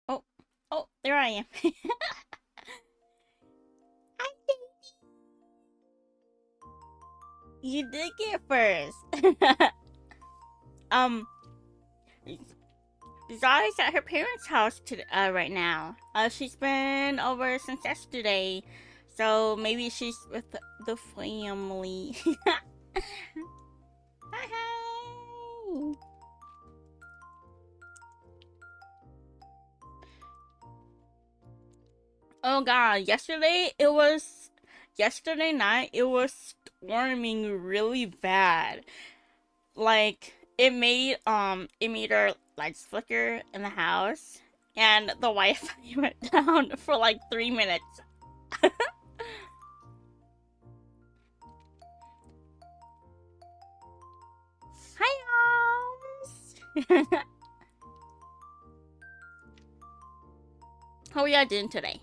Oh, oh, there I am. Hi, you did get first. um, Zara's at her parents' house right now. She's been over since yesterday, so maybe she's with the family. Hi, hi. Oh God, yesterday night it was storming really bad. Like it made our lights flicker in the house, and the Wi-Fi went down for like 3 minutes. Hi, guys. How are y'all doing today?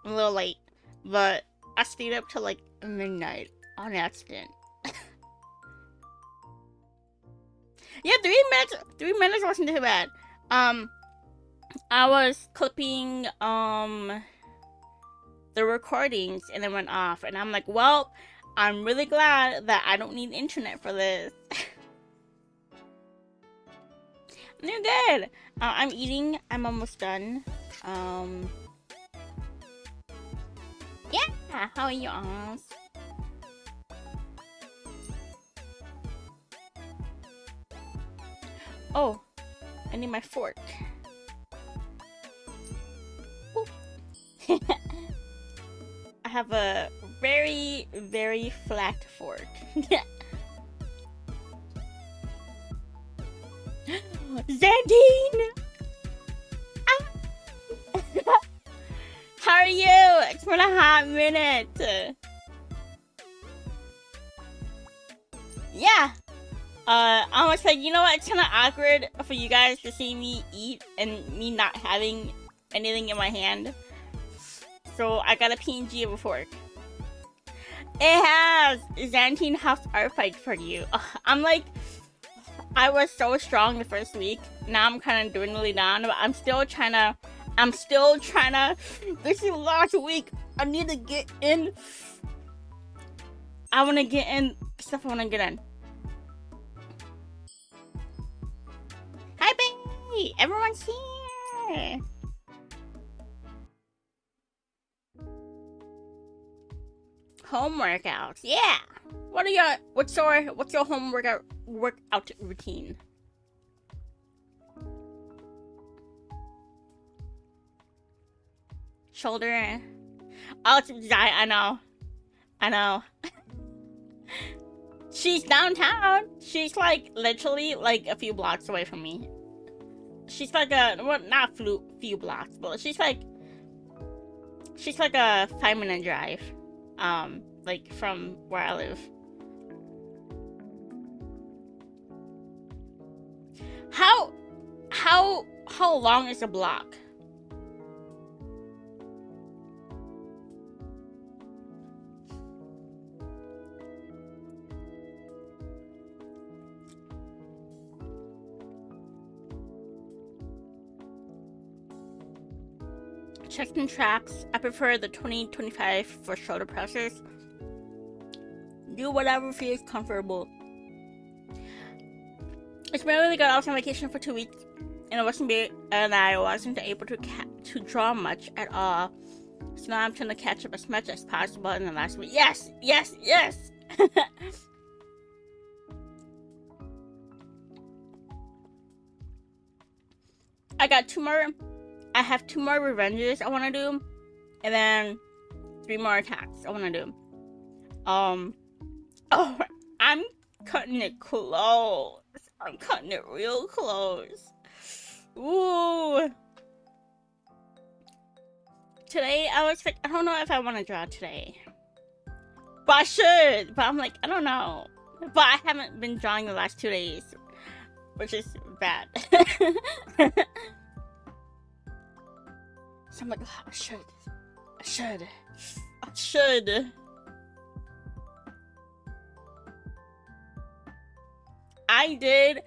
I'm a little late, but I stayed up till like midnight on accident. Yeah, 3 minutes. 3 minutes wasn't too bad. I was clipping the recordings and it went off, and I'm like, well, I'm really glad that I don't need internet for this. I'm doing good. I'm eating. I'm almost done. Yeah. How are you, Oz? Oh, I need my fork. I have a very, very flat fork. Zandine! Ah! How are you? It's been a hot minute. Yeah. I was like, you know what? It's kind of awkward for you guys to see me eat and me not having anything in my hand. So I got a PNG of a fork. It has Xantine House Art Fight for you. I'm like, I was so strong the first week. Now I'm kind of dwindling down, but I'm still trying to. This is last week. I need to get in. I want to get in stuff I want to get in. Hi, baby! Everyone's here! Home workouts, yeah! What's your home workout routine? Shoulder. Oh, I know. She's downtown. She's like literally like a few blocks away from me. She's like not few blocks, but she's like a 5-minute drive. Like from where I live. How long is a block? Chest and traps. I prefer the 20-25 for shoulder pressers. Do whatever feels comfortable. It's been really good. I was on vacation for 2 weeks, and I wasn't able to draw much at all. So now I'm trying to catch up as much as possible in the last week. Yes. I got 2 more. I have 2 more revenges I want to do, and then 3 more attacks I want to do. Oh, I'm cutting it close. I'm cutting it real close. Ooh. Today, I was like, I don't know if I want to draw today. But I should. But I'm like, I don't know. But I haven't been drawing the last 2 days, which is bad. So I'm like, oh, I should. I did.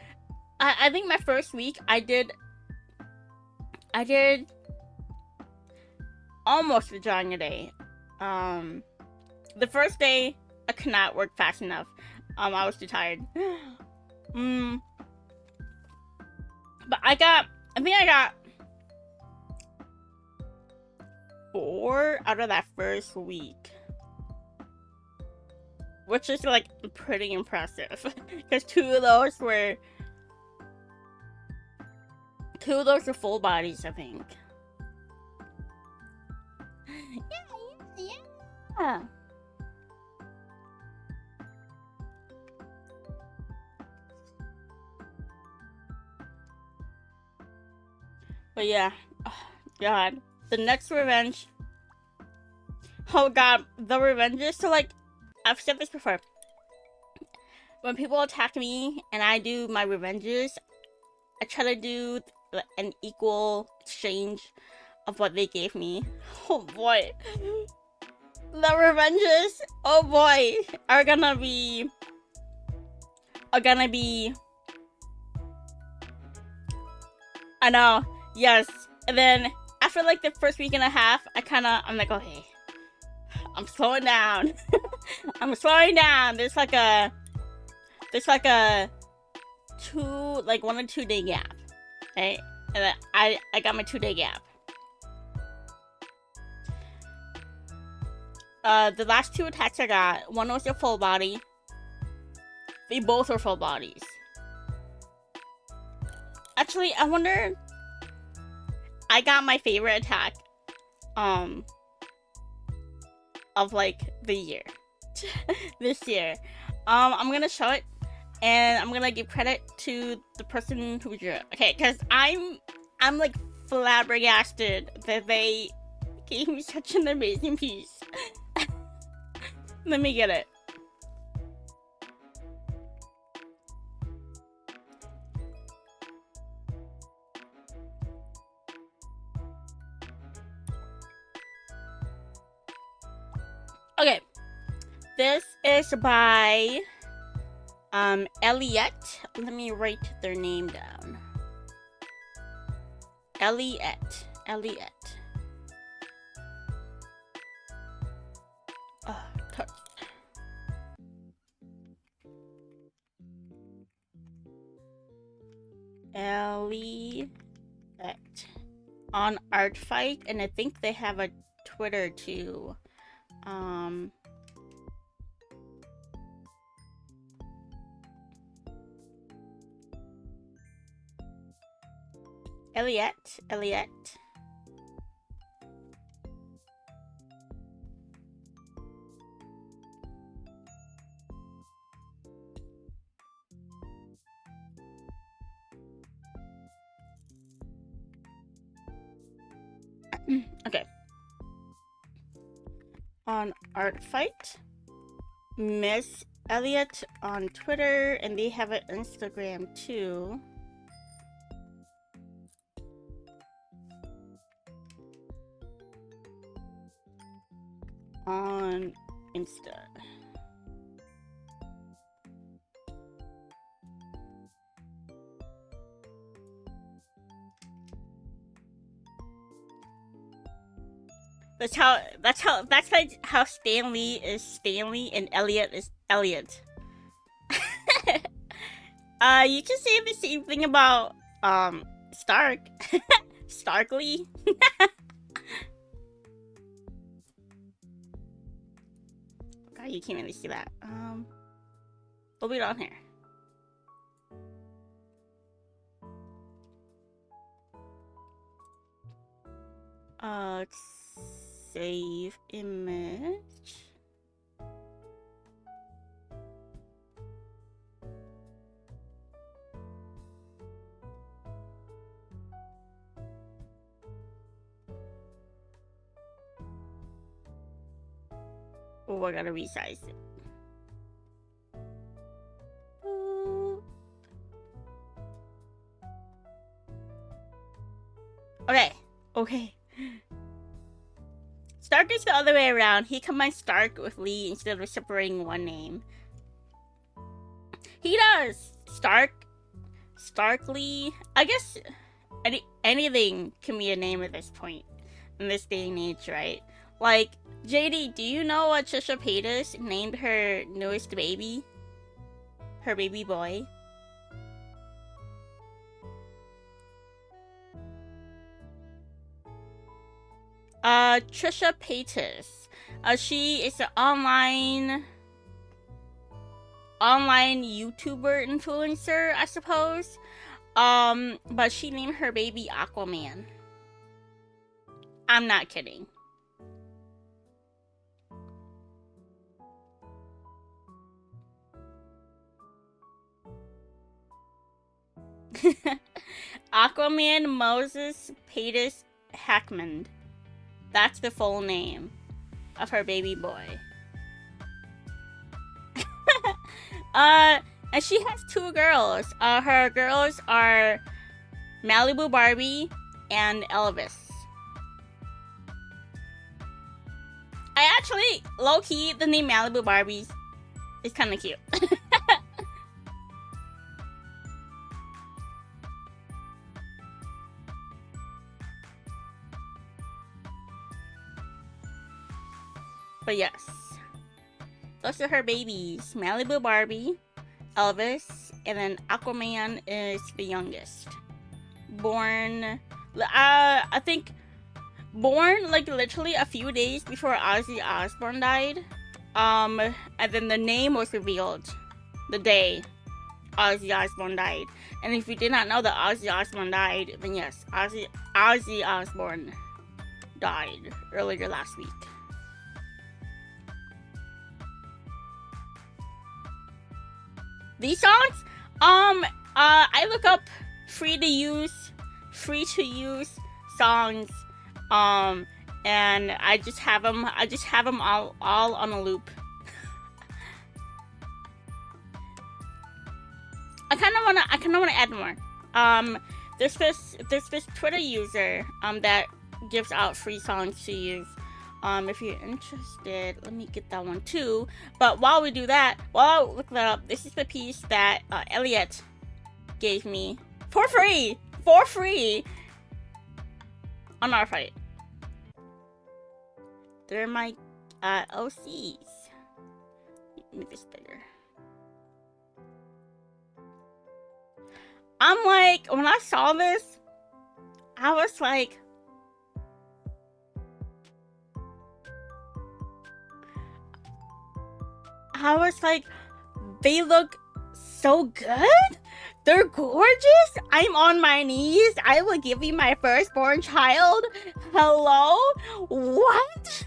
I think my first week I did almost a drawing a day. The first day I could not work fast enough. I was too tired. But I think I got 4 out of that first week, which is like pretty impressive. Because 2 of those were full bodies, I think. Yeah. But yeah, oh, God, the next revenge. Oh God, the revenges. So like, I've said this before. When people attack me and I do my revenges, I try to do an equal exchange of what they gave me. Oh boy, the revenges. Oh boy, are gonna be. I know. Yes. And then after like the first week and a half, I'm like, okay, I'm slowing down. I'm slowing down. There's like a 1 or 2 day gap, right? And then I got my 2 day gap. The last 2 attacks I got, one was a full body. They both were full bodies. Actually, I wonder. I got my favorite attack, of like the year, this year. I'm gonna show it, and I'm gonna give credit to the person who drew it. Okay, because I'm like flabbergasted that they gave me such an amazing piece. Let me get it. Okay, this is by Elliot. Let me write their name down. Elliot. Touch. Elliot on Art Fight, and I think they have a Twitter too. Elliot. Okay. On Art Fight, Miss Elliot on Twitter, and they have an Instagram too. On Insta. That's how Stanley is Stanley and Elliot is Elliot. You can say the same thing about Stark. Starkly. God, you can't really see that. We'll be down here. Save image. Oh, I gotta resize it. Okay. Stark is the other way around. He combines Stark with Lee instead of separating one name. He does! Stark Lee. I guess anything can be a name at this point. In this day and age, right? Like, JD, do you know what Trisha Paytas named her newest baby? Her baby boy? Trisha Paytas. She is an online YouTuber influencer, I suppose. But she named her baby Aquaman. I'm not kidding. Aquaman Moses Paytas Hackman. That's the full name of her baby boy. And she has 2 girls. Her girls are Malibu Barbie and Elvis. I actually, low-key, the name Malibu Barbie is kind of cute. But yes, those are her babies. Malibu Barbie, Elvis, and then Aquaman is the youngest. Born, I think, born like literally a few days before Ozzy Osbourne died. And then the name was revealed the day Ozzy Osbourne died. And if you did not know that Ozzy Osbourne died, then yes, Ozzy Osbourne died earlier last week. These songs, I look up free to use songs, and I just have them all on a loop. I kind of wanna add more. There's this Twitter user that gives out free songs to use. If you're interested, let me get that one too. But while we do that, while I look that up, this is the piece that Elliot gave me for free on our fight. They're my OCs. Make this bigger. I'm like, when I saw this, I was like, they look so good. They're gorgeous. I'm on my knees. I will give you my firstborn child. Hello? What?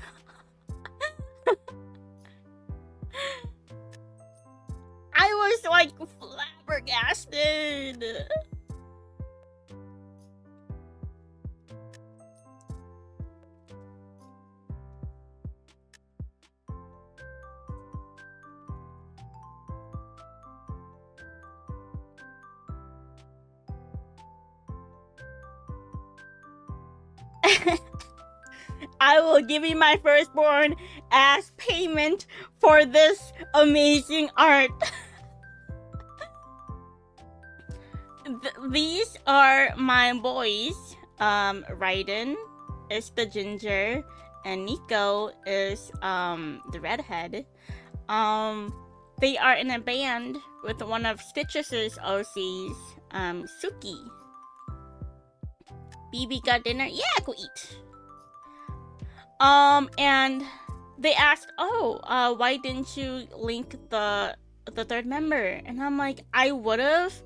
I was like flabbergasted. I will give you my firstborn as payment for this amazing art. These are my boys. Raiden is the ginger, and Nico is the redhead. They are in a band with one of Stitch's OCs, Suki. BB got dinner? Yeah, go eat. And they asked, why didn't you link the third member? And I'm like, I would've,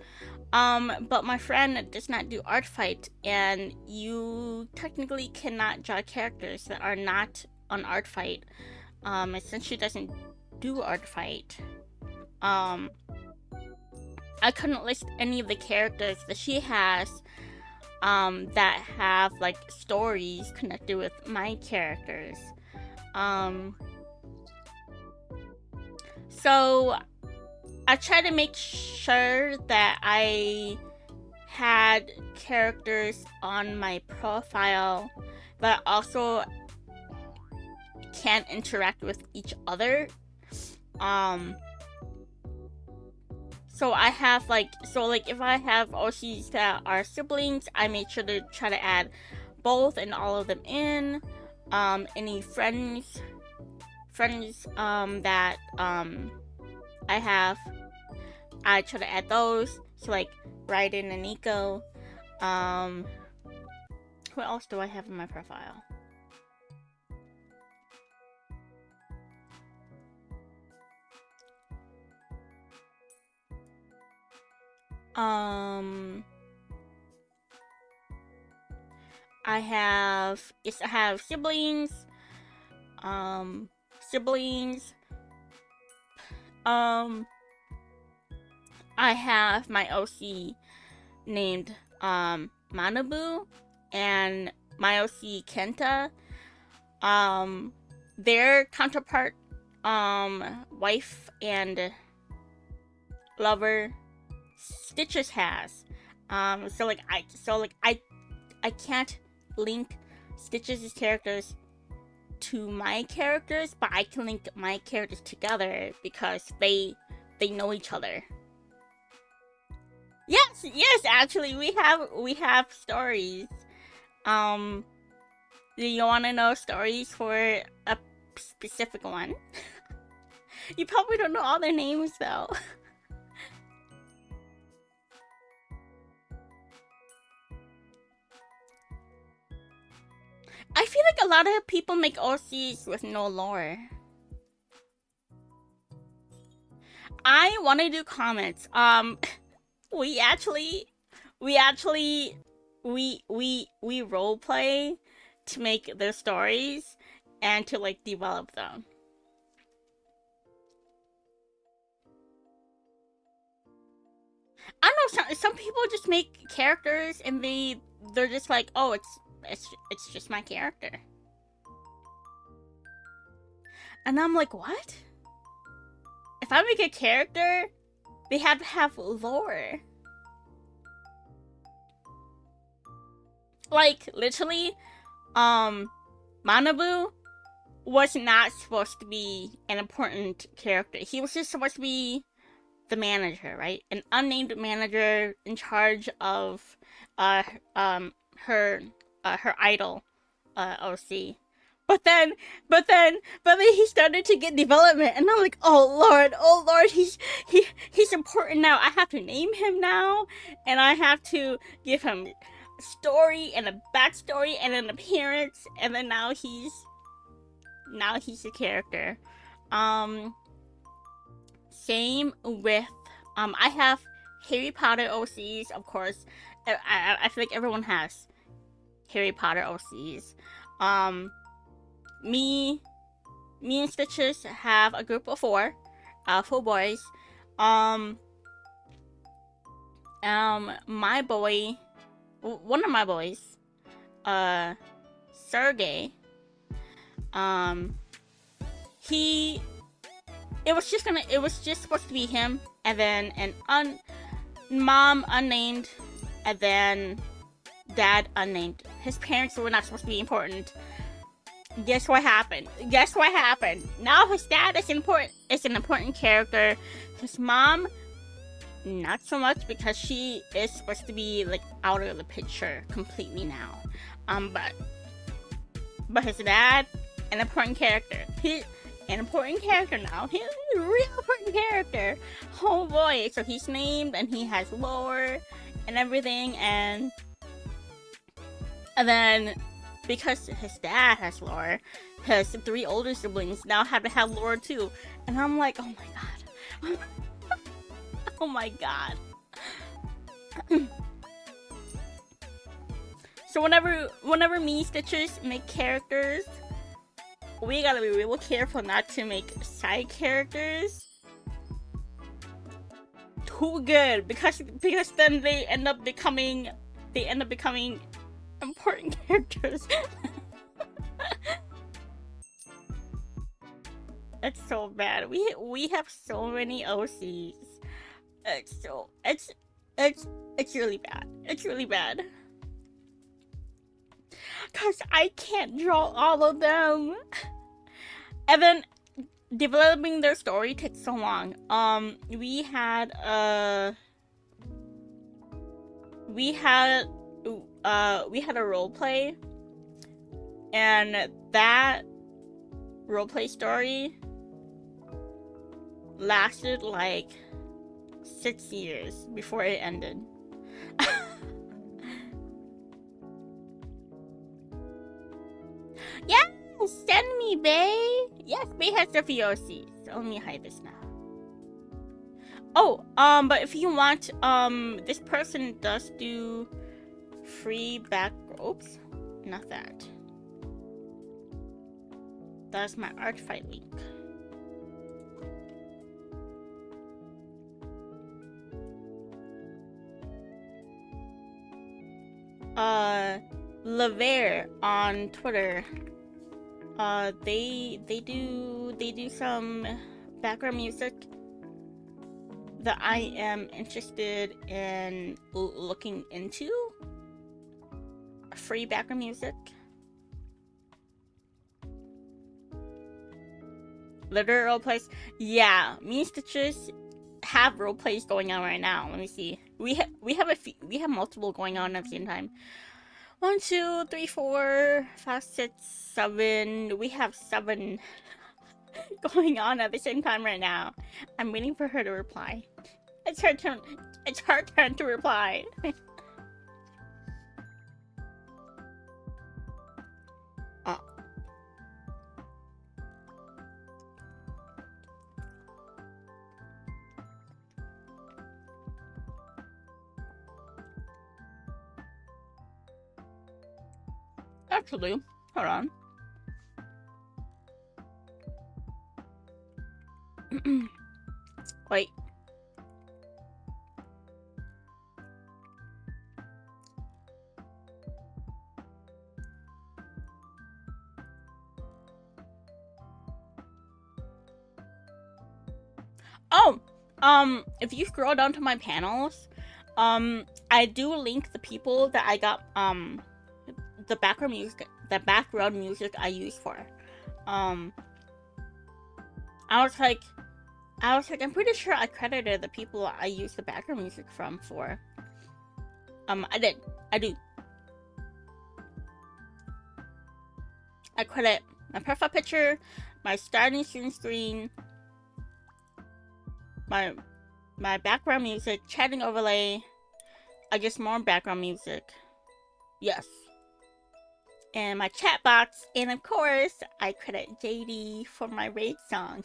But my friend does not do art fight, and you technically cannot draw characters that are not on art fight. And since she doesn't do art fight, I couldn't list any of the characters that she has, that have like stories connected with my characters. So I tried to make sure that I had characters on my profile that also can interact with each other. So I have if I have OCs that are siblings, I made sure to try to add both and all of them in. Any friends that I have, I try to add those. So like Raiden and Nico. What else do I have in my profile? I have siblings. I have my OC named Manabu and my OC Kenta. Their counterpart, wife and lover, Stitches has. So I can't link Stitches' characters to my characters, but I can link my characters together because they know each other. Yes, actually we have stories. Do you want to know stories for a specific one? You probably don't know all their names though. I feel like a lot of people make OCs with no lore. I want to do comments. We roleplay to make their stories and to like develop them. I don't know, some people just make characters and they're just like, oh, it's just my character. And I'm like, what? If I make a character, they have to have lore. Like, literally, Manabu was not supposed to be an important character. He was just supposed to be the manager, right? An unnamed manager in charge of her idol, OC. But then he started to get development, and I'm like, oh lord, he's important now. I have to name him now, and I have to give him a story and a backstory and an appearance, and then now he's a character. Same with I have Harry Potter OCs, of course. I feel like everyone has Harry Potter OCs. Me and Stitches have a group of four boys. My boy, one of my boys, Sergey, it was just supposed to be him, and then an mom unnamed, and then dad unnamed. His parents were not supposed to be important. Guess what happened? Now his dad is an important character. His mom, not so much, because she is supposed to be like out of the picture completely now. But his dad, an important character. He's an important character now. He's a real important character. Oh boy! So he's named and he has lore and everything, and then because his dad has lore, his three older siblings now have to have lore too. And I'm like, oh my god. Oh my god. So whenever me Stitchers make characters, we gotta be real careful not to make side characters too good, because then they end up becoming important characters. It's so bad. We have so many OCs. It's really bad. It's really bad. Cause I can't draw all of them. And then developing their story takes so long. We had a roleplay, and that roleplay story lasted like 6 years before it ended. Yes, send me, Bay. Yes, Bay has the VOC. So let me hide this now. Oh, but if you want, this person does do free back ropes. Not that. That's my art fight link. Lavere on Twitter. They do some background music that I am interested in looking into. Free background music. Literary role plays. Yeah, me and Stitches have role plays going on right now. Let me see. We have multiple going on at the same time. 1, 2, 3, 4, 5, 6, 7. We have 7 going on at the same time right now. I'm waiting for her to reply. It's her turn. It's her turn to reply. Actually, hold on. Wait. Oh, if you scroll down to my panels, I do link the people that I got, the background music I use for. I was like, I'm pretty sure I credited the people I used the background music from for. I do. I credit my profile picture, my starting screen, my background music, chatting overlay. I guess more background music. Yes. And my chat box, and of course, I credit JD for my raid song.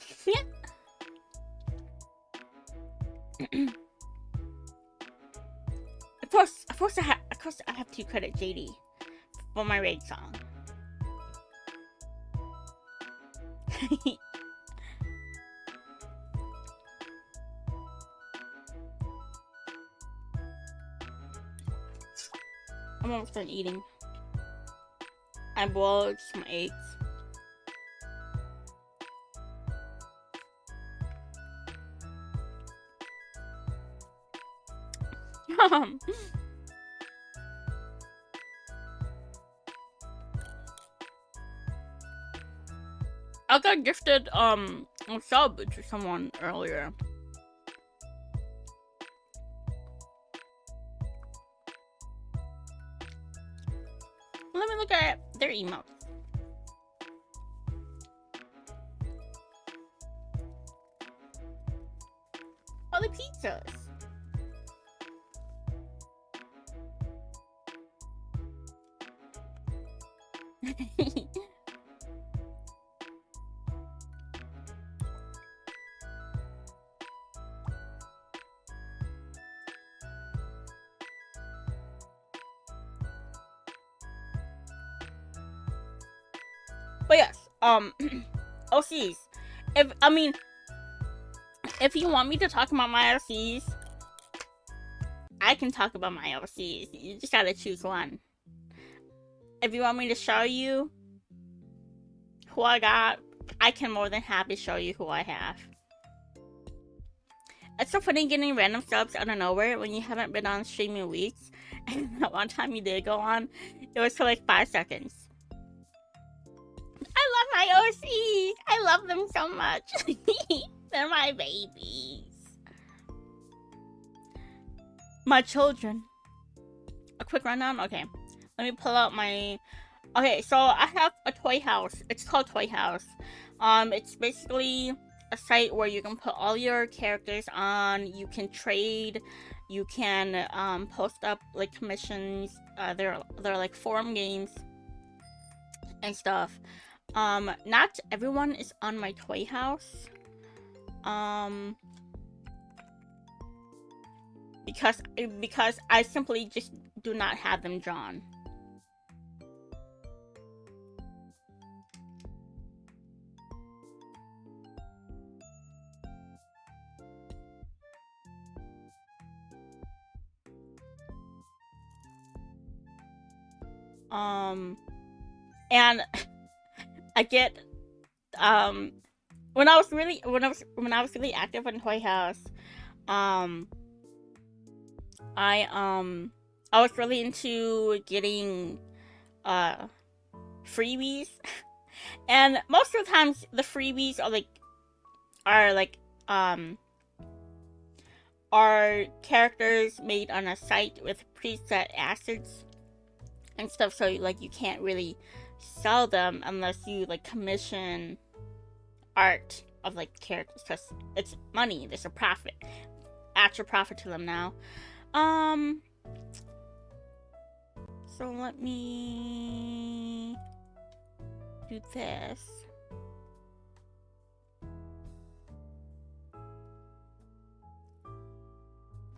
Of course, I have to credit JD for my raid song. I'm almost done eating. I boiled some eggs. I got gifted a sub to someone earlier. Let me look at their emails. Oh, the pizzas. But yes, OCs. If you want me to talk about my OCs, I can talk about my OCs. You just gotta choose one. If you want me to show you who I got, I can more than happy show you who I have. It's so funny getting random subs out of nowhere when you haven't been on stream in weeks. And that one time you did go on, it was for like 5 seconds. I love my OCs. I love them so much. They're my babies. My children. A quick rundown? Okay. Let me pull out my... Okay, so I have a toy house. It's called Toy House. It's basically a site where you can put all your characters on. You can trade. You can post up like commissions. They're like forum games and stuff. Not everyone is on my Toy House. Because I simply just do not have them drawn. And I get when I was really active on Toy House, I was really into getting freebies. And most of the times the freebies are characters made on a site with preset assets and stuff, so like you can't really sell them unless you like commission art of like characters, because it's money. There's a profit, actual profit to them now. So let me do this.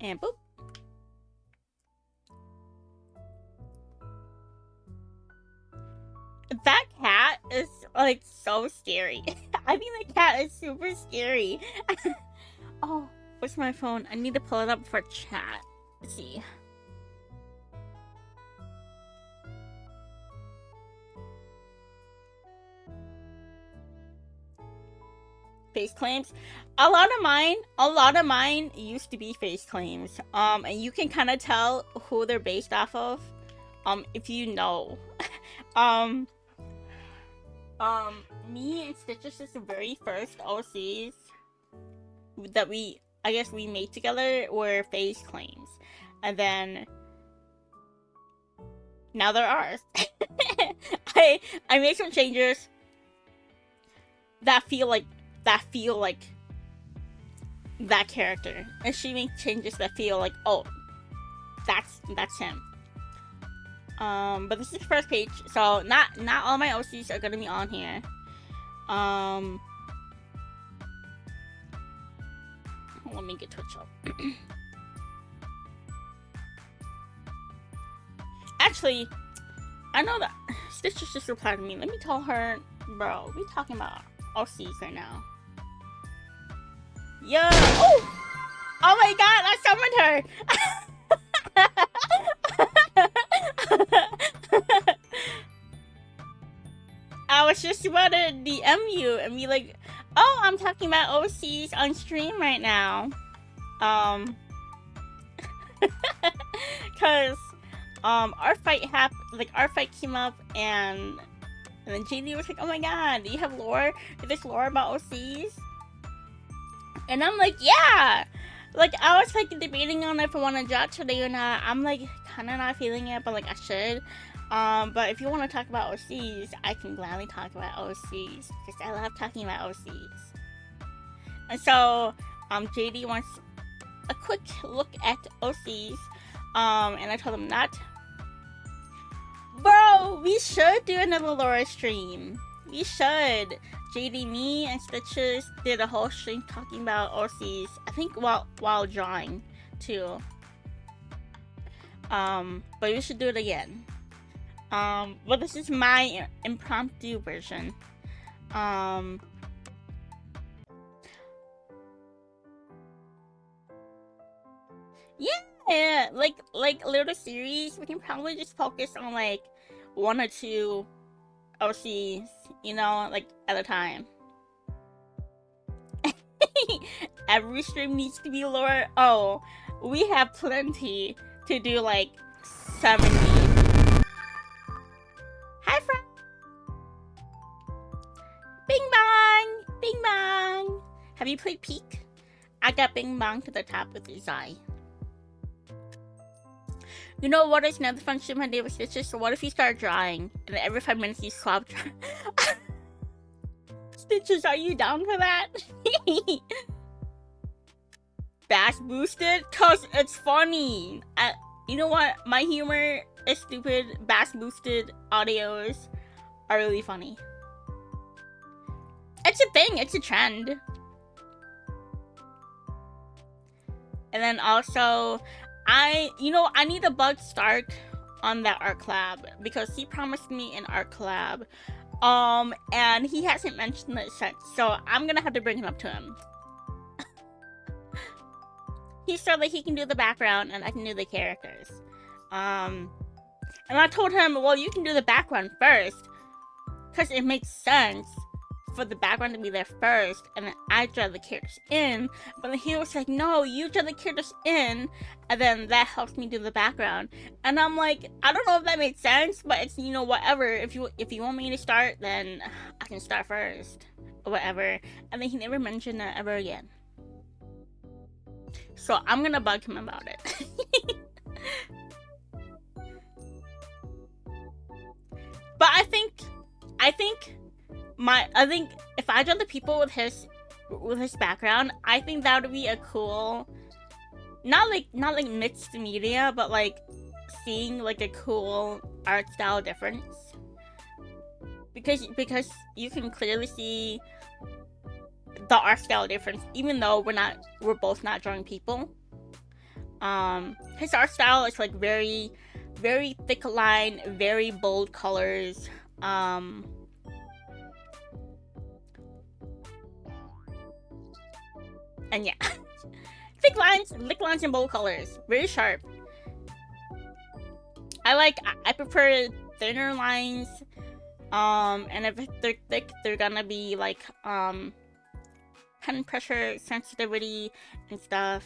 And boop. That cat is like so scary. I think the cat is super scary. Oh, where's my phone? I need to pull it up for chat. Let's see. Face claims. A lot of mine used to be face claims. And you can kind of tell who they're based off of, if you know. Me and Stitches is the very first OCs that we made together were face claims, and then now they're ours. I made some changes that feel like that character, and she made changes that feel like, oh, that's him. But this is the first page, so not all my OCs are gonna be on here. Let me get Twitch up. Actually, I know that Stitches just replied to me. Let me tell her, bro, we talking about OCs right now. Yeah. Oh my god, I summoned her. I was just about to DM you and be like, oh, I'm talking about OCs on stream right now. Cause our fight came up, and then JD was like, oh my god, do you have lore? Is this lore about OCs? And I'm like, yeah. Like, I was like debating on if I want to judge today or not. I'm like kind of not feeling it, but like I should. But if you want to talk about OCs, I can gladly talk about OCs, because I love talking about OCs. And so, JD wants a quick look at OCs, and I told him not. Bro, we should do another lore stream. We should. JD, me, and Stitches did a whole stream talking about OCs. I think while drawing too. But we should do it again. Well, this is my impromptu version. Yeah, like a little series. We can probably just focus on like one or two OCs, you know, like at a time. Every stream needs to be lore. Oh, we have plenty to do, like 70. Hi, friend. Bing bong, bing bong. Have you played Peak? I got bing bong to the top with his eye. You know what is another function when they were stitches? So what if you start drawing and every 5 minutes you swap drawing? Stitches, are you down for that? Bass boosted? Cause it's funny. You know what? My humor is stupid. Bass boosted audios are really funny. It's a thing. It's a trend. And then also, I need a bug Stark on that art collab because he promised me an art collab. And he hasn't mentioned it since, so I'm gonna have to bring him up to him. He said that he can do the background and I can do the characters. And I told him, well, you can do the background first, because it makes sense for the background to be there first, and then I draw the characters in. But then he was like, no, you draw the characters in, and then that helps me do the background. And I'm like, I don't know if that made sense, but it's, you know, whatever. If you want me to start, then I can start first, or whatever. And then he never mentioned that ever again. So I'm gonna bug him about it. But I think if I draw the people with his background, I think that would be a cool, not like mixed media, but like seeing like a cool art style difference. Because you can clearly see the art style difference, even though we're both not drawing people. His art style is like very, very thick line, very bold colors. And yeah, thick lines and bold colors, very sharp. I prefer thinner lines. And if they're thick, they're gonna be like pen pressure sensitivity and stuff.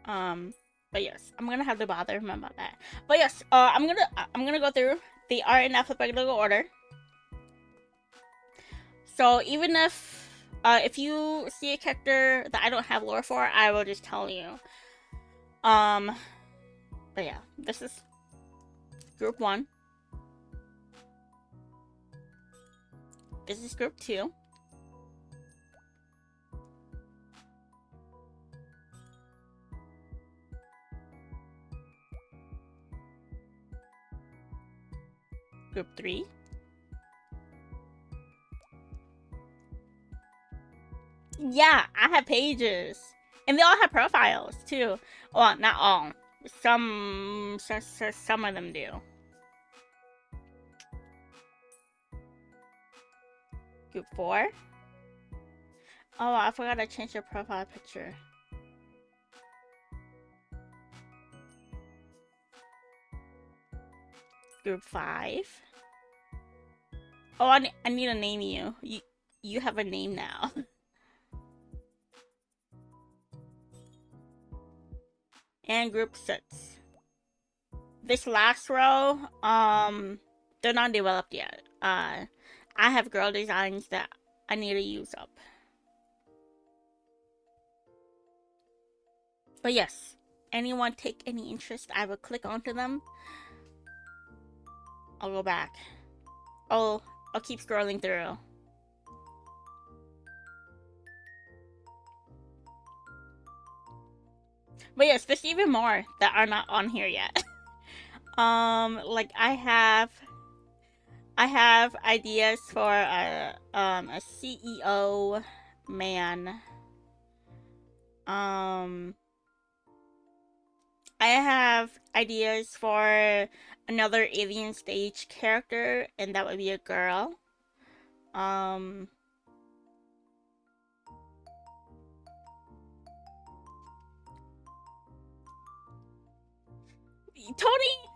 But yes, I'm gonna have to bother him about that. But yes, I'm gonna go through. They are in alphabetical order. So even if you see a character that I don't have lore for, I will just tell you. But yeah, this is group 1. This is group 2. Group 3. Yeah, I have pages. And they all have profiles, too. Well, not all. Some of them do. Group 4. Oh, I forgot to change your profile picture. Group 5. Oh, I need to name you. You have a name now. And group 6. This last row, they're not developed yet. I have girl designs that I need to use up. But yes, anyone take any interest, I will click onto them. I'll go back. I'll keep scrolling through. But yes, there's even more that are not on here yet. Like I have ideas for a CEO man. I I have ideas for another alien stage character, and that would be a girl. Tony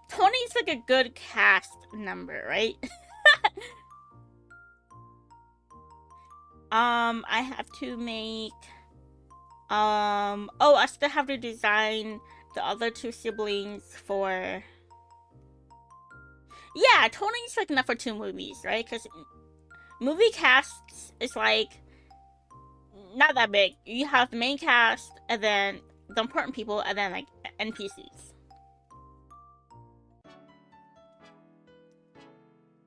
Tony's like a good cast number, right? I have to make oh, I still have to design the other two siblings for. Yeah, Tony's like enough for 2 movies, right? Because movie casts is like not that big. You have the main cast, and then the important people, and then like NPCs.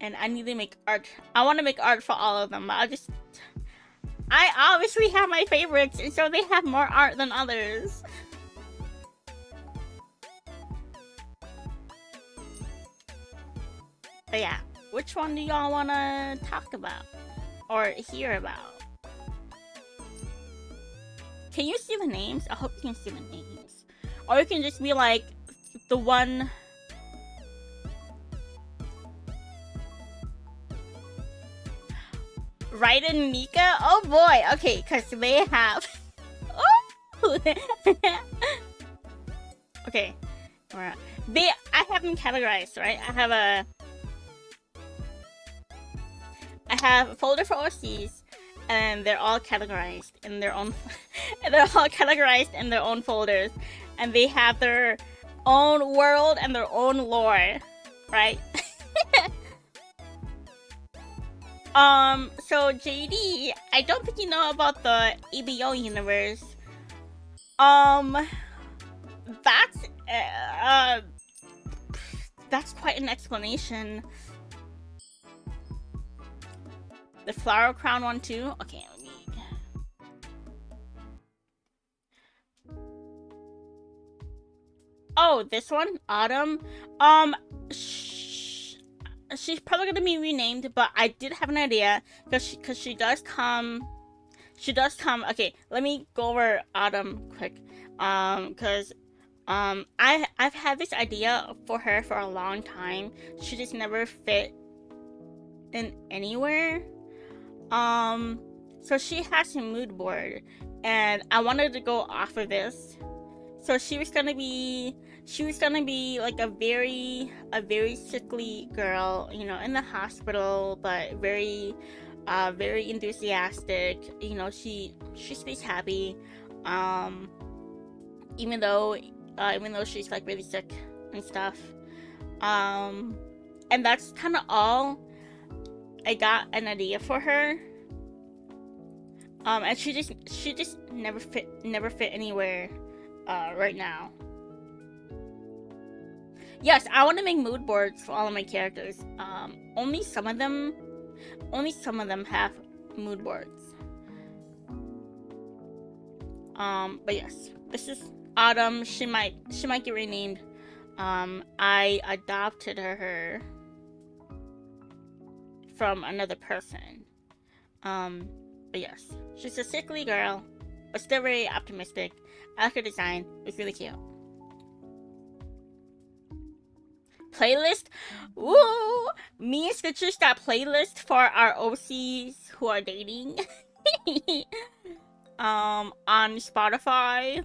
And I need to make art. I want to make art for all of them, but I obviously have my favorites, and so they have more art than others. But yeah, which one do y'all want to talk about or hear about? Can you see the names? I hope you can see the names. Or you can just be like, the one... Right and Mika? Oh boy, okay, because they have... Oh! Okay. I have them categorized, right? I have a folder for OCs, and they're all categorized in their own and they're all categorized in their own folders, and they have their own world and their own lore, right? So JD, I don't think you know about the ABO universe. That's quite an explanation. The flower crown one too? Okay, let me... Oh, this one? Autumn? She's probably gonna be renamed, but I did have an idea, because she does come... Okay, let me go over Autumn quick. Because... I've had this idea for her for a long time. She just never fit in anywhere. So she has a mood board, and I wanted to go off of this. So she was gonna be like a very sickly girl, you know, in the hospital, but very enthusiastic. You know, she stays happy, even though she's like really sick and stuff. And that's kind of all I got an idea for her. And she just never fit anywhere right now. Yes, I want to make mood boards for all of my characters. Only some of them have mood boards. But yes, this is Autumn. She might get renamed. I adopted her from another person. But yes, she's a sickly girl, but still very optimistic. I like her design. It's really cute. Playlist? Woo! Me and Stitchers got playlist for our OCs who are dating. On Spotify.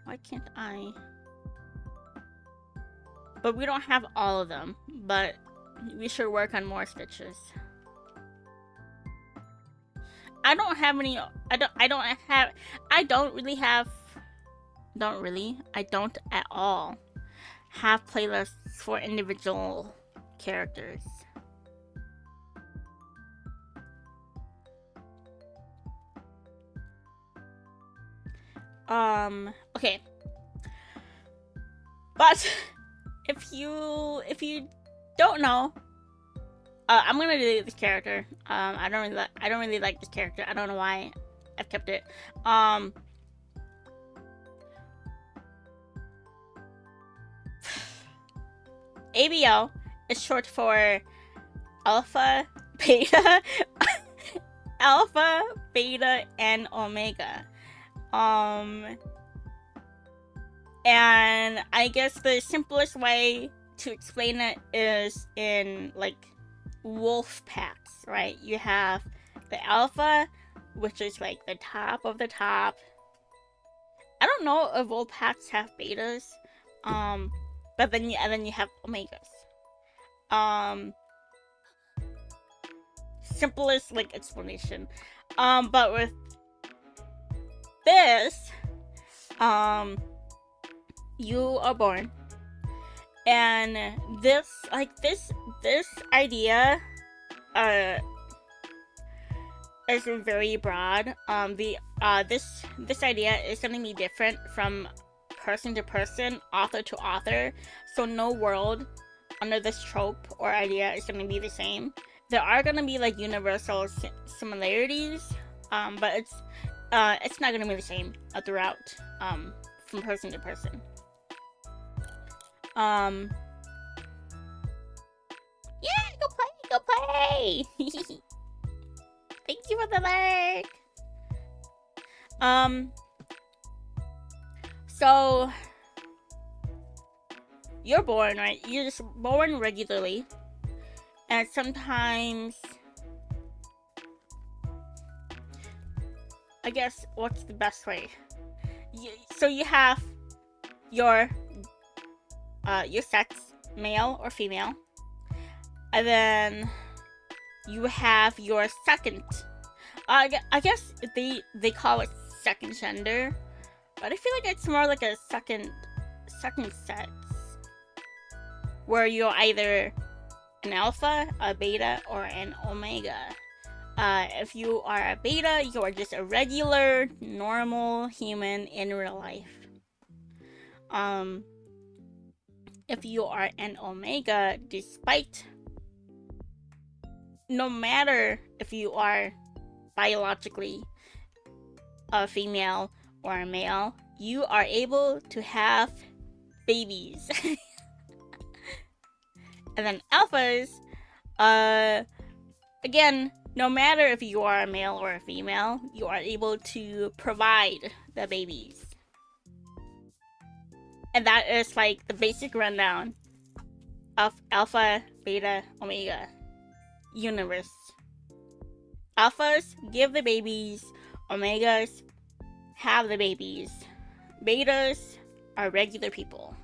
Why can't I? But we don't have all of them. But we should work on more Stitches. I don't at all have playlists for individual characters. Okay. But if you don't know, I'm gonna delete this character. I don't really like this character. I don't know why I've kept it. ABO is short for Alpha, Beta, alpha, beta, and omega. And I guess the simplest way to explain it is in like wolf packs, right? You have the alpha, which is like the top of the top. I don't know if wolf packs have betas, but then you have omegas. Simplest like explanation. But with this, you are born, and this idea is very broad. This idea is going to be different from person to person, author to author, so no world under this trope or idea is going to be the same. There are going to be like universal similarities, but it's not going to be the same throughout, from person to person. Yeah, go play! Thank you for the like! So you're born, right? You're just born regularly, and sometimes, I guess, what's the best way? So you have your sex, male or female, and then you have your second. I guess they call it second gender, but I feel like it's more like a second sex, where you're either an alpha, a beta, or an omega. If you are a beta, you are just a regular, normal human in real life. If you are an omega, no matter if you are biologically a female or a male, you are able to have babies. And then alphas, again, no matter if you are a male or a female, you are able to provide the babies. And that is like the basic rundown of alpha, beta, omega universe. Alphas give the babies, omegas have the babies, betas are regular people.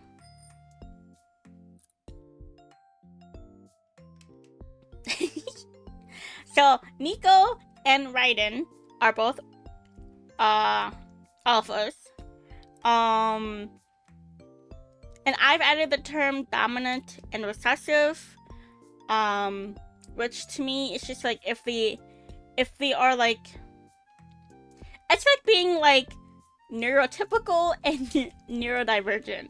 So Nico and Raiden are both alphas. And I've added the term dominant and recessive, which to me is just like if they are like, it's like being like neurotypical and neurodivergent.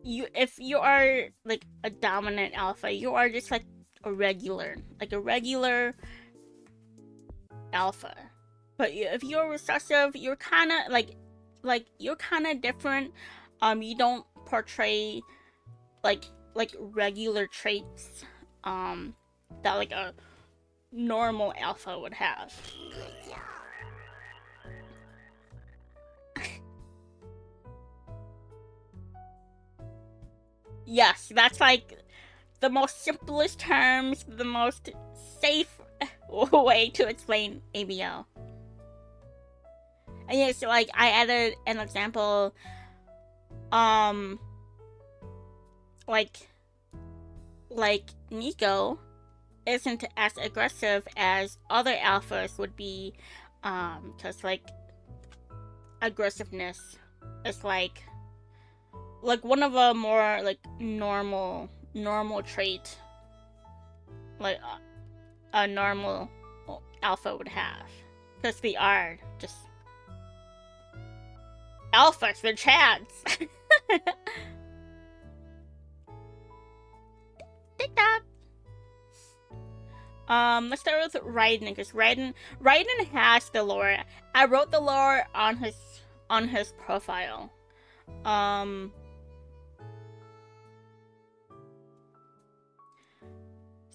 If you are like a dominant alpha, you are just like a regular alpha. But if you're recessive, you're kind of like you're kind of different. You don't portray like regular traits that like a normal alpha would have. Yes, that's like the most simplest terms, the most safe way to explain ABO. And yes, like I added an example, like Nico isn't as aggressive as other alphas would be, because like aggressiveness is like one of a more like normal trait, like a normal alpha would have, because they are just alphas, they're chads. TikTok. Let's start with Raiden, because Raiden has the lore. I wrote the lore on his profile.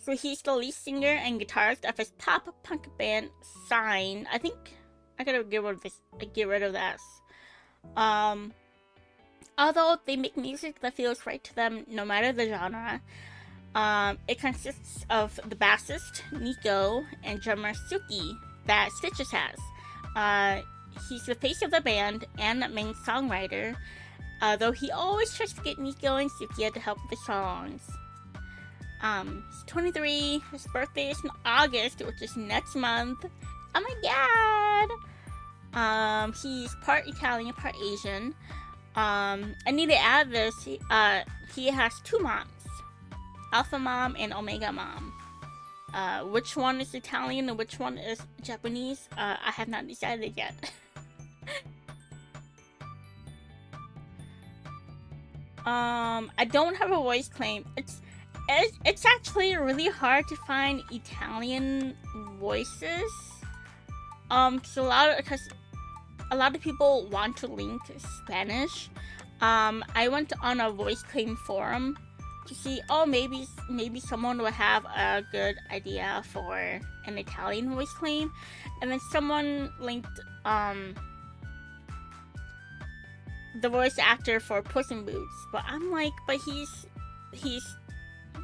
So he's the lead singer and guitarist of his pop punk band Sign. I think I gotta get rid of this. Get rid of that. Although they make music that feels right to them no matter the genre. It consists of the bassist, Nico, and drummer Suki, that Stitches has. He's the face of the band and the main songwriter, though he always tries to get Nico and Suki to help with the songs. He's 23, his birthday is in August, which is next month. Oh my god! He's part Italian, part Asian. I need to add this, he has 2 moms. Alpha Mom and Omega Mom. Which one is Italian and which one is Japanese? I have not decided yet. I don't have a voice claim. It's actually really hard to find Italian voices. Because a lot of people want to link Spanish. I went on a voice claim forum to see, maybe someone would have a good idea for an Italian voice claim, and then someone linked the voice actor for Puss in Boots, but I'm like, but he's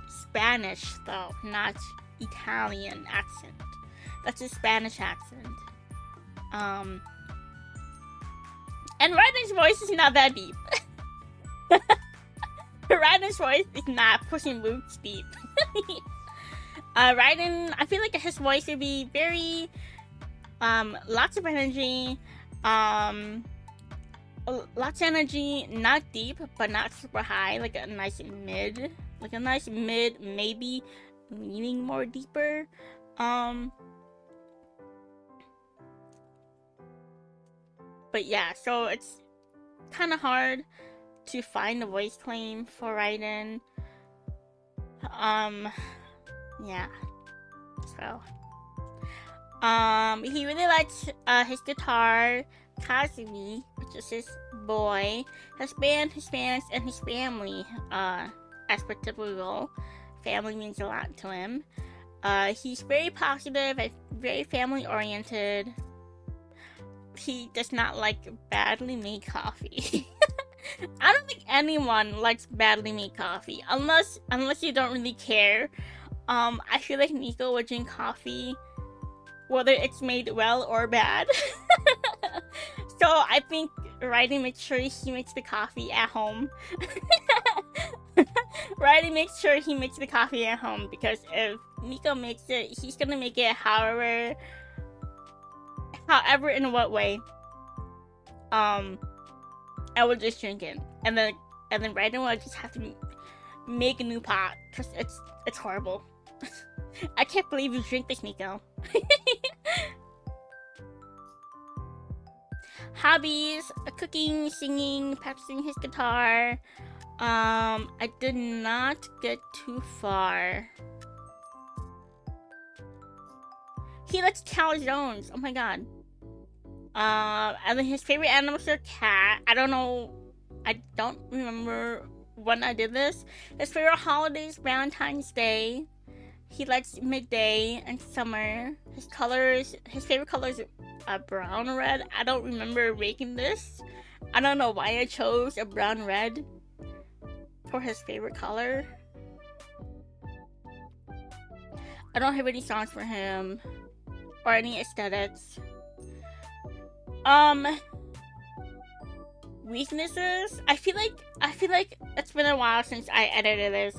Spanish though, not Italian accent. That's a Spanish accent. And Ryden's voice is not that deep. Ryden's voice is not Puss in Boots deep. Ryden, I feel like his voice would be very, lots of energy, not deep, but not super high, like a nice mid, maybe leaning more deeper. But yeah, so it's kind of hard to find a voice claim for Raiden. Yeah. So, he really likes his guitar, Kazumi, which is his boy, his band, his fans, and his family. As per typical, family means a lot to him. He's very positive and very family oriented. He does not like badly made coffee. I don't think anyone likes badly made coffee unless you don't really care. I feel like Nico would drink coffee whether it's made well or bad. So I think Ryden makes sure he makes the coffee at home. Ryden makes sure he makes the coffee at home, because if Nico makes it, he's gonna make it however in what way. I will just drink it, and then Ryden will just have to make a new pot, because it's horrible. I can't believe you drink this, Nico. Hobbies: cooking, singing, practicing his guitar. I did not get too far. He likes calzones. Oh my god. And then his favorite animals are cat. I don't remember when I did this. His favorite holidays: Valentine's Day. He likes midday and summer. His favorite colors are brown and red. I don't remember making this. I don't know why I chose a brown red for his favorite color. I don't have any songs for him or any aesthetics. Weaknesses. I feel like it's been a while since I edited this.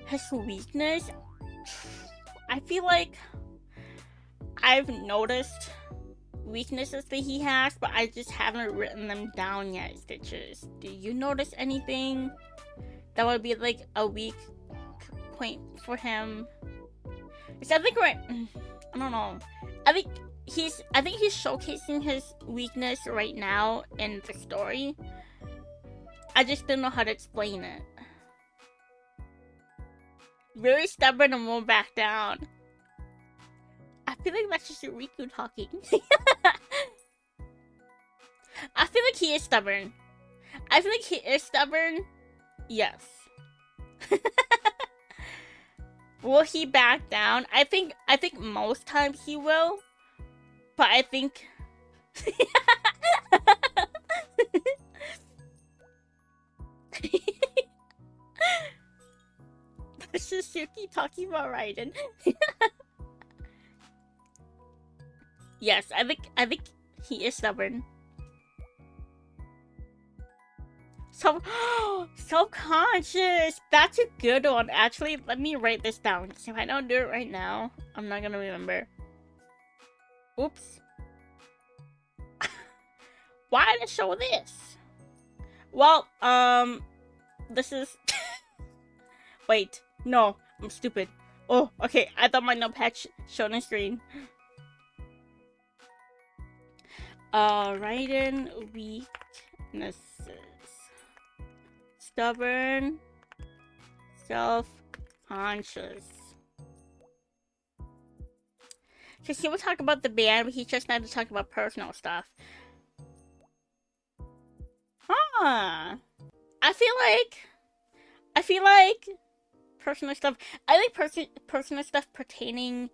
His weakness. I feel like I've noticed weaknesses that he has, but I just haven't written them down yet, Stitches. Do you notice anything that would be like a weak point for him? Because I don't know. I think he's showcasing his weakness right now in the story. I just don't know how to explain it. Very stubborn and won't back down. I feel like that's just Riku talking. I feel like he is stubborn. Yes. Will he back down? I think most times he will, but I think that's just Suki talking about Raiden. Yes, I think he is stubborn. Self-conscious. That's a good one. Actually, let me write this down. Because if I don't do it right now, I'm not gonna remember. Oops. Why did it show this? Well, this is... Wait, no, I'm stupid. Oh, okay, I thought my notepad showed on screen. Raiden weaknesses. Stubborn, self-conscious. Because he will talk about the band, but he just not to talk about personal stuff. Huh. I feel like personal stuff. I like personal stuff pertaining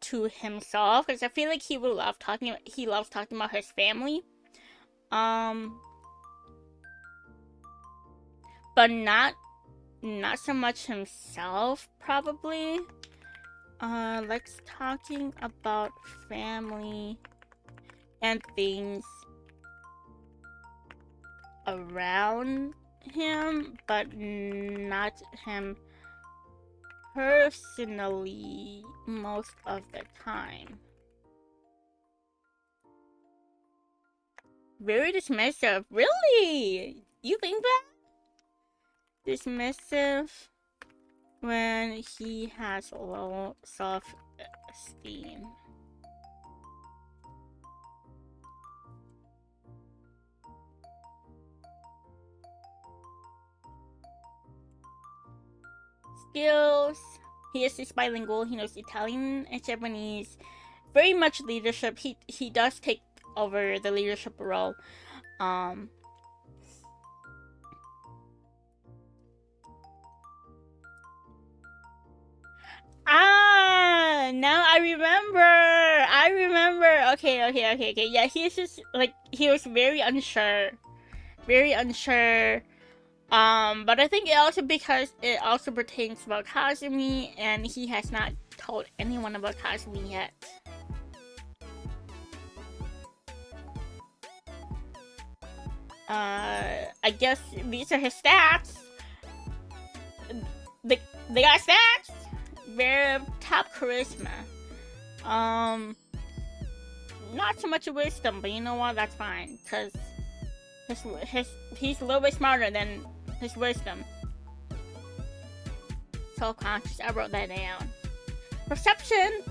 to himself, because I feel like he will love talking. He loves talking about his family. But not so much himself, probably. Let's talking about family and things around him, but not him personally most of the time. Very dismissive. Really? You think that? Dismissive when he has low self-esteem. Skills. He is bilingual. He knows Italian and Japanese. Very much leadership. He does take over the leadership role. Now I remember. Okay. Yeah, he's just like, he was very unsure. But I think it also because it also pertains about Kazumi, and he has not told anyone about Kazumi yet. I guess these are his stats. They got stats. They're top charisma. Not so much wisdom, but you know what? That's fine, cause he's a little bit smarter than his wisdom. Self-conscious. I wrote that down. Perception.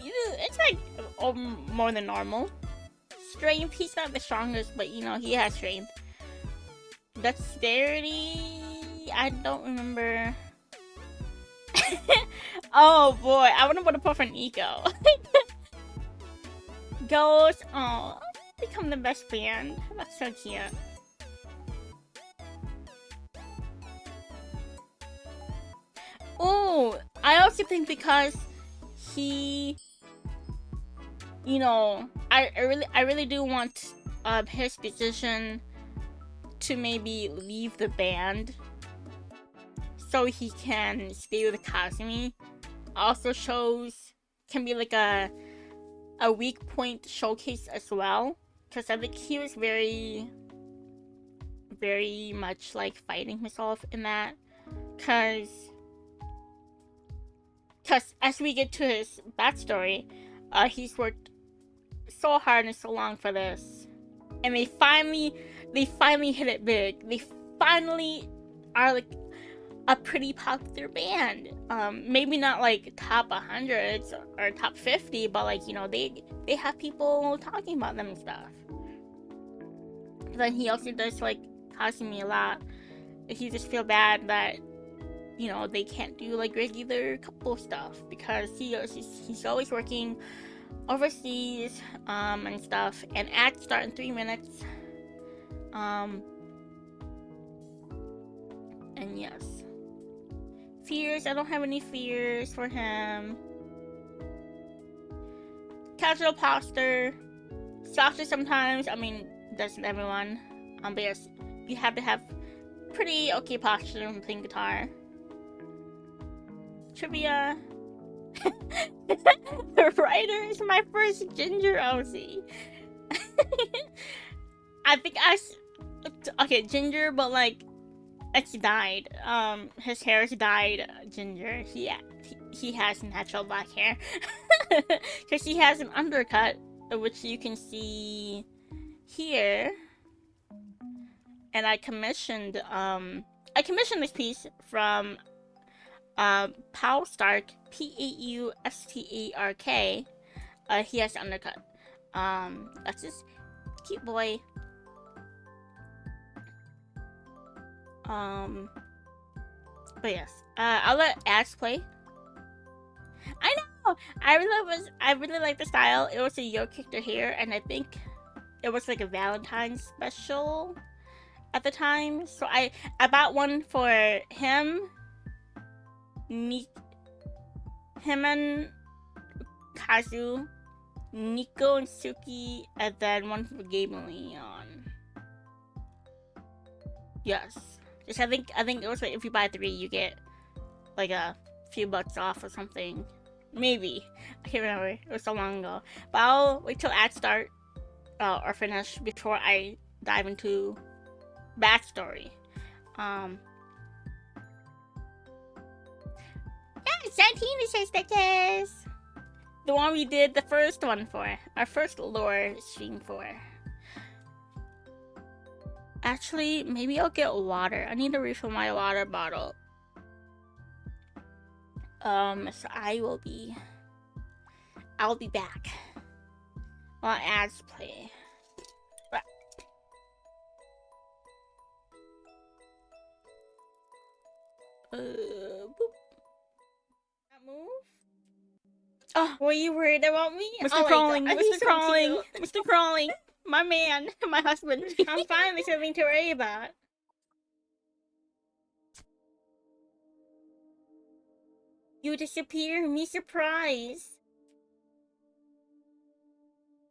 It's like more than normal. Strength. He's not the strongest, but you know he has strength. Dexterity. I don't remember. Oh boy, I wonder what to put for an ego. Goes, oh, become the best friend. That's so cute. Oh, I also think because he, you know, I really do want his decision to maybe leave the band so he can stay with Kazumi. Also can be like a weak point showcase as well, because I think he was very much like fighting himself in that, because as we get to his backstory, he's worked so hard and so long for this, and they finally hit it big. They finally are like a pretty popular band. Maybe not like top 100 or top 50, but like, you know, they have people talking about them and stuff. Then he also does like Kazumi a lot. He just feel bad that, you know, they can't do like regular couple stuff, because he's always working overseas and stuff. And ads start in 3 minutes. And yes. Fears, I don't have any fears for him. Casual posture. Softer sometimes, I mean, doesn't everyone. But yes, you have to have pretty okay posture when playing guitar. Trivia. The writer is my first ginger OC. I think okay, ginger, but like it's dyed. His hair is dyed ginger. He has natural black hair because he has an undercut, which you can see here. And I commissioned this piece from Paul Stark, Paustark. He has undercut. That's this cute boy. But yes, I'll let ads play. I know. I really like the style. It was a Yo character here, and I think it was like a Valentine's special at the time. So I bought one for him, him and Kazu, Nico and Suki, and then one for Gabe and Leon. Yes. Just I think it was like if you buy 3 you get like a few bucks off or something. Maybe. I can't remember. It was so long ago. But I'll wait till ads start or finish before I dive into backstory. Yeah, 17 says stitches. The one we did the first one for. Our first lore stream for. Actually, maybe I'll get water. I need to refill my water bottle. So I'll be back while ads play. Boop. That move? Oh, were you worried about me? Mr. Crawling, Mr. Crawling, Mr. Crawling. My man, my husband. I'm fine, there's nothing to worry about. You disappear, me surprise.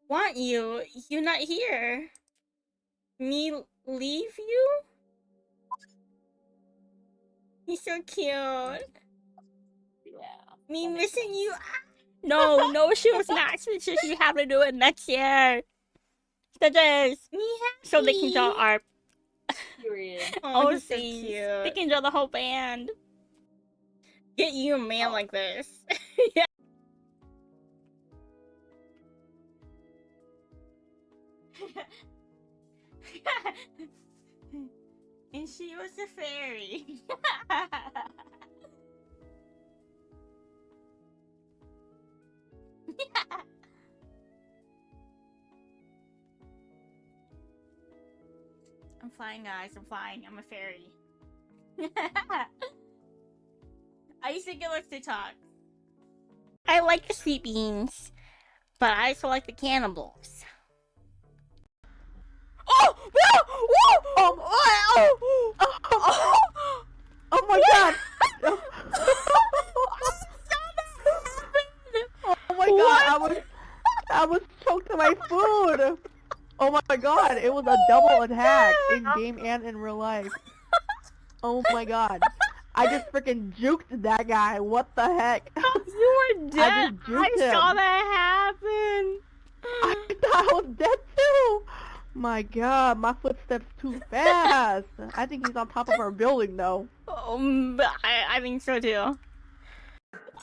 Want you? You're not here. Me leave you? He's so cute. Yeah. Me missing you? No, she was not. You have to do it next year. Stitches. So they can draw our period. Oh, so cute. They can draw the whole band. Get you a man like this. Yeah. And she was a fairy. I'm flying, guys. I'm flying. I'm a fairy. I used to get like to talk. I like the sweet beans, but I also like the cannibals. Oh! Whoa! Oh my god! Oh my god! I was choked on my food. Oh my god! It was a double attack in game and in real life. Oh my god! I just freaking juked that guy. What the heck? You were dead. I saw that happen. I thought I was dead too. My god, my footsteps too fast. I think he's on top of our building though. I think so too.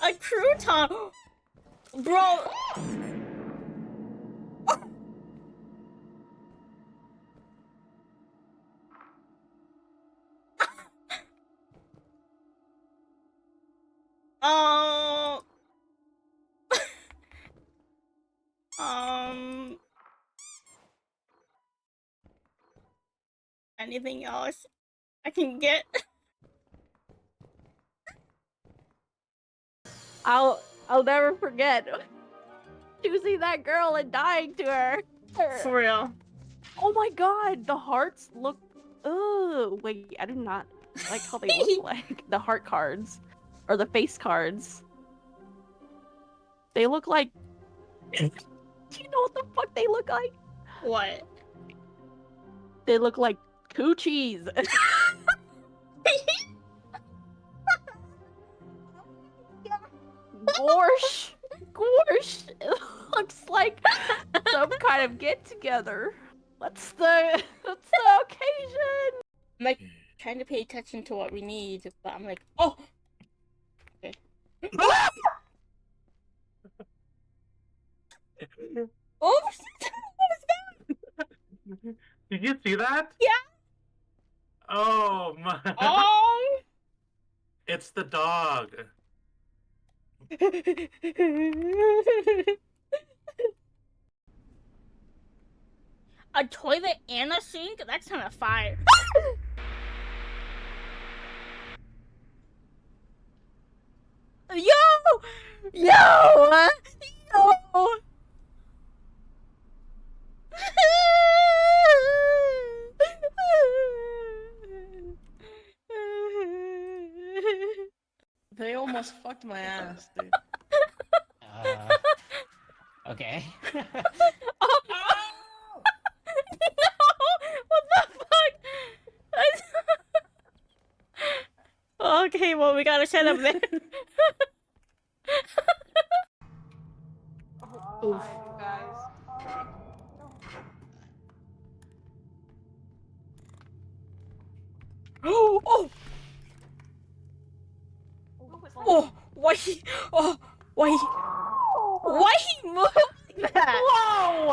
A crouton, bro. Anything else I can get? I'll never forget choosing that girl and dying to her. For real. Oh my god, the hearts look. Oh wait, I do not like how they look like the heart cards. or the face cards. They look like. Do you know what the fuck they look like? What? They look like coochies. Gorsh. Gorsh. It looks like some kind of get together. What's the occasion? I'm like trying to pay attention to what we need, but I'm like, oh. Okay. Oh, what was that? Did you see that? Yeah. Oh my. Oh. It's the dog. A toilet and a sink? That's kind of fire. Yo! Yo! Yo! They almost fucked my ass, dude. Okay. Oh, no! What the fuck? Okay, well, we gotta shut up there. Oof. Guys. Oh! Oh! Why he? Oh! Why he? Why he moved like that? Whoa!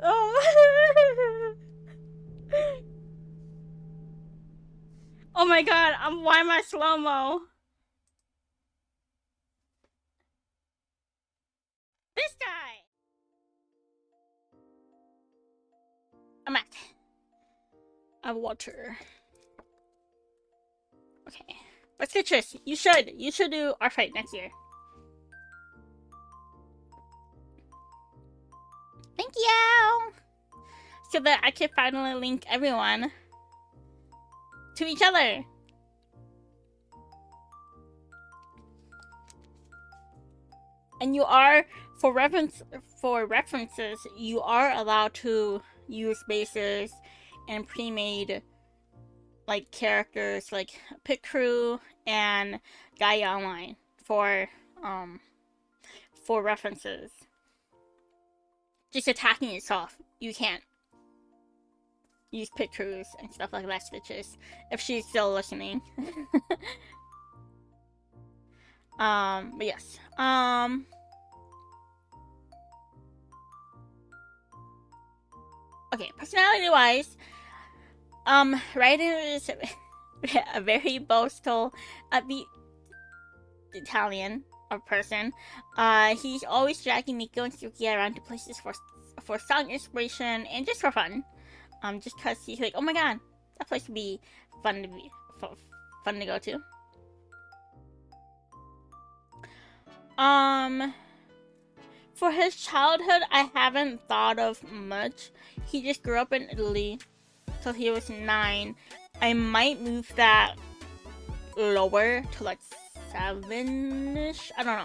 Oh. Oh my god, why am I slow-mo? This guy! I'm at water. Okay. But Citrus, you should do our fight next year. Thank you! So that I can finally link everyone to each other. And you are, for references, you are allowed to use bases and pre-made like characters like Pit Crew and Gaia Online for references. Just attacking itself, you can't use Pit Crews and stuff like that, Stitches, if she's still listening. But yes. Okay, personality-wise, Ryder is a very boastful, upbeat Italian person. He's always dragging Miko and Suki around to places for song inspiration and just for fun. Just cause he's like, oh my god, that place would be fun to go to. For his childhood, I haven't thought of much. He just grew up in Italy till he was 9. I might move that lower to like 7-ish. I don't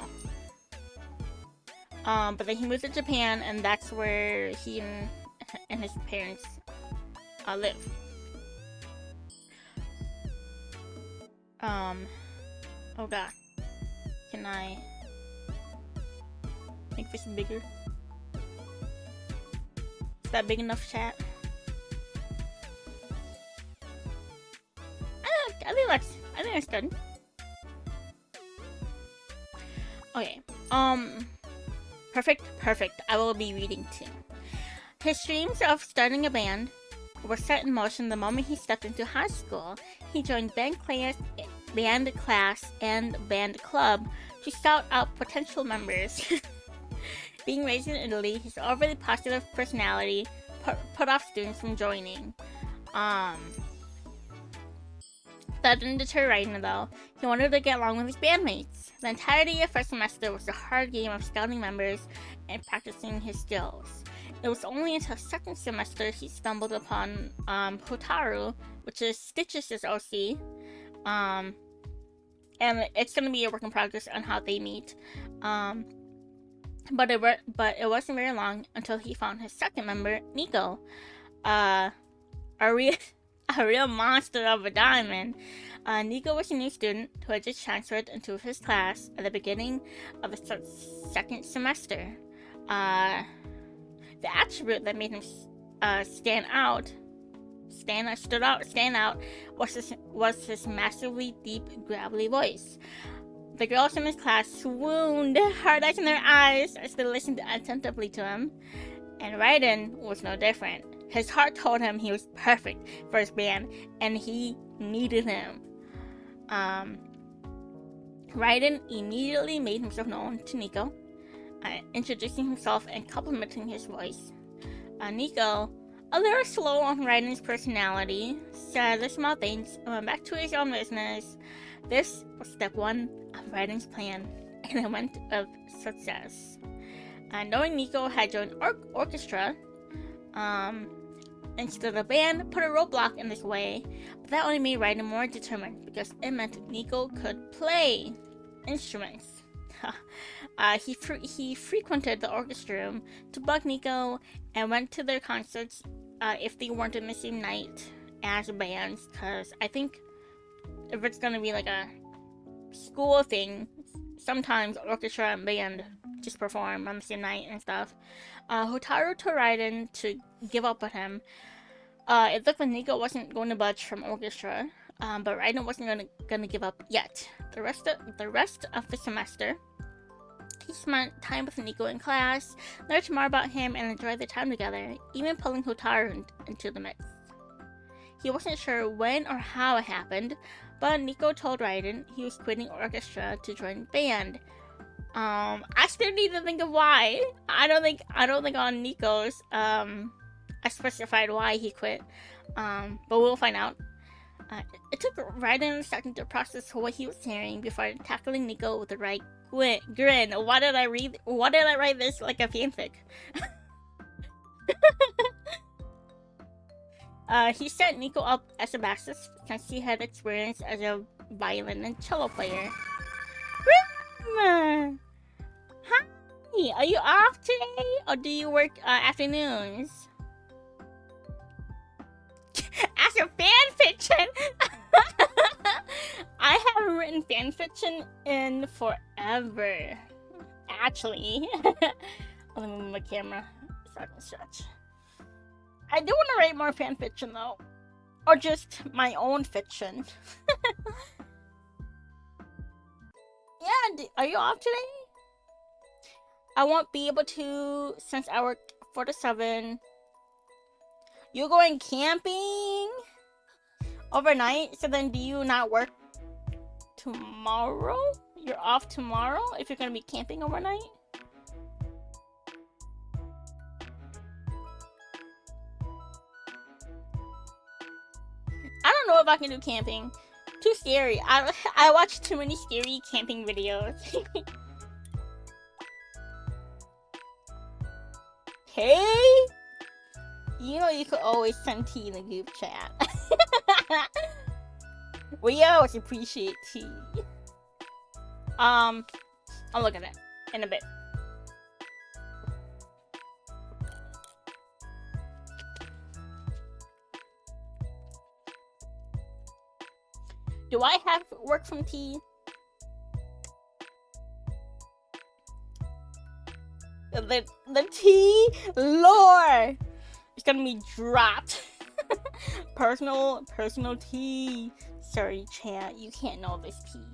know. But then he moved to Japan, and that's where he and his parents live. Oh god. Can I make this bigger? Is that big enough, chat? I think that's good. Okay. Perfect. I will be reading too. His dreams of starting a band were set in motion the moment he stepped into high school. He joined band class, and band club to scout out potential members. Being raised in Italy, his overly positive personality put off students from joining. That didn't deter Raiden though. He wanted to get along with his bandmates. The entirety of first semester was a hard game of scouting members and practicing his skills. It was only until second semester he stumbled upon Hotaru, which is Stitch's OC. And it's gonna be a work in progress on how they meet. But it wasn't very long until he found his second member, Nico. A real monster of a diamond. Nico was a new student who had just transferred into his class at the beginning of the second semester. The attribute that made him stand out was his massively deep, gravelly voice. The girls in his class swooned, hard eyes in their eyes, as they listened attentively to him. And Raiden was no different. His heart told him he was perfect for his band, and he needed him. Raiden immediately made himself known to Nico, introducing himself and complimenting his voice. Nico, a little slow on Raiden's personality, said the small things and went back to his own business. This was step 1 of Raiden's plan, and it went with success. Knowing Nico had joined orchestra, instead of the band put a roadblock in his way, but that only made Raiden more determined because it meant Nico could play instruments. He frequented the orchestra room to bug Nico and went to their concerts if they weren't in the same night as bands, because I think if it's gonna be like a school thing, sometimes orchestra and band just perform on the same night and stuff. Hotaru told Raiden to give up with him. It looked like Nico wasn't going to budge from orchestra, but Raiden wasn't gonna give up yet. The rest of the semester, he spent time with Nico in class, learned more about him, and enjoyed their time together, even pulling Hotaru into the mix. He wasn't sure when or how it happened, but Nico told Raiden he was quitting orchestra to join band. I still need to think of why. I don't think on Nico's I specified why he quit. But we'll find out. It took Raiden a second to process what he was hearing before tackling Nico with the right grin. Why did I write this like a fanfic? He set Nico up as a bassist since he had experience as a violin and cello player. Hi, are you off today, or do you work afternoons? As a fanfiction, I haven't written fanfiction in forever. Actually, let me move my camera so I can stretch. I do want to write more fanfiction though, or just my own fiction. Yeah, are you off today? I won't be able to since I work 4 to 7. You going camping overnight? So then do you not work tomorrow? You're off tomorrow if you're going to be camping overnight? I don't know if I can do camping. Too scary. I watch too many scary camping videos. Hey! You know you could always send tea in the group chat. We always appreciate tea. I'll look at it in a bit. Do I have work from tea? The tea lore is gonna be dropped. personal tea. Sorry, chat, you can't know this tea.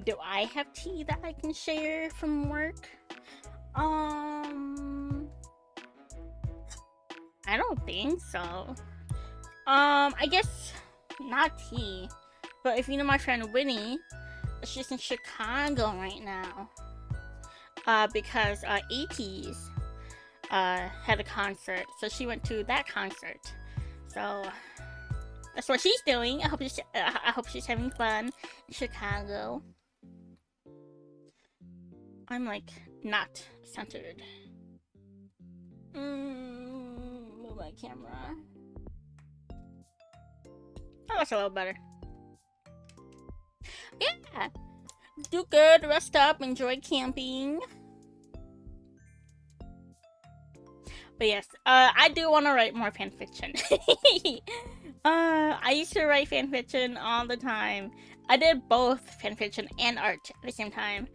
Do I have tea that I can share from work? I don't think so. I guess not tea, but if you know my friend Winnie, she's in Chicago right now. Because ATEEZ had a concert, so she went to that concert. So that's what she's doing. I hope she's having fun in Chicago. I'm like not centered. Move my camera. Oh, that's a little better. Yeah. Do good, rest up, enjoy camping. But yes, I do want to write more fanfiction. I used to write fanfiction all the time. I did both fanfiction and art at the same time.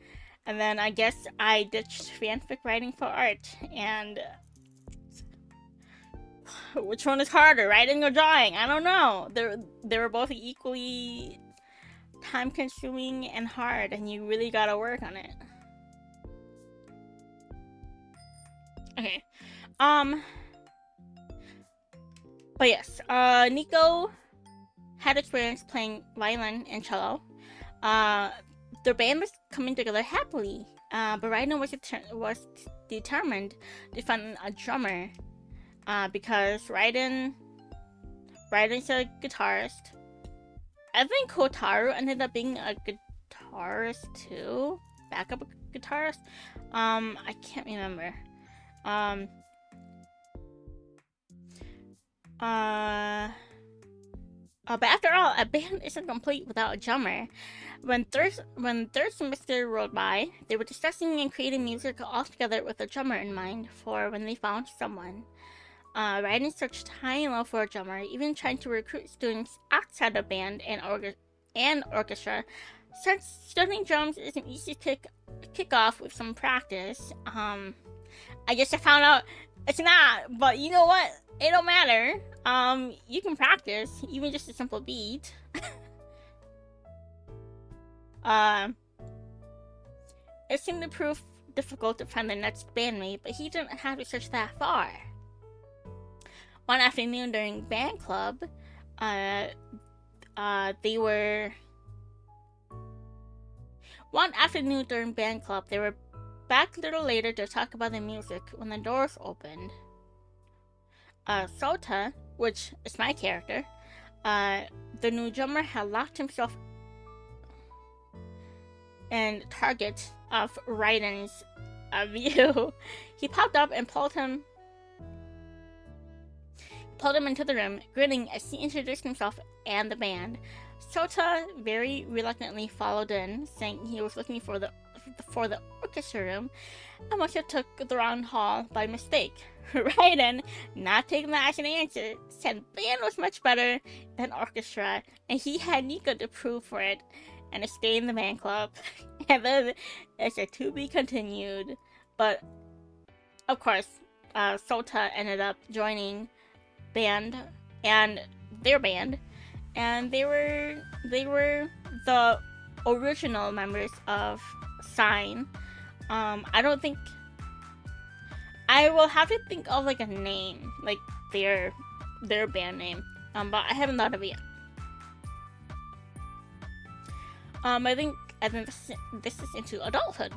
And then I guess I ditched fanfic writing for art. And which one is harder, writing or drawing? I don't know. They were both equally time consuming and hard, and you really gotta work on it. Okay. But yes, Nico had experience playing violin and cello. Their band was coming together happily, but Raiden was determined to find a drummer, because Raiden's a guitarist. I think Hotaru ended up being a guitarist too, backup guitarist. I can't remember. But after all, a band isn't complete without a drummer. When third semester rolled by, they were discussing and creating music all together with a drummer in mind for when they found someone. Raiden searched high and low for a drummer, even trying to recruit students outside the band and orchestra. Since studying drums is an easy kick off with some practice, I guess I found out it's not, but you know what? It don't matter. You can practice, even just a simple beat. It seemed to prove difficult to find the next bandmate, but he didn't have to search that far. One afternoon during band club, they were back a little later to talk about the music when the doors opened. Sota, which is my character, the new drummer had locked himself in target of Raiden's view. He popped up and pulled him into the room, grinning as he introduced himself and the band. Sota very reluctantly followed in, saying he was looking for the orchestra room and must have took the wrong hall by mistake. Raiden, not taking that as an answer, said band was much better than orchestra, and he had Nico to prove for it, and to stay in the band club. And then it's a to be continued. But of course, Sota ended up joining band and their band, and they were the original members of Sign. I will have to think of like a name, like their band name, but I haven't thought of it yet. I think this is into adulthood.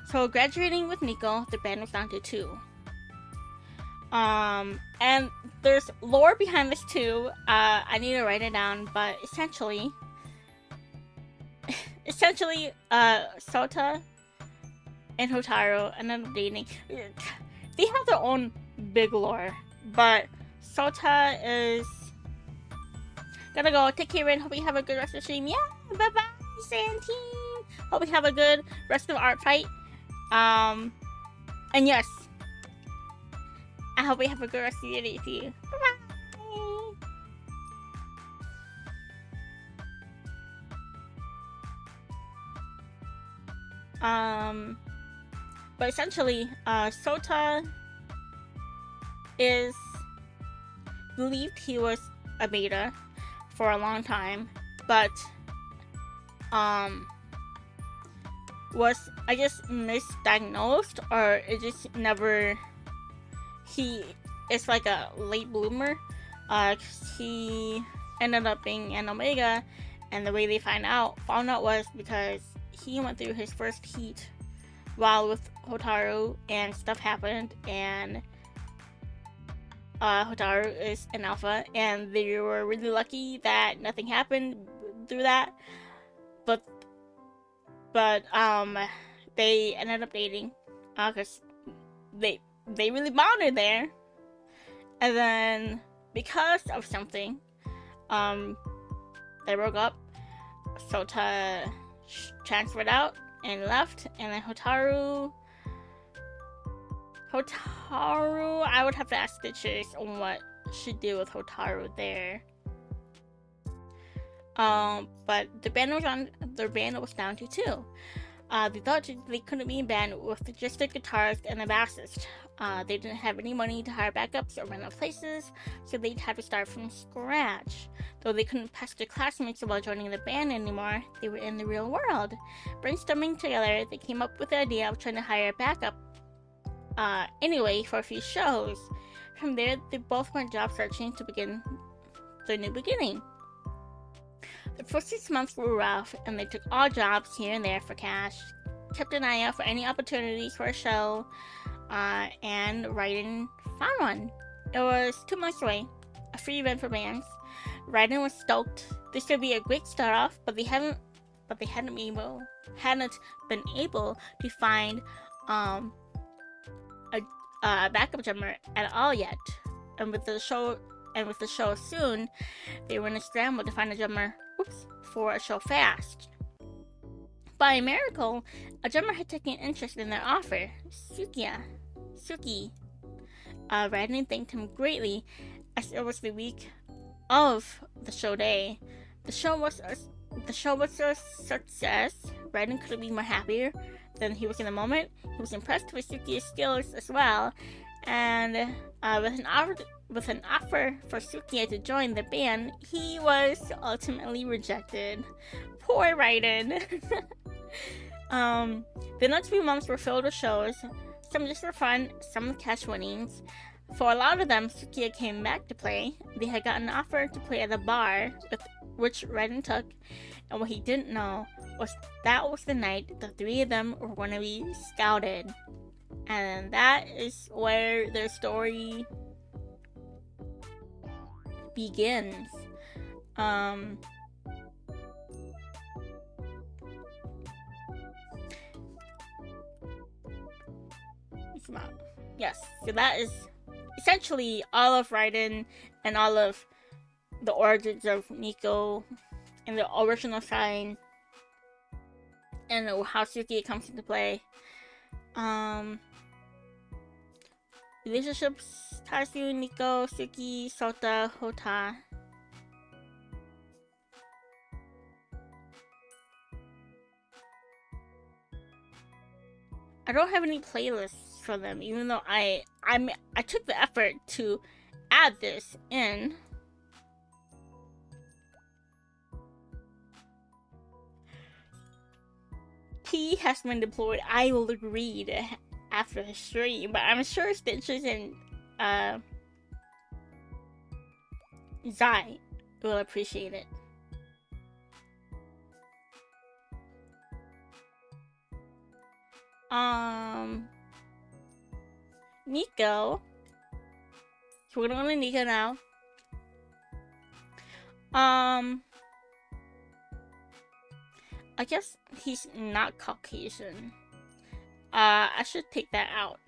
So graduating with Nico, the band was down to 2. And there's lore behind this too. I need to write it down, but essentially, Sota and Hotaru ended up dating. They have their own big lore, but Sota is gotta go. Take care, and hope you have a good rest of the stream. Yeah, bye bye, Santine. Hope you have a good rest of Art Fight. And yes, I hope you have a good rest of your day too. Bye bye. But essentially, Sota is believed he was a beta for a long time, but was, I guess, misdiagnosed, or it just never, he is like a late bloomer. He ended up being an Omega, and the way they found out was because he went through his first heat while with Hotaru, and stuff happened, and Hotaru is an alpha, and they were really lucky that nothing happened through that. But they ended up dating, cause they really bonded there. And then because of something, they broke up. Sota transferred out and left, and then Hotaru, I would have to ask Stitches on what she did with Hotaru there. But their band was down to 2. They thought they couldn't be in band with just the guitarist and the bassist. They didn't have any money to hire backups or rent out places, so they'd have to start from scratch. Though they couldn't pest their classmates about joining the band anymore, they were in the real world. Brainstorming together, they came up with the idea of trying to hire a backup anyway for a few shows. From there, they both went job searching to begin their new beginning. The first 6 months were rough, and they took all jobs here and there for cash, kept an eye out for any opportunities for a show, and Raiden found one. It was 2 months away, a free event for bands. Raiden was stoked. This would be a great start off, but they hadn't been able to find a backup drummer at all yet. And with the show soon, they were in a scramble to find a drummer for a show fast. By a miracle, a drummer had taken interest in their offer, Suki. Raiden thanked him greatly, as it was the week of the show day. The show was a success. Raiden couldn't be more happier than he was in the moment. He was impressed with Suki's skills as well, and with an offer for Suki to join the band, he was ultimately rejected. Poor Raiden. The next few months were filled with shows, some just for fun, some with cash winnings. For a lot of them, Sukiya came back to play. They had gotten an offer to play at a bar, which Raiden took, and what he didn't know was that was the night the 3 of them were going to be scouted. And that is where their story begins. Yes, so that is essentially all of Raiden and all of the origins of Nico and the original sign and how Suki comes into play. Relationships: Tatsu, Nico, Suki, Sota, Hota. I don't have any playlists for them, even though I took the effort to add this in. P has been deployed. I will read after the stream, but I'm sure Stitches and Zai will appreciate it. Nico. So we're gonna go to Nico now. I guess he's not Caucasian. I should take that out.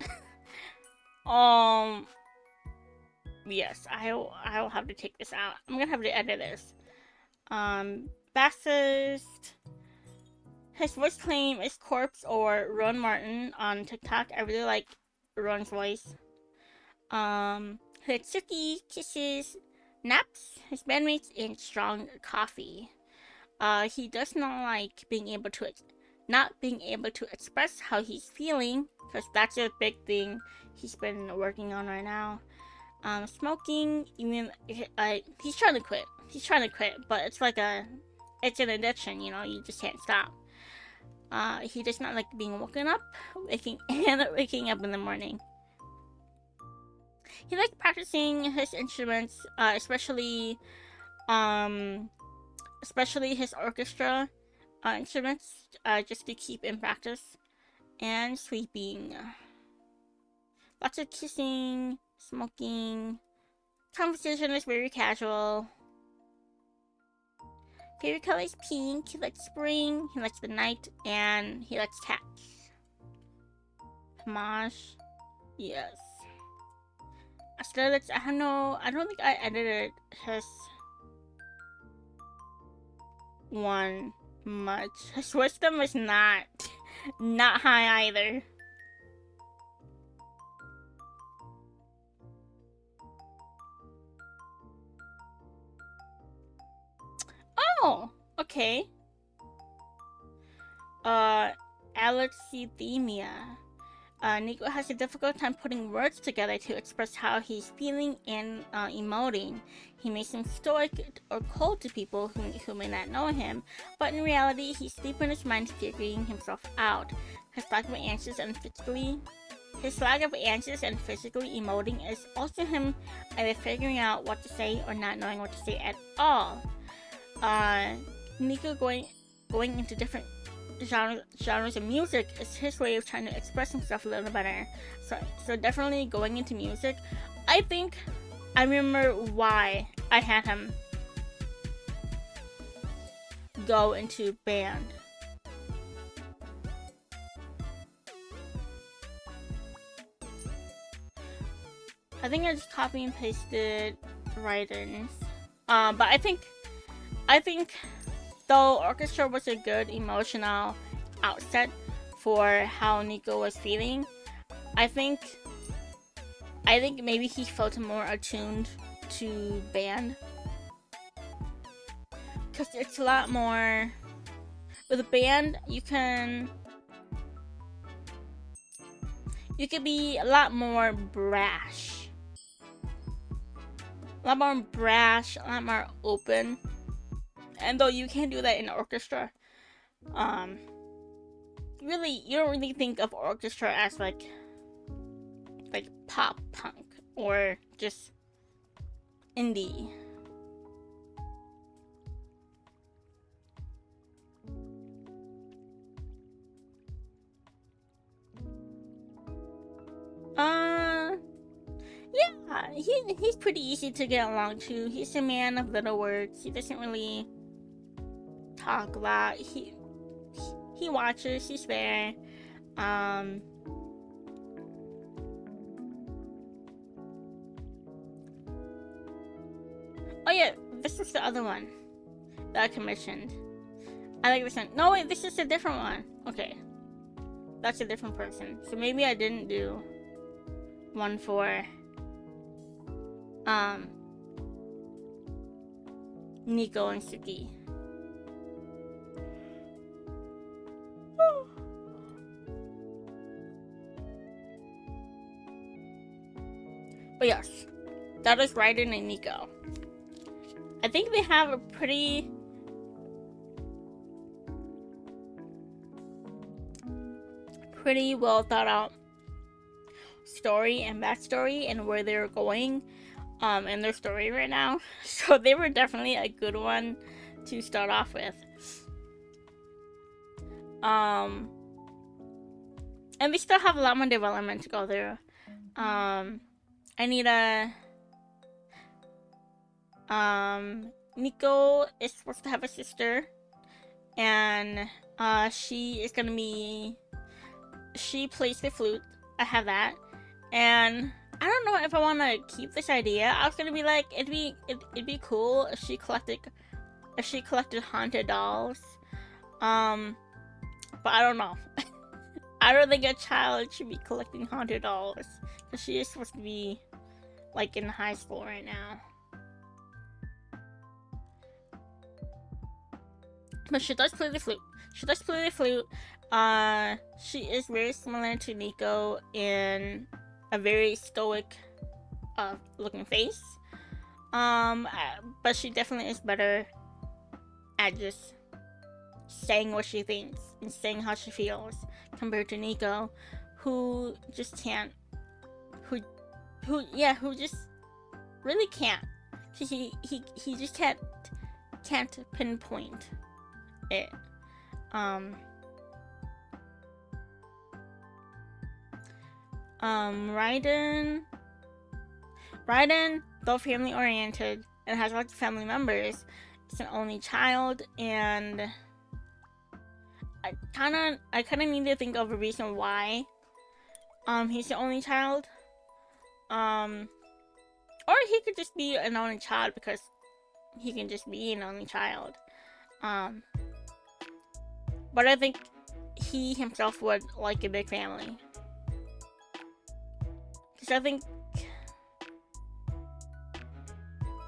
Yes, I'll have to take this out. I'm gonna have to edit this. Bassist. His voice claim is Corpse or Ron Martin on TikTok. I really like Ron's voice. Hitsuki kisses, naps, his bandmates, and strong coffee. He does not like not being able to express how he's feeling, because that's a big thing he's been working on right now. Smoking, even he's trying to quit. But it's like it's an addiction, you know. You just can't stop. He does not like being waking up in the morning. He likes practicing his instruments, especially his orchestra instruments, just to keep in practice. And sleeping. Lots of kissing, smoking, conversation is very casual. Favorite color is pink. He likes spring. He likes the night, and he likes cats. Homage. Yes. Aesthetics. I don't know. I don't think I edited his one much. His wisdom is not high either. Oh, okay. Alexithymia. Nico has a difficult time putting words together to express how he's feeling and emoting. He may seem stoic or cold to people who may not know him, but in reality, he's deep in his mind figuring himself out. His lack of answers and physically emoting is also him either figuring out what to say or not knowing what to say at all. Nico going into different genres of music is his way of trying to express himself a little better. So definitely going into music. I think I remember why I had him go into band. I think I just copy and pasted write-ins. But I think though orchestra was a good emotional outset for how Nico was feeling, I think maybe he felt more attuned to band. Because it's a lot more... With a band, you can be a lot more brash. A lot more open. And though you can't do that in orchestra, really, you don't really think of orchestra as like pop punk or just indie. Yeah, he's pretty easy to get along to. He's a man of little words. He doesn't really talk a lot. He watches. He's there. Oh yeah, this is the other one that I commissioned. I like this one. No wait, this is a different one. Okay, that's a different person. So maybe I didn't do one for Nico and Suki. But yes, that is Raiden and Nico. I think they have a pretty well thought out story and backstory and where they're going in their story right now. So they were definitely a good one to start off with. And we still have a lot more development to go through. Nico is supposed to have a sister, and she plays the flute. I have that, and I don't know if I want to keep this idea. I was gonna be like, it'd be cool if she collected haunted dolls, but I don't know. I don't think a child should be collecting haunted dolls, because she is supposed to be like in high school right now. But she does play the flute. She is very similar to Nico in a very stoic looking face. But she definitely is better at just saying what she thinks and saying how she feels compared to Nico, who just can't. Who just really can't. He just can't pinpoint it. Raiden though family oriented and has lots of family members, is an only child, and I kind of need to think of a reason why he's the only child. Or he could just be an only child because he can just be an only child. But I think he himself would like a big family. Because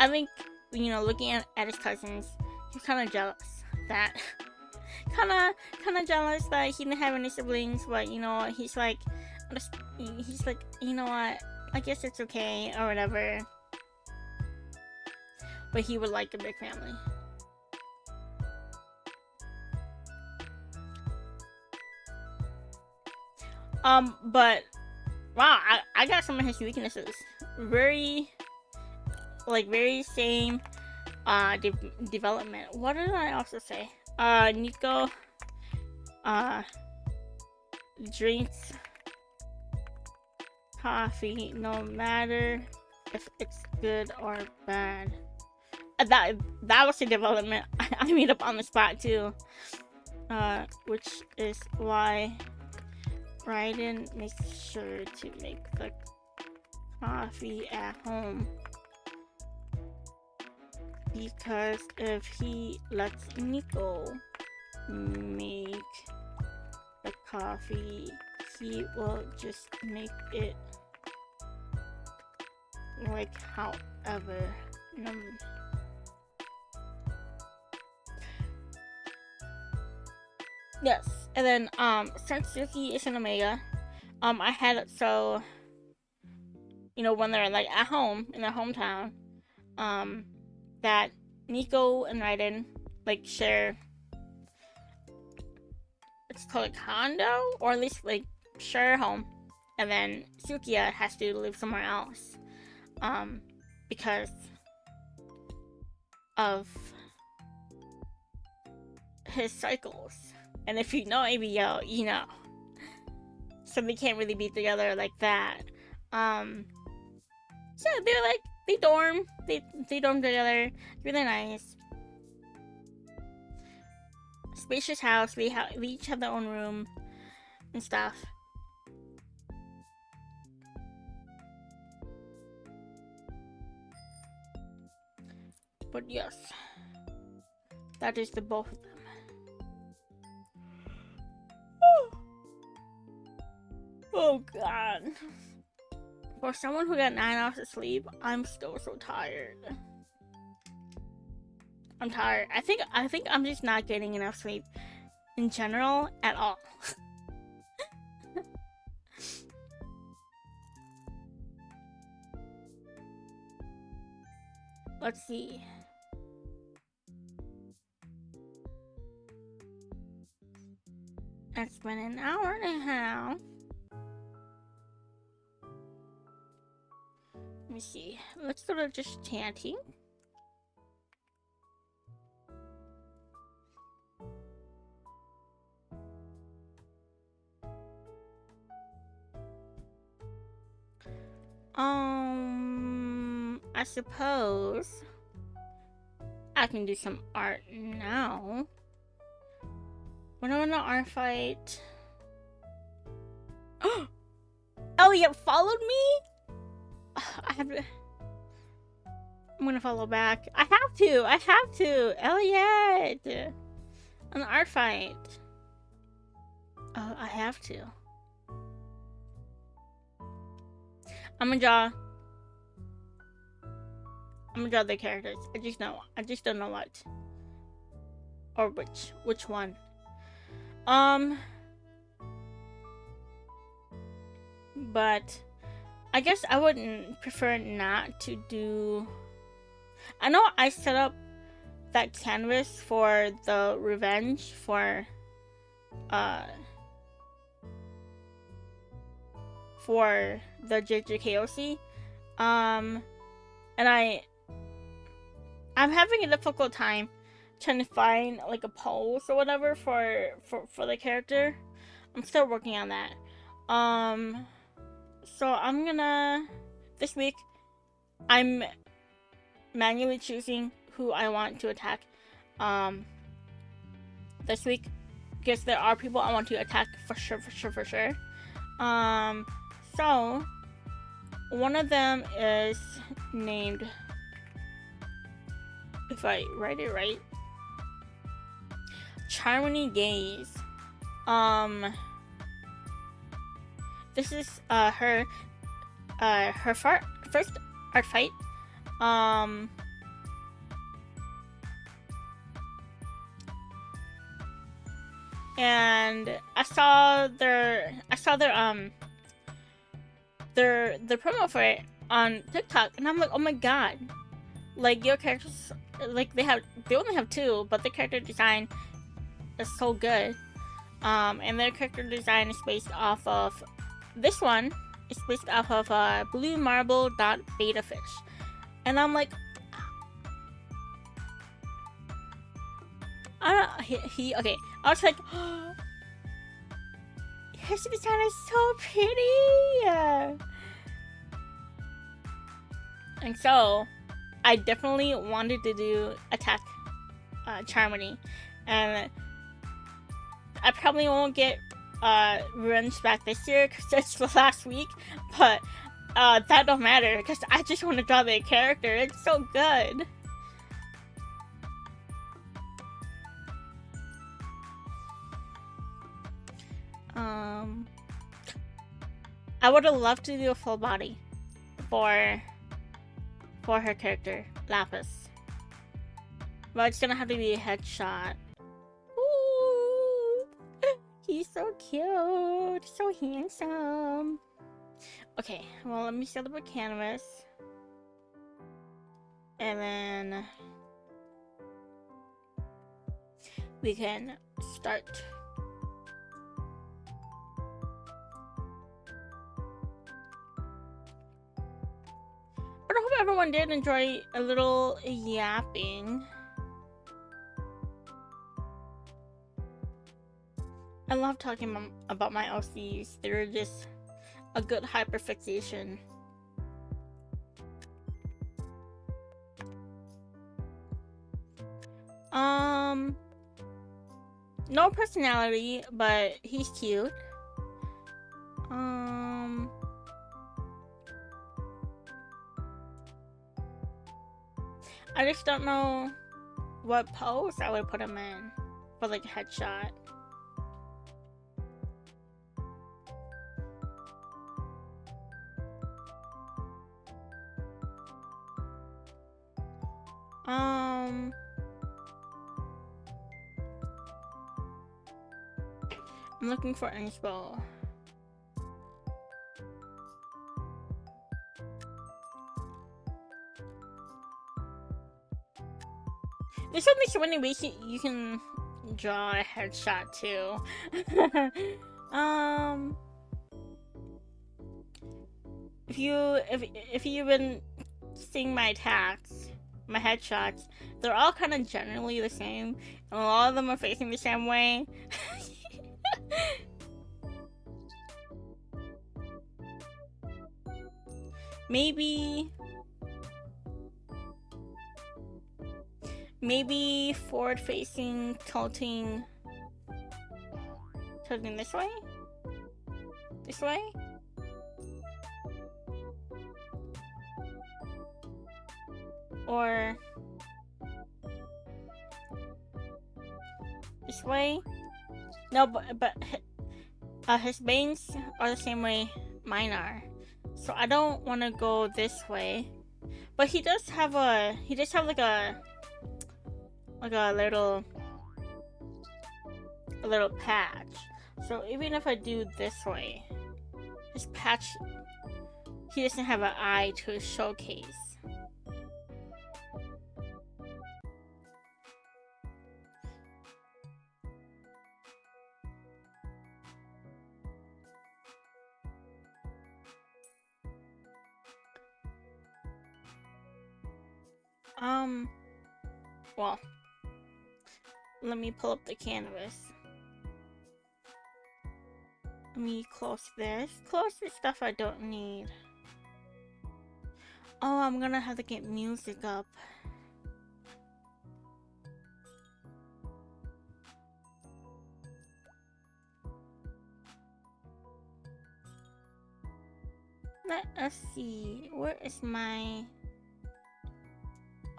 I think, you know, looking at his cousins, he's kind of jealous that, kind of jealous that he didn't have any siblings. But you know, he's like, you know what? I guess it's okay or whatever. But he would like a big family. But wow, I got some of his weaknesses. Very same development. What did I also say? Nico drinks coffee no matter if it's good or bad. That was the development I made up on the spot too. Which is why Raiden makes sure to make the coffee at home. Because if he lets Nico make the coffee, he will just make it like however. Yes, and then since Suki is an Omega, I had it so, you know, when they're like at home in their hometown, that Nico and Raiden like share, it's called a condo, or at least like share a home, and then Sukiya has to live somewhere else, because of his cycles. And if you know ABO, you know. So they can't really be together like that. So they're like, they dorm together. Really nice. Spacious house. They each have their own room and stuff. But yes, that is the both of them. Oh god. For someone who got 9 hours of sleep, I'm still so tired. I'm tired. I think I'm just not getting enough sleep in general at all. Let's see. It's been an hour and a half. Let me see. Let's go to just chanting. I suppose I can do some art now. When I'm in an art fight. Elliot followed me? I'm gonna follow back. I have to. Elliot! An art fight. Oh, I have to. I'm gonna draw the characters. I just don't know what. Or which one. But I guess I would prefer not to do. I know I set up that canvas for the revenge for the JJKOC. And I'm having a difficult time trying to find like a pose or whatever for the character. I'm still working on that. So I'm gonna, this week I'm manually choosing who I want to attack this week, because there are people I want to attack for sure. So one of them is named, if I write it right, Charmony Gaze. This is her first art fight. And I saw their promo for it on TikTok, and I'm like, oh my god, like your characters, like they only have 2, but the character design is so good. And their character design is based off of this one. It's based off of Blue Marble Beta Fish, and I'm like, okay. I was like, oh, his design is so pretty. And so I definitely wanted to do attack Charmony, and I probably won't get revenge back this year because it's the last week, but that don't matter because I just want to draw the character. It's so good. I would have loved to do a full body for her character, Lapis. But it's gonna have to be a headshot. Ooh, he's so cute, so handsome. Okay, well, let me set up a canvas. And then we can start. But I hope everyone did enjoy a little yapping. I love talking about my OCs. They're just a good hyperfixation. No personality, but he's cute. I just don't know what pose I would put him in for like a headshot. I'm looking for inspo. There's only so many ways you can draw a headshot too. If you've been seeing my attacks, my headshots, they're all kind of generally the same, and a lot of them are facing the same way. Maybe forward facing, tilting this way? This way? Or this way? No, but his veins are the same way mine are. So I don't want to go this way. But he does have like a little patch. So even if I do this way, this patch, he doesn't have an eye to showcase. Well, let me pull up the canvas. Let me close this. Close the stuff I don't need. Oh, I'm gonna have to get music up. Let us see. Where is my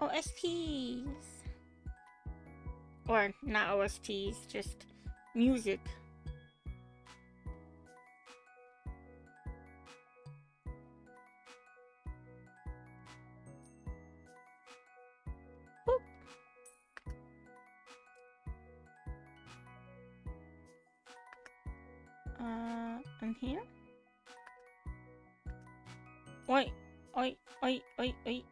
OSTs? Or not OSTs, just music. Boop. In here? Wait, wait, wait, wait, wait.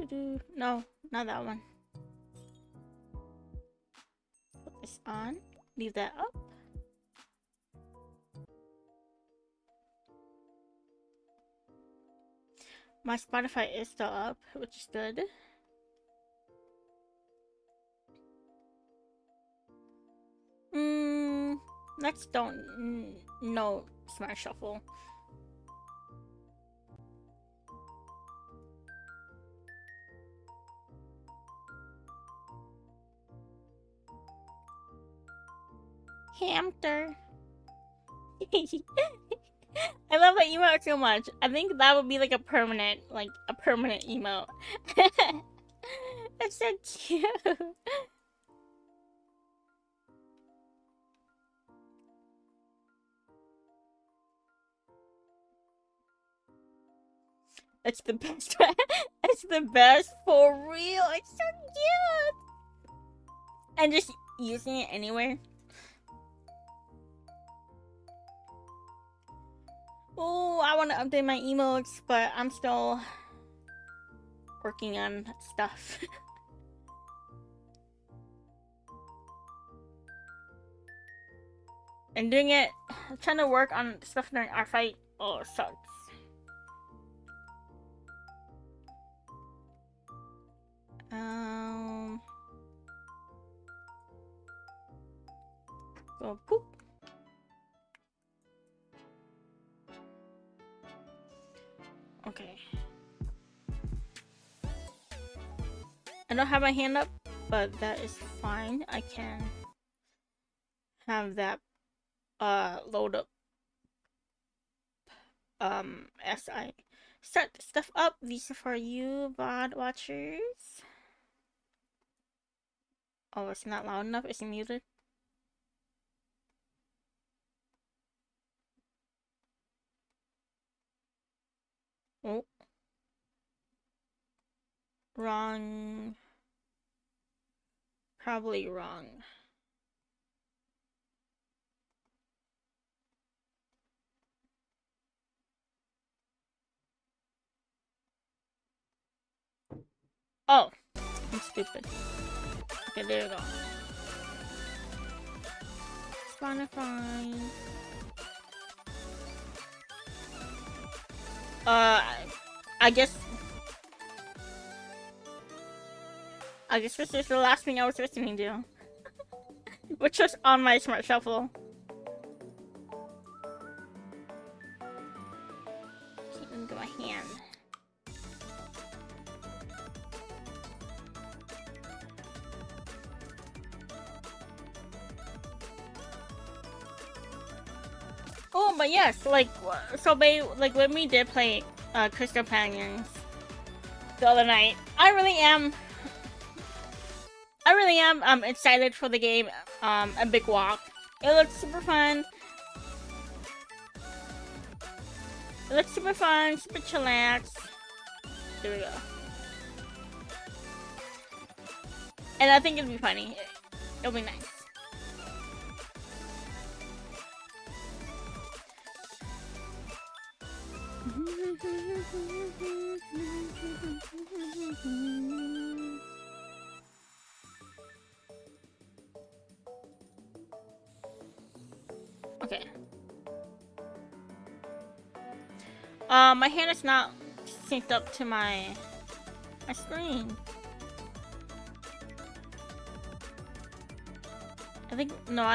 Do. No, not that one. Put this on. Leave that up. My Spotify is still up, which is good. Let's don't no Smart Shuffle. Hamster. I love that emote so much. I think that would be like a permanent emote. That's so cute. It's the best. It's the best for real. It's so cute. And just using it anywhere. Oh, I want to update my emotes, but I'm still working on stuff. And doing it, trying to work on stuff during our fight. Oh, it sucks. Go poop. Okay. I don't have my hand up, but that is fine. I can have that load up as I start the stuff up. These are for you, VOD watchers. Oh, it's not loud enough. Is it muted? Oh. Wrong. Probably wrong. Oh, I'm stupid. Okay, there we go. Spotify. I guess this is the last thing I was listening to. Which was on my Smart Shuffle. Keep into my hand. Oh, but yes, like, so when we did play Crystal Canyons the other night, I really am excited for the game, A Big Walk. It looks super fun. It looks super fun, super chillax. There we go. And I think it'll be funny. It'll be nice. Okay. My hand is not synced up to my screen. I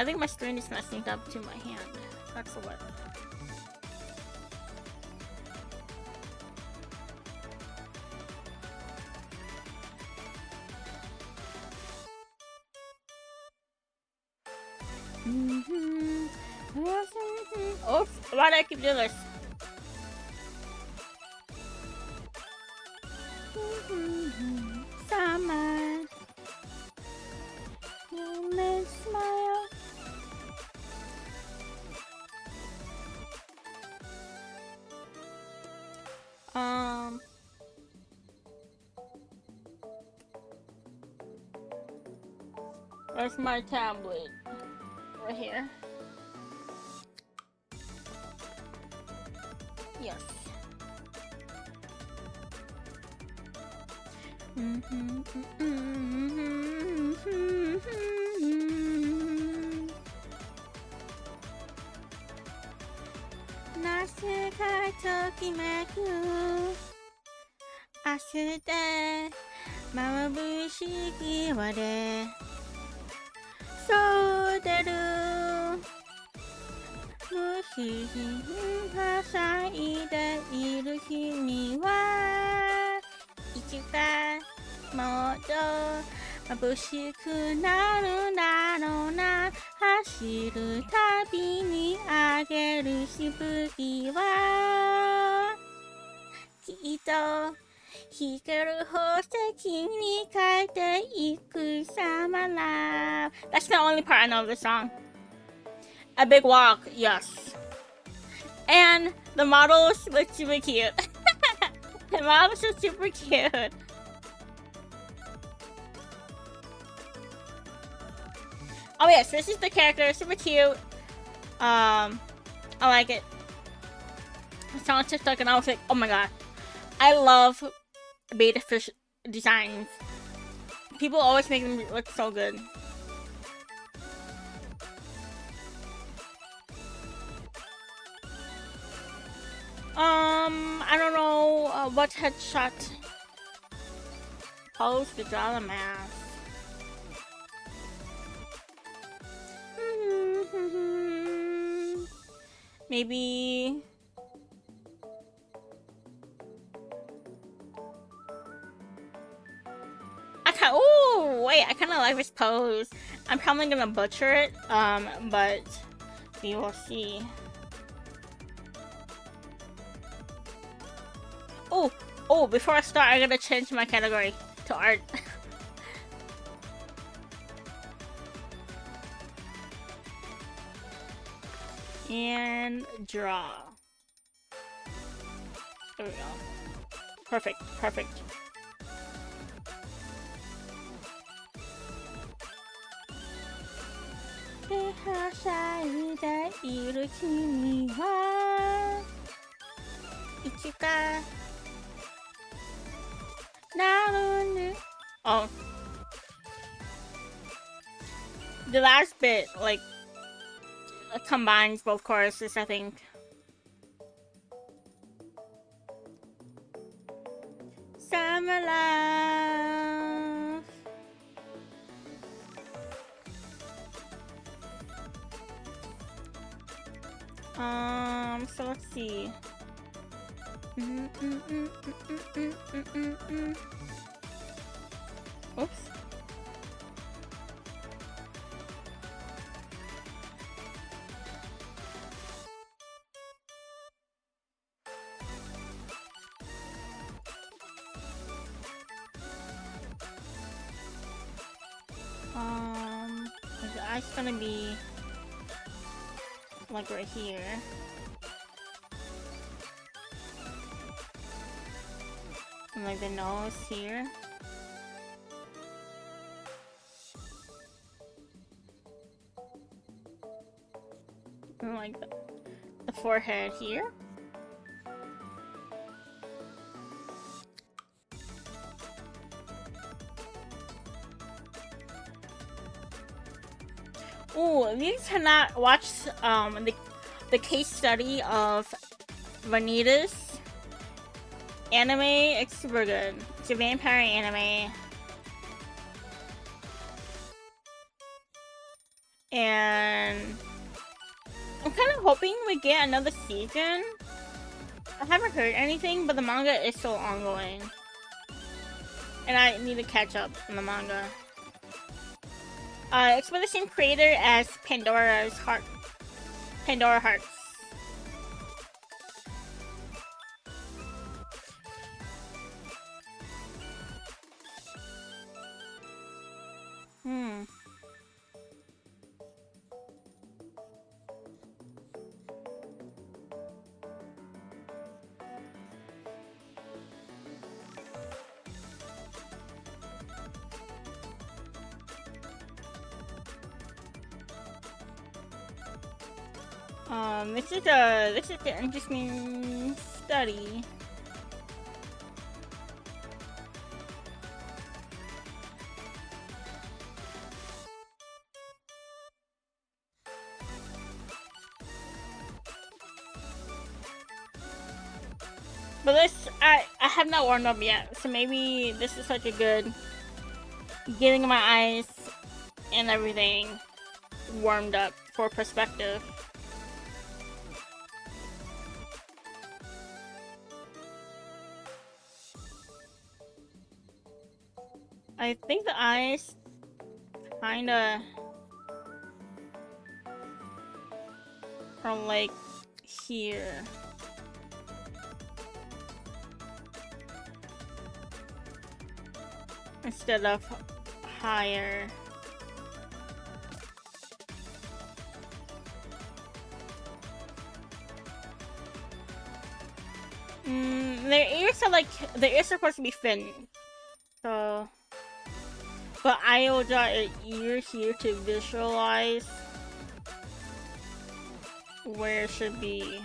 think my screen is not synced up to my hand. That's what. Oops, why do I keep doing this? Summer, you may smile. Where's my tablet? Right here. Yes. That's the only part I know of the song. A big walk, yes. And the models look super cute. The models are super cute. Oh yes, this is the character, super cute. I like it. I saw on TikTok and I was like, oh my god. I love beta fish designs. People always make them look so good. I don't know what headshot pose to draw the mask. Maybe oh wait, I kind of like this pose. I'm probably gonna butcher it, but we will see. Oh, before I start, I gotta change my category to art. And draw. There we go. Perfect, perfect. Oh. The last bit, like, combines both choruses, I think. Summer love. So let's see. Oops. The eye's gonna be like right here. And like the nose here. And like the forehead here. Ooh, if you cannot watch the case study of Vanitas anime, it's super good. It's a vampire anime. And I'm kind of hoping we get another season. I haven't heard anything, but the manga is still ongoing. And I need to catch up on the manga. It's by the same creator as Pandora Hearts. This is an interesting study. But this, I have not warmed up yet, so maybe this is such a good getting my eyes and everything warmed up for perspective. I think the eyes kinda are like here. Instead of higher. Their ears are like, their ears are supposed to be thin. So, but I will draw an ear here to visualize where it should be.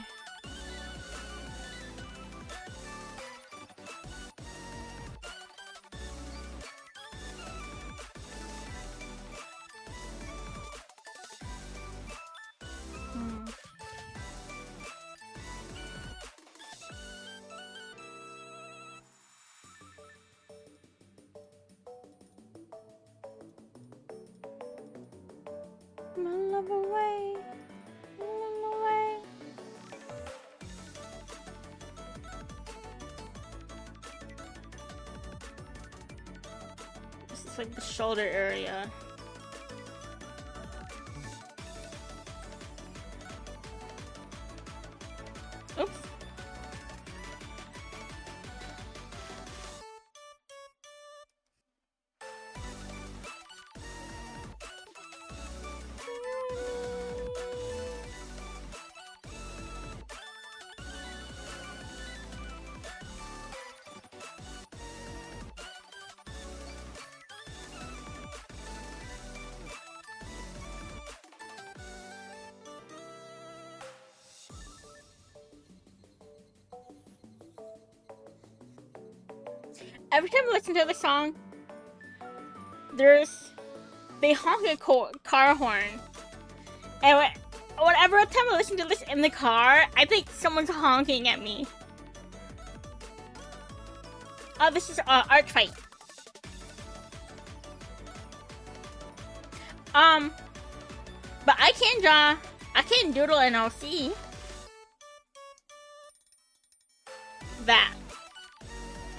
My love away, away. This is like the shoulder area. Oops. Every time I listen to the song, they honk a car horn, and whatever time I listen to this in the car, I think someone's honking at me. Oh, this is Arch Fight. But I can doodle and I'll see that.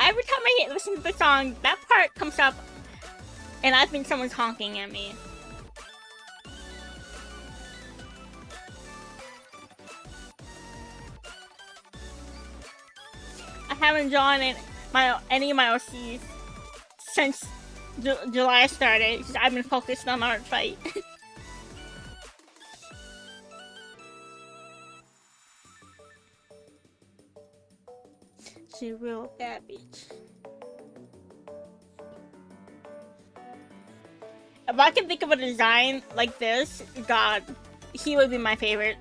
Every time I listen to the song, that part comes up, and I think someone's honking at me. I haven't drawn any of my OCs since July started, because I've been focused on Art Fight. She real bad bitch. If I can think of a design like this, God, he would be my favorite.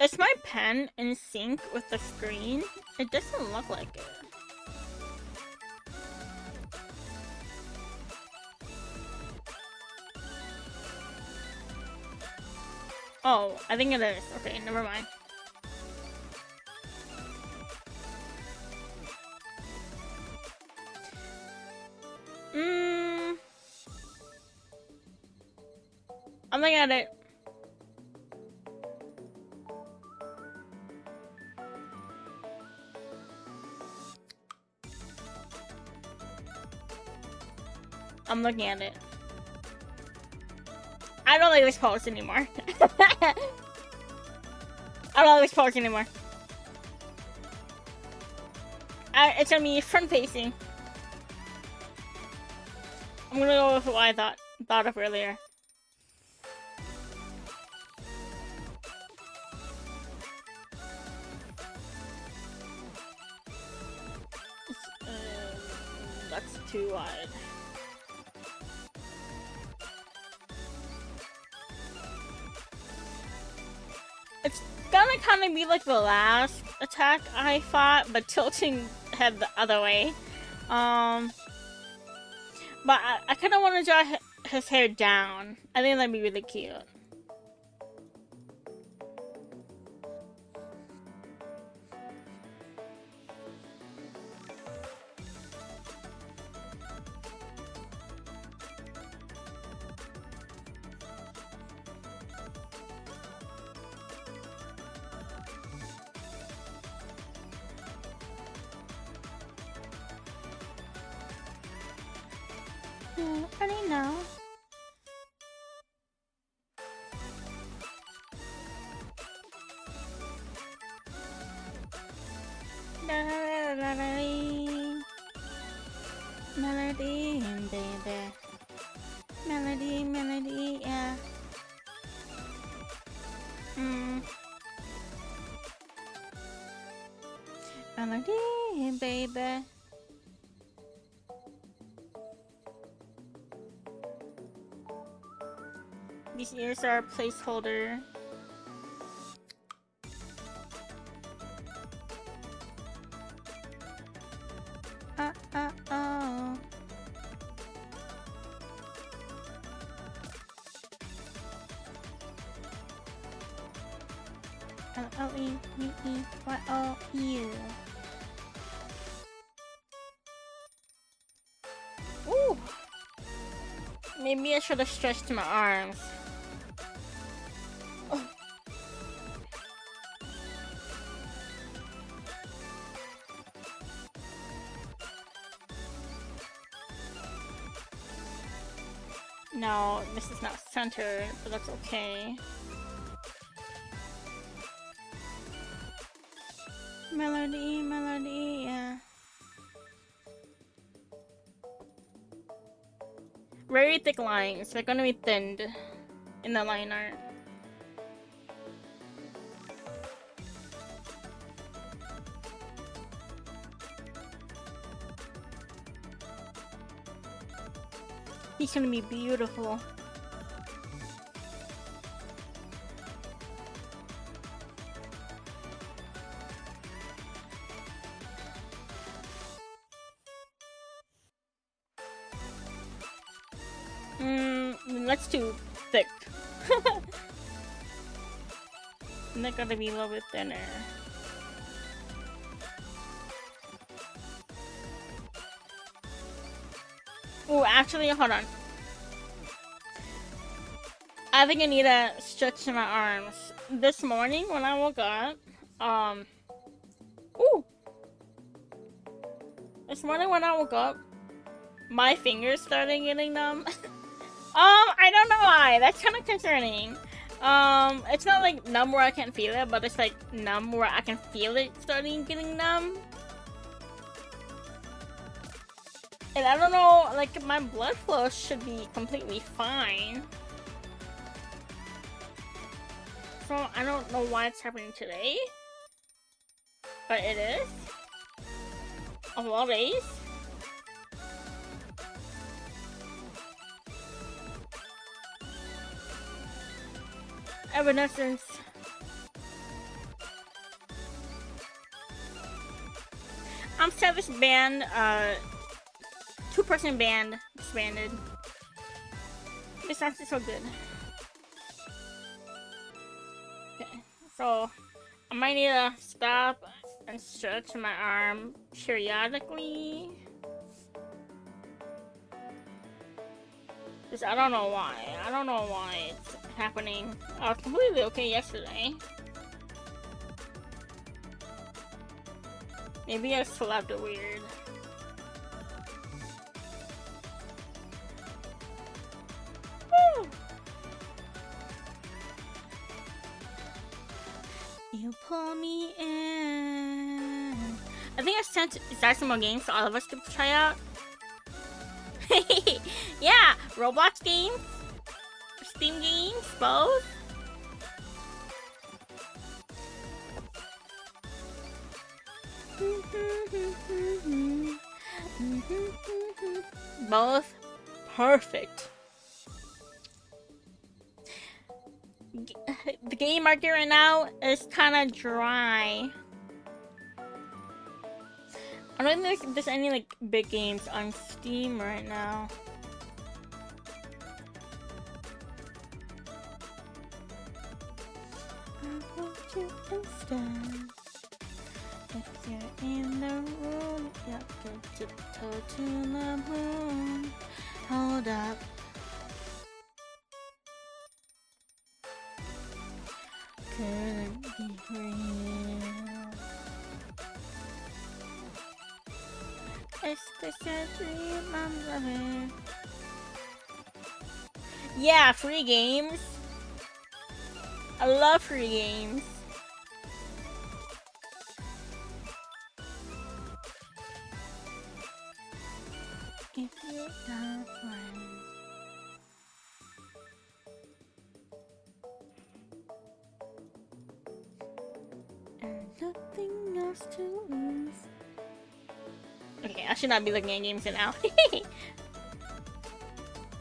Is my pen in sync with the screen? It doesn't look like it. Oh, I think it is. Okay, never mind. I'm looking at it. I'm looking at it. I don't like this pose anymore. I don't like this pose anymore. It's gonna be front facing. I'm gonna go with what I thought of earlier. That's too wide. It's gonna kind of be like the last attack I fought, but tilting head the other way. But I kind of want to draw his hair down. I think that'd be really cute. I don't know. Melody, baby. Melody, melody, yeah. Melody, baby. These ears are a placeholder. Oh. L-O-E-V-E-Y-O-U. Ooh! Maybe I should have stretched my arms. Oh. No, this is not centered, but that's okay. Melody, melody, yeah. Very thick lines. They're gonna be thinned in the line art. He's gonna be beautiful. That's too thick. And they're gonna be a little bit thinner. Oh, actually, hold on. I think I need to stretch my arms. This morning when I woke up, this morning when I woke up, my fingers started getting numb. I don't know why. That's kind of concerning. It's not like numb where I can't feel it, but it's like numb where I can feel it starting getting numb. And I don't know, like my blood flow should be completely fine. So I don't know why it's happening today. But it is. Of all days. Evanescence. I'm sad this band, two-person band disbanded. This sounds so good. So I might need to stop and stretch my arm periodically. Because I don't know why. I don't know why it's happening. I was completely okay yesterday. Maybe I slept weird. Woo! You pull me in. I think I sent some more games for all of us to try out. Yeah, Roblox games, Steam games, both. Both perfect. The game market right now is kind of dry. I don't think there's any like big games on Steam right now. I want you instead. If you're in the room, you can tiptoe to the moon. Hold up. Could it be real? Is this a dream I'm living? Yeah, free games. I love free games. If you're not friends. And nothing else to lose. Okay, I should not be looking at games now.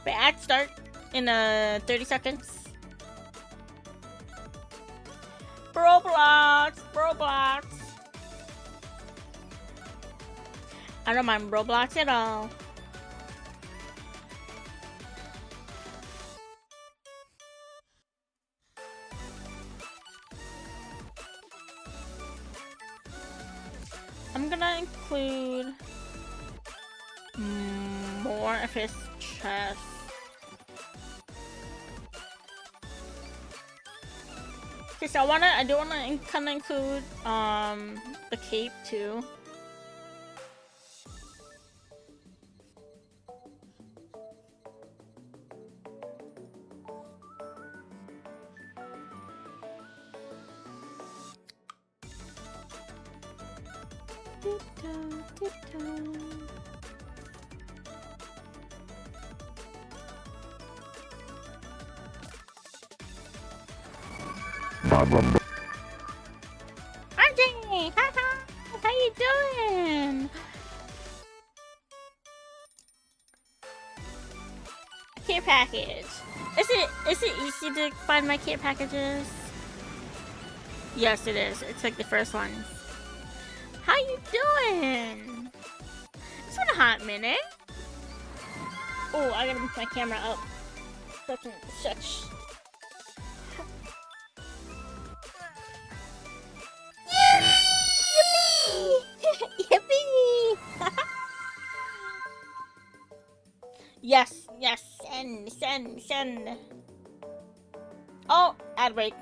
But ads start in 30 seconds. Roblox! Roblox! I don't mind Roblox at all. I'm gonna include more of his chest. Okay, so I do wanna kinda include the cape too. Tiptoe, tiptoe. RJ, haha, how you doing? Care package. Is it easy to find my care packages? Yes, it is. It's like the first ones. How you doing? It's been a hot minute. Oh, I gotta move my camera up. Such. Yippee! Yippee! Yes, send. Oh, ad break.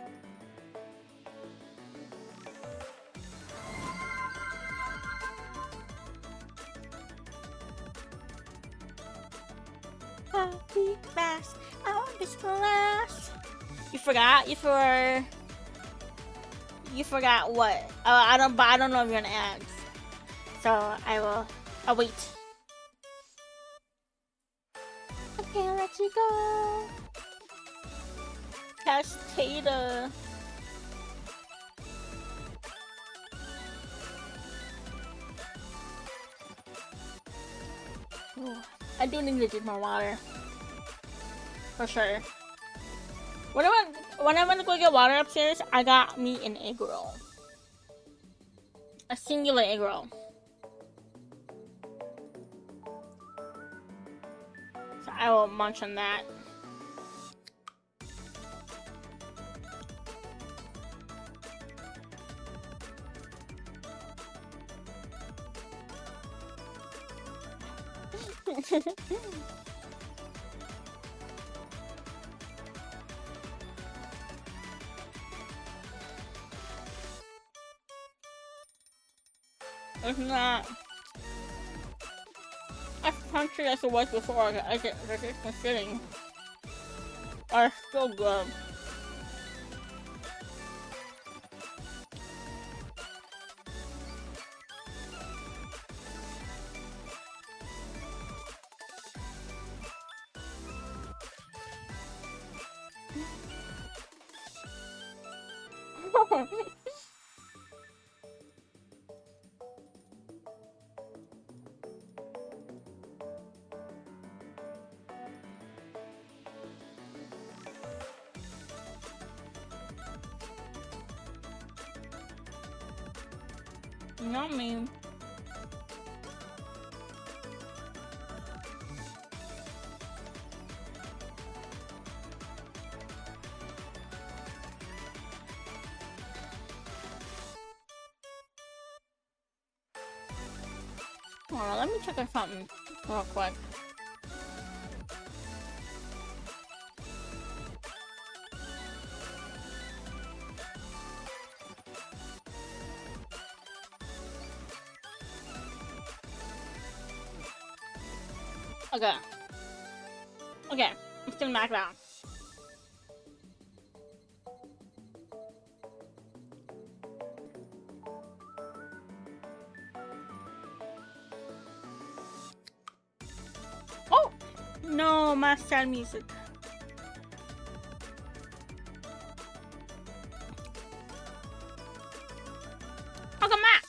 Happy fast on this class. You forgot what? I don't know if you're gonna ask. So I'll wait. I can't let you go. Castata. I do need to drink more water. For sure. When I went to go get water upstairs, I got me an egg roll. A singular egg roll. So I will munch on that. It's not as punchy as it was before. I get sitting. Are still good. Not me. Hold on, let me check on something real quick. Okay. Okay, I'm still back down. Oh! No, my sad music. Welcome back!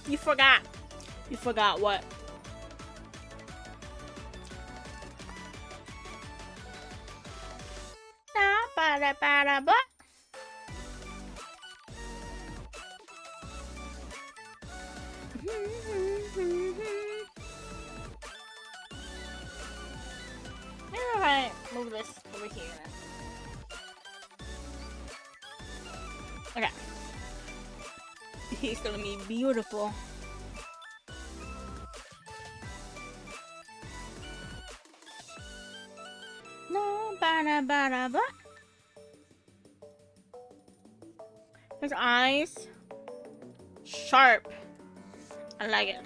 You forgot. You forgot what? Ba-da-ba-da-ba. How do I move this over here? Okay. He's gonna be beautiful. No, ba-da-ba-da-ba. His eyes sharp. I like it.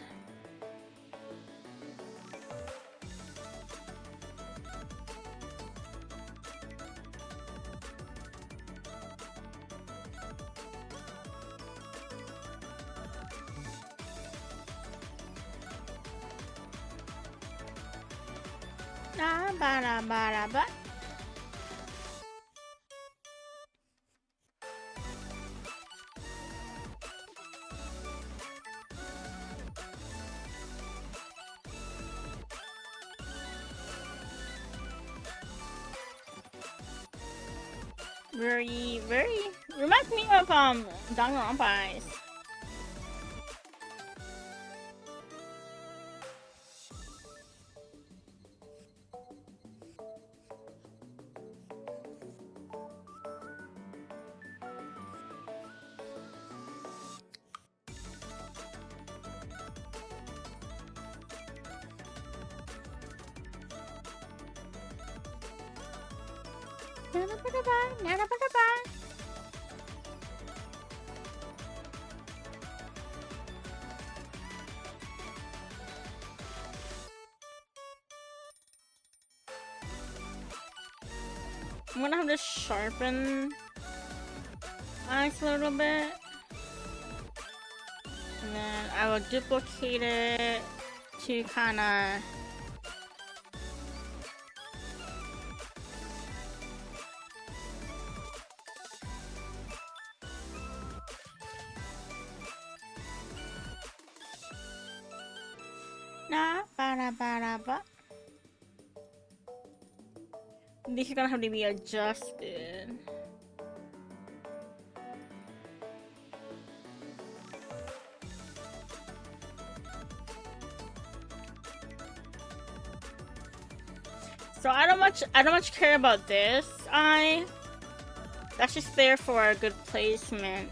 Da ba da ba da ba. Very reminds me of Danganronpa's. I'm gonna have to sharpen eyes a little bit, and then I will duplicate it to kind of ba. These are gonna have to be adjusted. So I don't much care about this eye. That's just there for a good placement.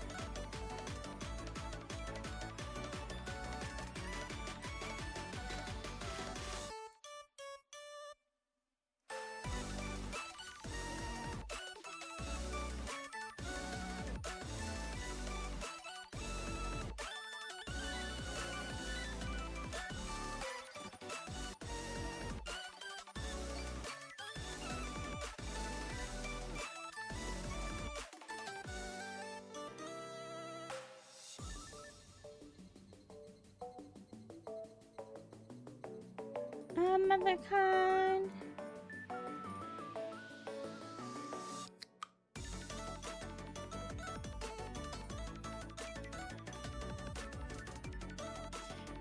Mother kind.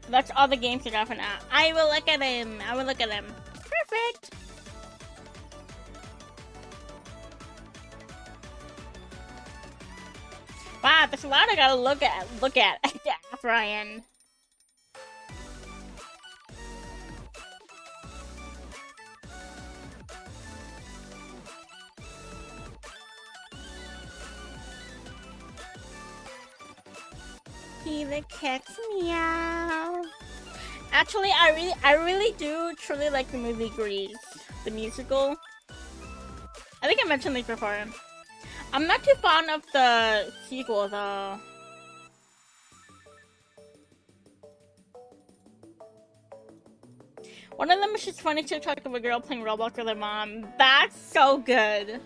That's all the games I got for now. I will look at him. I will look at him. Perfect. Wow, there's a lot I gotta look at. After I end. See the cats meow. Actually, I really do truly like the movie Grease, the musical. I think I mentioned this before. I'm not too fond of the sequel though. One of them is just funny TikTok of a girl playing Roblox with her mom. That's so good.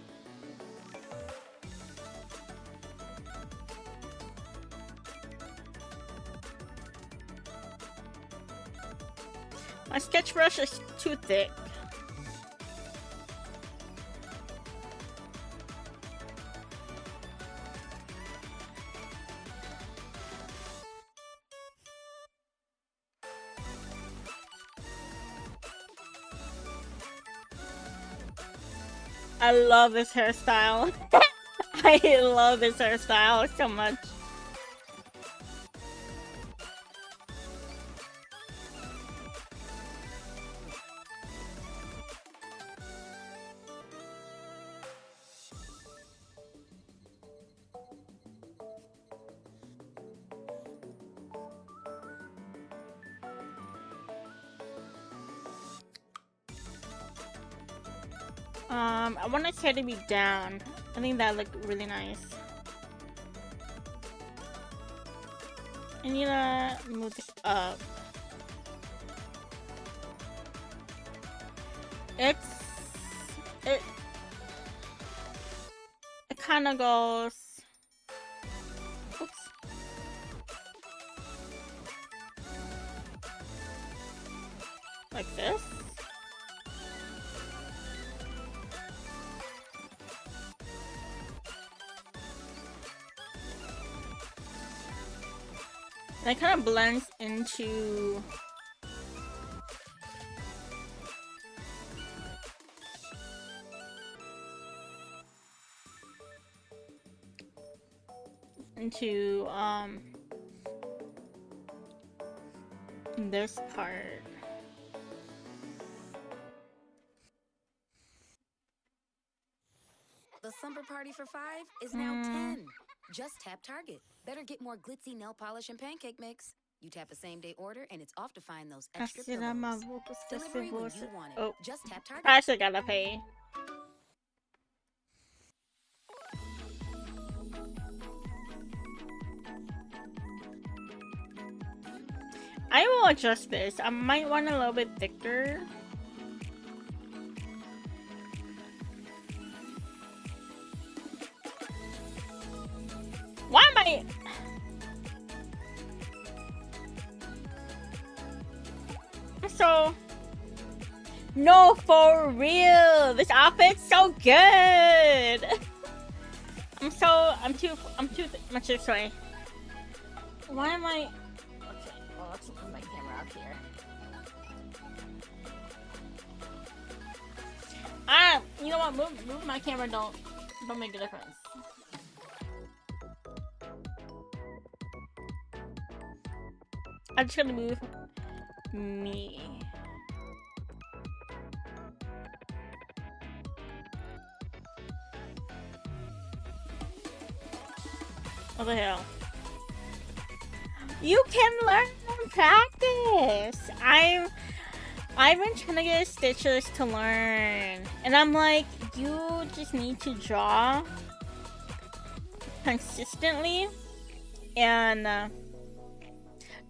My sketch brush is too thick. I love this hairstyle. I love this hairstyle so much. I want his hair to be down. I think that looked really nice. I need to move this up. It kind of goes. Oops. Like this. And it kind of blends into this part. The slumber party for 5 is now 10. Just tap Target. Better get more glitzy nail polish and pancake mix. You tap a same-day order and it's off to find those extra pillows. Delivery when you want it. Oh, just tap Target. I actually gotta pay. I will adjust this. I might want a little bit thicker. Why am I? So, no, for real. This outfit's so good. I'm too much this way. Why am I? Okay, well, let's move my camera out here. You know what? Move my camera. Don't make a difference. I'm just gonna move me. What the hell? You can learn and practice. I've been trying to get Stitchers to learn, and I'm like, you just need to draw consistently and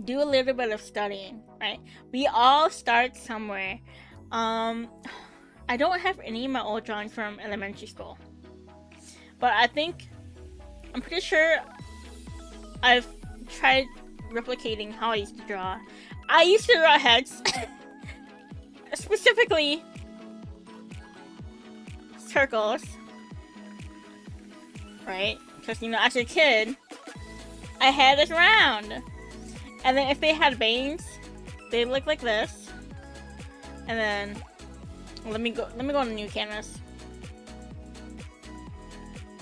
do a little bit of studying, right? We all start somewhere. I don't have any of my old drawings from elementary school, but I'm pretty sure I've tried replicating how I used to draw. I used to draw heads. specifically circles, right? Because, you know, as a kid, I had this round. And then if they had veins, they look like this. And then, let me go on a new canvas.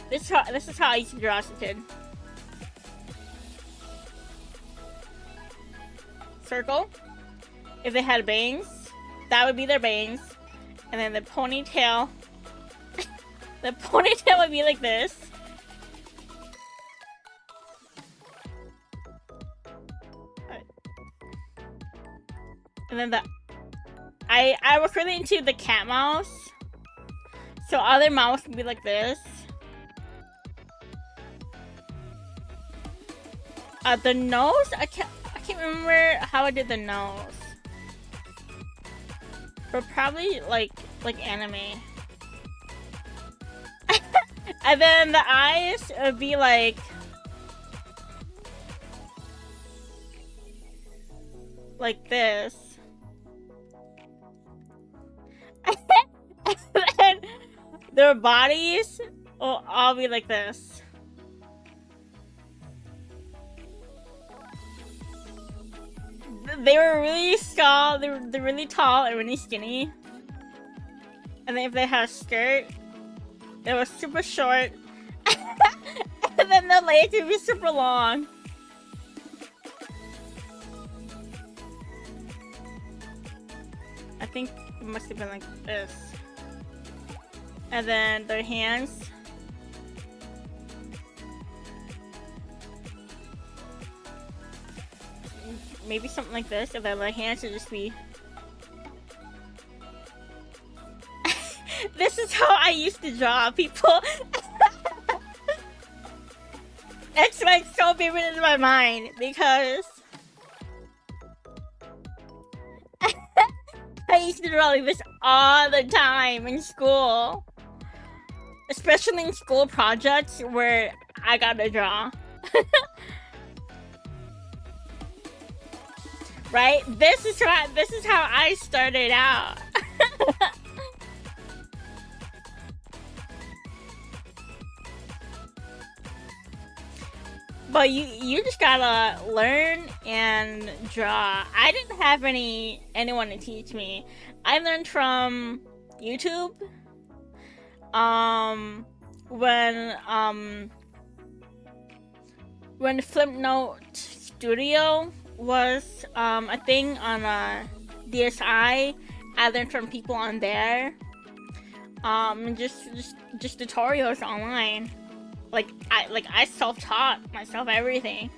This is how I used to draw as a kid. Circle. If they had bangs, that would be their bangs. And then the ponytail. The ponytail would be like this. And then I was really into the cat mouse. So other mouse would be like this. The nose, I can't remember how I did the nose. But probably like anime. And then the eyes would be like this. And then their bodies will all be like this. They were really tall, they're really tall and really skinny. And then if they had a skirt, it was super short. And then the legs would be super long. I think it must have been like this. And then their hands. Maybe something like this, and then their hands would just be... This is how I used to draw people. It's like so vivid in my mind, because... I used to draw like this all the time in school. Especially in school projects where I gotta draw. Right? This is how I started out. But you just gotta learn and draw. I didn't have anyone to teach me. I learned from YouTube. When Flipnote Studio was a thing on DSI, I learned from people on there. Just tutorials online. I self-taught myself everything.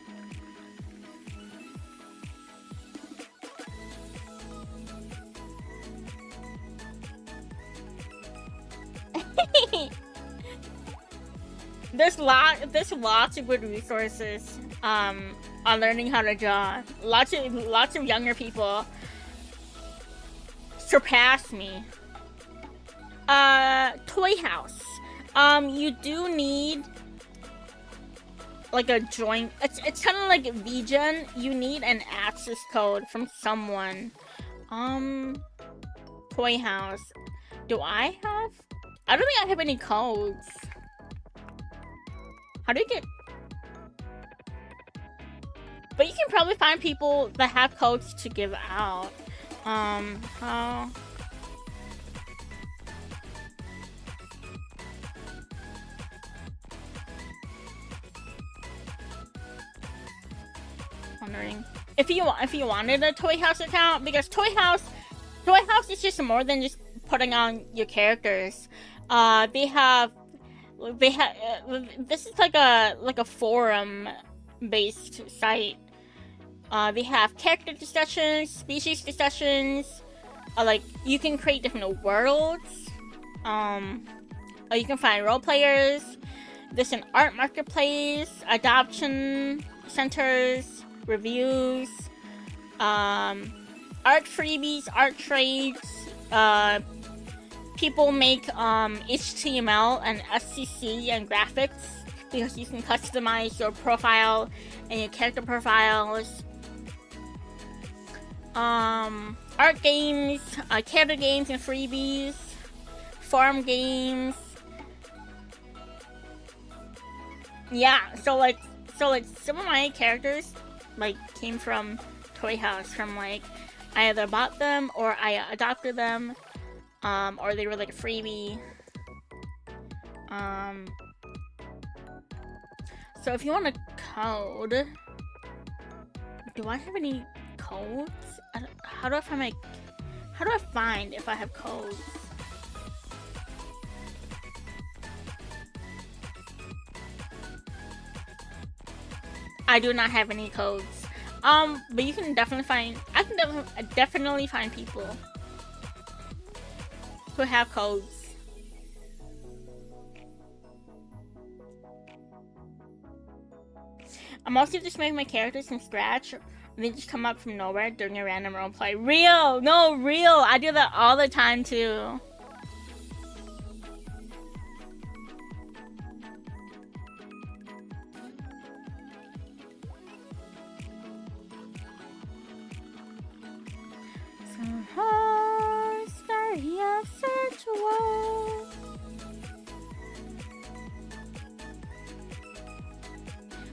There's lots of good resources on learning how to draw. Lots of younger people surpass me. Toy House. You do need like a joint. It's kind of like VGen. You need an access code from someone. Toy House. Do I have? I don't think I have any codes. How do you get? But you can probably find people that have codes to give out. How? Wondering if you wanted a Toy House account, because Toy House is just more than just putting on your characters. They have this is like a forum based site. They have character discussions, species discussions. Like you can create different worlds. You can find role players. There's an art marketplace, adoption centers, reviews, art freebies, art trades. People make HTML and SCC and graphics because you can customize your profile and your character profiles. art games, character games and freebies, farm games. Yeah, so like some of my characters like came from Toy House, from like I either bought them or I adopted them, or they were like a freebie. So if you want a code, do I have any codes? How do I find if I have codes? I do not have any codes. But you can definitely find. I can definitely find people who have codes. I'm also just making my characters from scratch. And they just come up from nowhere during a random roleplay. Real! No, real! I do that all the time too.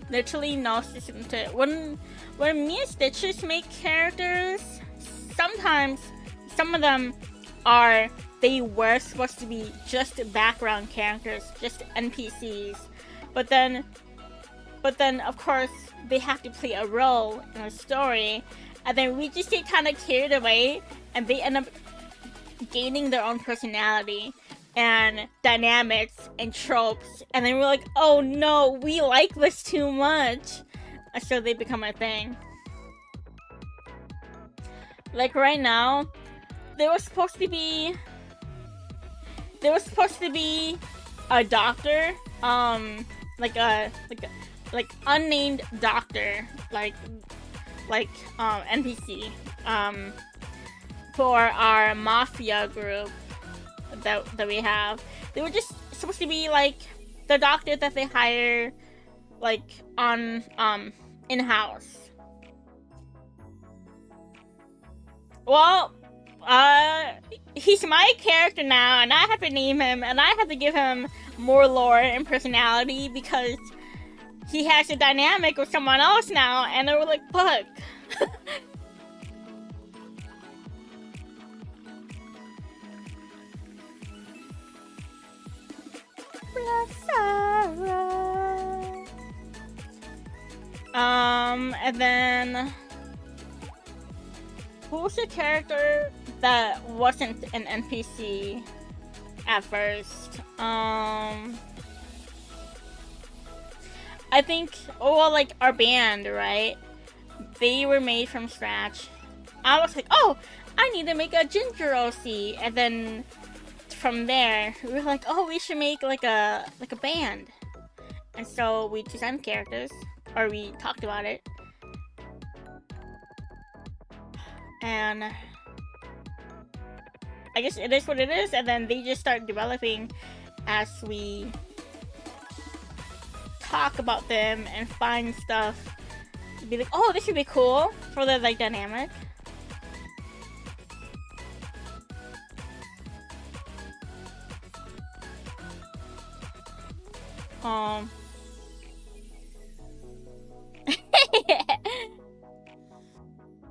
Literally no system to it. When me and Stitches make characters, sometimes some of them they were supposed to be just background characters, just NPCs, but then of course they have to play a role in a story, and then we just get kind of carried away and they end up gaining their own personality and dynamics and tropes, and then we're like, oh no, we like this too much, so they become a thing. Like right now, there was supposed to be a doctor, like unnamed doctor, like NPC, for our mafia group that we have. They were just supposed to be like the doctor that they hire like on in-house. Well, he's my character now, and I have to name him, and I have to give him more lore and personality because he has a dynamic with someone else now, and they were like, fuck. And then who was the character that wasn't an NPC at first? I think, like our band, right? They were made from scratch. I was like, oh, I need to make a ginger OC, and then from there we were like, oh, we should make like a band, and so we designed characters, or we talked about it, and I guess it is what it is, and then they just start developing as we talk about them and find stuff to be like, oh, this would be cool for the like dynamic.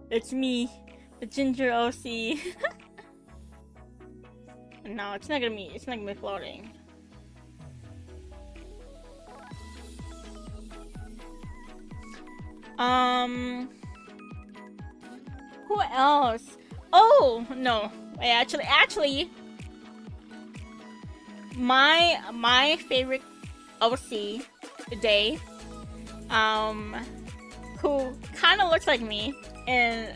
It's me, the ginger OC. No, it's not gonna be floating. Who else? Oh no, wait, actually, my favorite OC today, who kind of looks like me in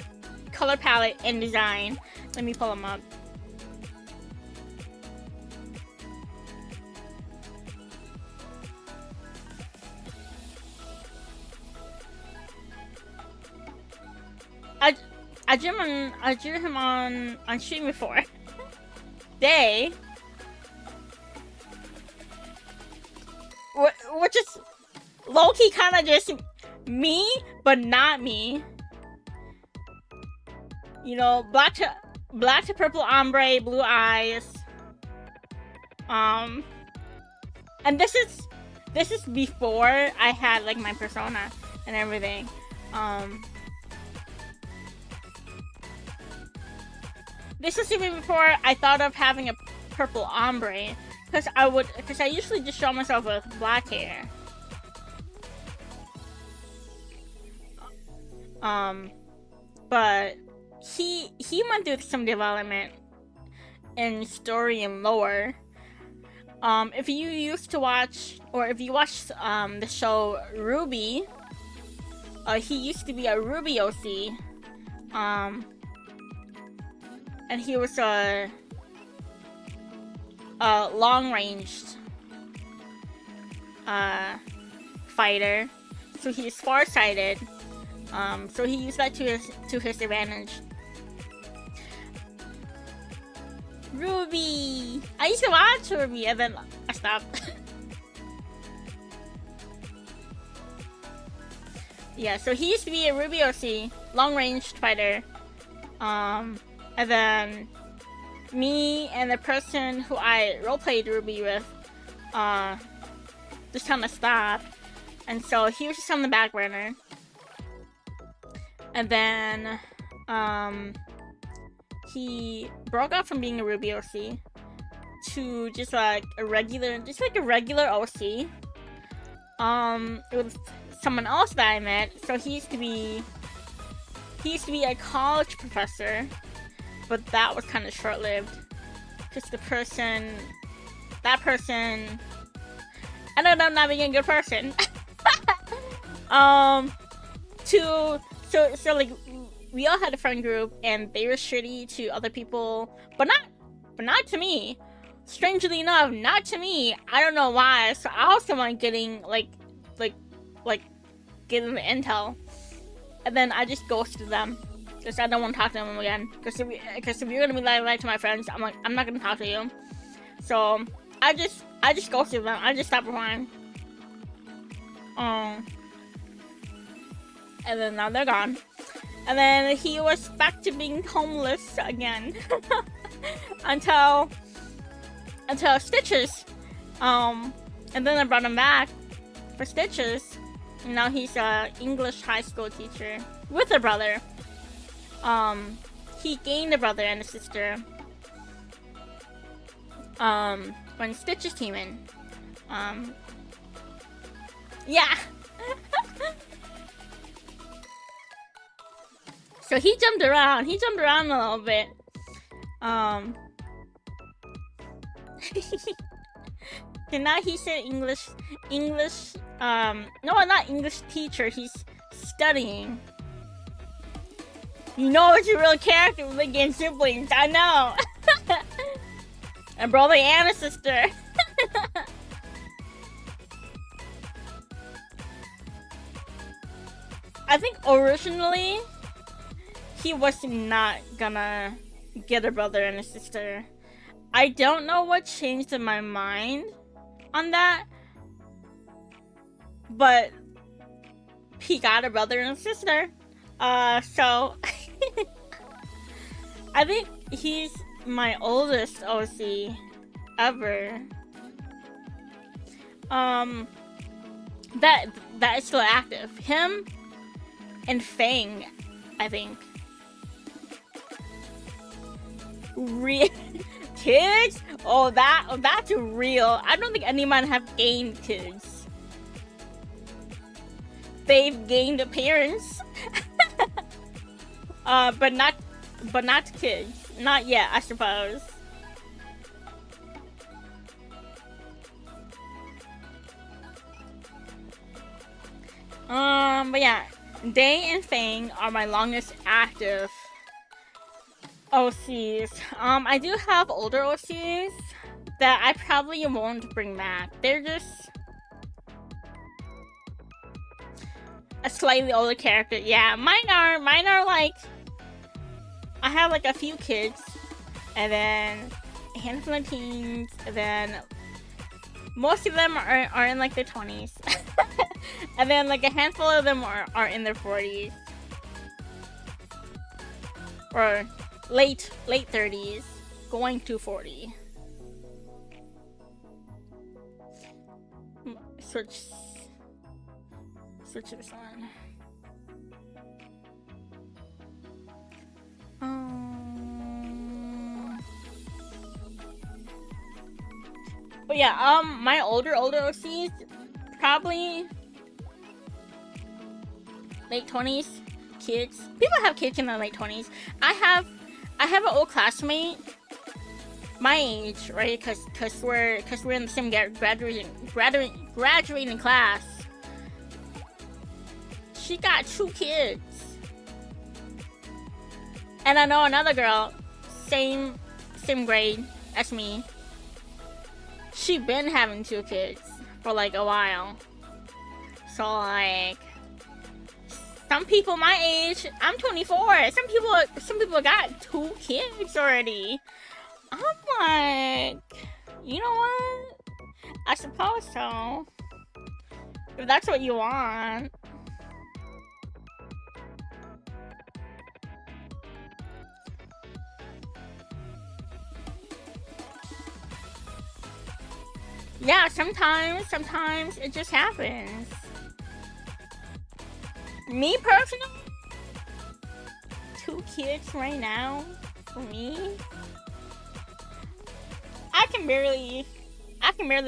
color palette and design. Let me pull him up. I drew him on stream before. Day. Which is low-key kind of just me, but not me. You know, black to purple ombre, blue eyes. And this is before I had like my persona and everything. This is even before I thought of having a purple ombre, because I usually just show myself with black hair. But he went through some development in story and lore. If you used to watch, or if you watched the show Ruby, he used to be a Ruby OC. And he was a long-ranged fighter, so he's far-sighted. So he used that to his advantage. Ruby! I used to watch Ruby and then I stopped. Yeah, so he used to be a Ruby OC, long-ranged fighter. And then me and the person who I roleplayed Ruby with just kind of stopped. And so he was just on the back burner. And then he broke out from being a Ruby OC to just like a regular OC. With someone else that I met. So he used to be a college professor, but that was kind of short-lived because that person ended up not being a good person. So like we all had a friend group and they were shitty to other people, but not to me. Strangely enough, not to me. I don't know why. So I was the one getting getting the intel, and then I just ghosted them because I don't want to talk to them again. Because if you're gonna be like to my friends, I'm not gonna talk to you. So I just ghosted them. I just stopped replying. And then now they're gone. And then he was back to being homeless again until Stitches. And then I brought him back for Stitches. And now he's a English high school teacher with a brother. He gained a brother and a sister when Stitches came in. Yeah. So he jumped around. He jumped around a little bit. And now he's an English, no, not English teacher. He's studying. You know it's a real character with against siblings. I know. A brother and a sister. I think originally he was not gonna get a brother and a sister. I don't know what changed in my mind on that, but he got a brother and a sister. So I think he's my oldest OC ever. That is still active. Him and Fang, I think. Kids? Oh, that's real. I don't think anyone have gained kids. They've gained parents. but not kids. Not yet, I suppose. But yeah, Day and Fang are my longest active OCs. I do have older OCs that I probably won't bring back. They're just a slightly older character. Yeah, mine are like, I have like a few kids, and then a handful of teens, and then most of them are in like their 20s. And then like a handful of them are in their 40s. or late 30s, going to 40. Switch this one. But yeah, my older OCs, probably late 20s kids. People have kids in their late 20s. I have an old classmate my age, right? Cause we're in the same graduating class. She got 2 kids. And I know another girl, same grade as me. She been having 2 kids for like a while. So like, some people my age, I'm 24. Some people got 2 kids already. I'm like, you know what? I suppose so. If that's what you want. Yeah, sometimes it just happens. Me personally, 2 kids right now, for me, I can barely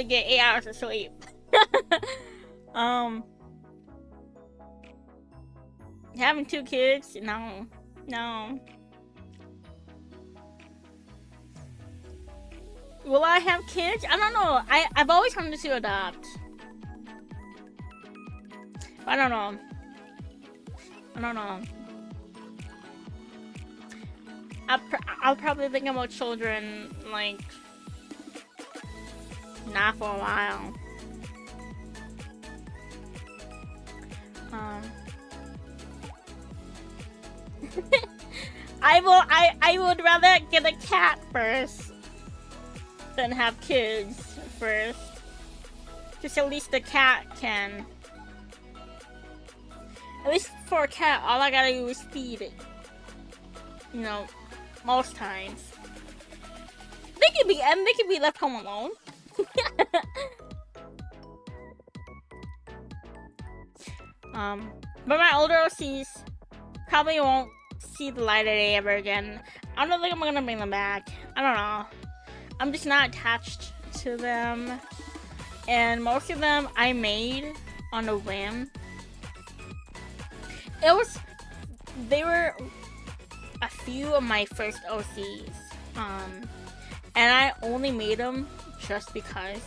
get 8 hours of sleep. Having 2 kids, no. Will I have kids? I don't know. I've always wanted to adopt. I don't know. I'll probably think about children, like, not for a while. I would rather get a cat first than have kids first. Just at least the cat can. At least for a cat, all I gotta do is feed it. You know, most times. They can be left home alone. But my older OCs probably won't see the light of day ever again. I don't think I'm gonna bring them back. I don't know. I'm just not attached to them. And most of them I made on a whim. They were a few of my first OCs. And I only made them just because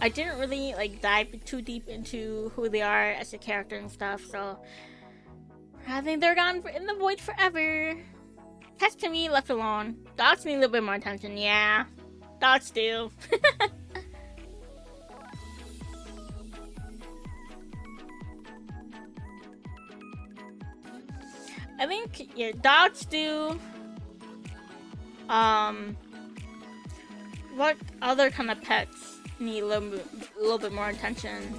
I didn't really like dive too deep into who they are as a character and stuff, so I think they're gone in the void forever. Cats can be left alone. Dogs need a little bit more attention, yeah. Dogs do. I think, yeah, dogs do. What other kind of pets need a little bit more attention?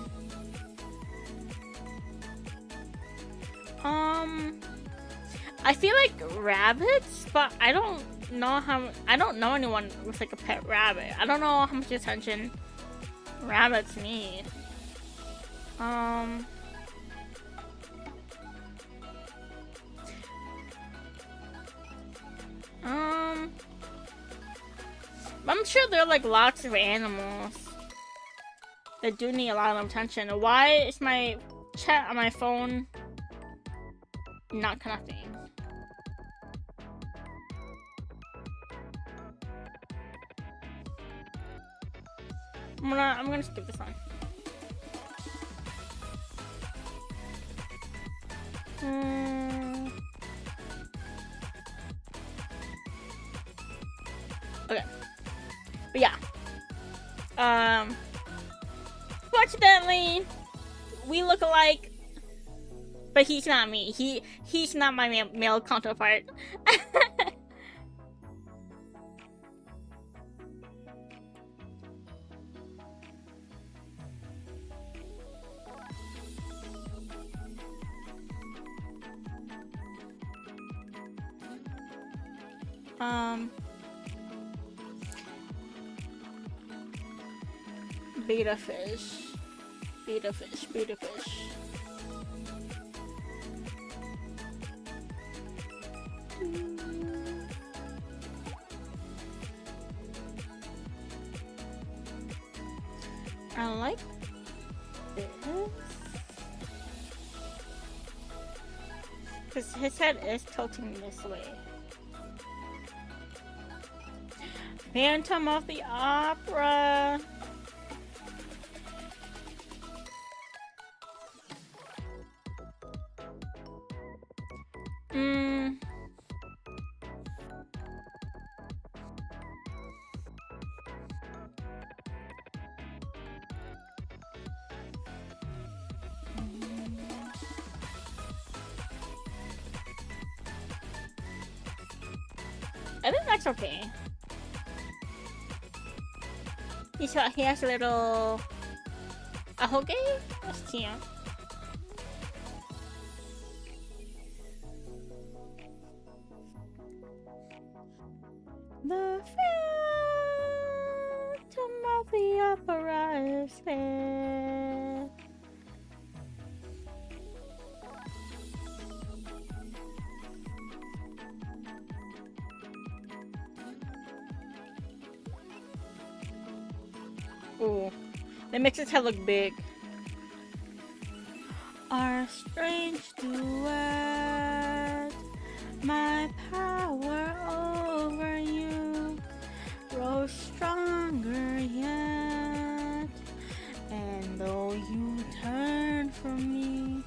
I feel like rabbits, but I don't know anyone with like a pet rabbit. I don't know how much attention rabbits need. I'm sure there are like lots of animals that do need a lot of attention. Why is my chat on my phone not connecting? I'm gonna skip this one. Okay. But yeah. Fortunately, we look alike, but he's not me. He's not my male counterpart. Beta fish. Beta fish, beta fish. I like this. Because his head is tilting this way. Phantom of the Opera. I think that's okay. He has a little ahoge? That's cute. The Phantom of the Opera is here. Ooh, that makes his head look big. Our strange duet, my power over you grows stronger yet. And though you turn from me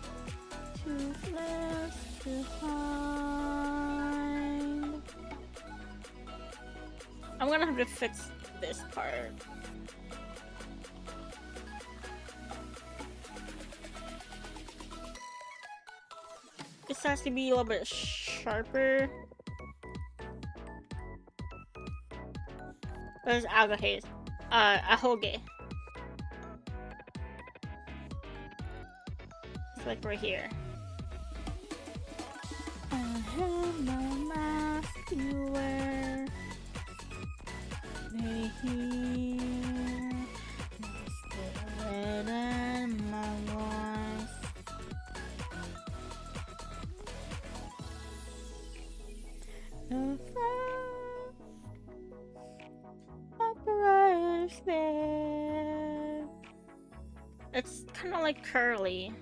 to left behind, I'm gonna have to fix this part. This has to be a little bit sharper. There's ahoge. Ahoge. It's like right here. I have no mask you wear. They hear my spirit and my voice. The opera is there. It's kind of like curly.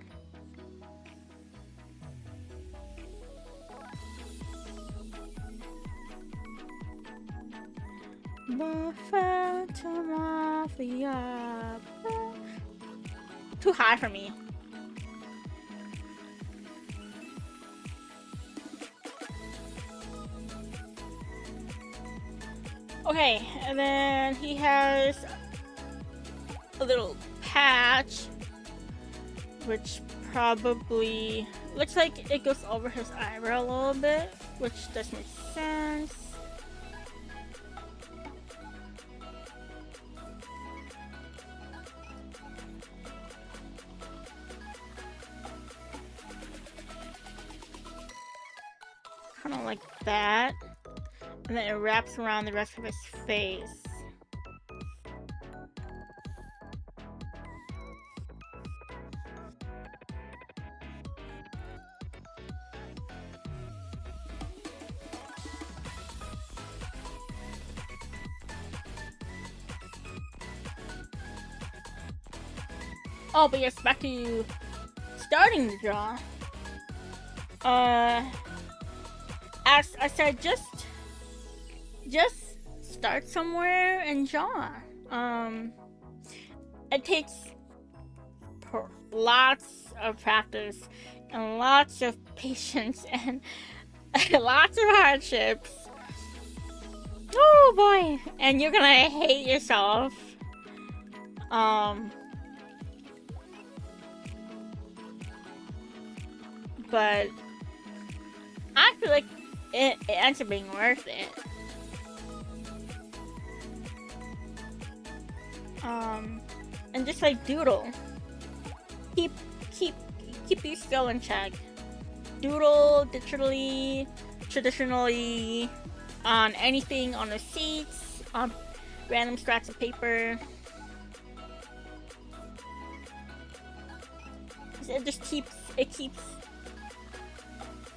The Phantom of the Opera. Too high for me. Okay, and then he has a little patch, which probably looks like it goes over his eyebrow a little bit, which does make sense. Kind of like that. And then it wraps around the rest of his face. Oh, but yes, back to starting the draw. As I said, just start somewhere and draw. It takes lots of practice and lots of patience and lots of hardships. Oh boy, and you're gonna hate yourself. But I feel like it ends up being worth it. And just like doodle. Keep your skill in check. Doodle digitally, traditionally, on anything on the seats, on random scraps of paper. It just keeps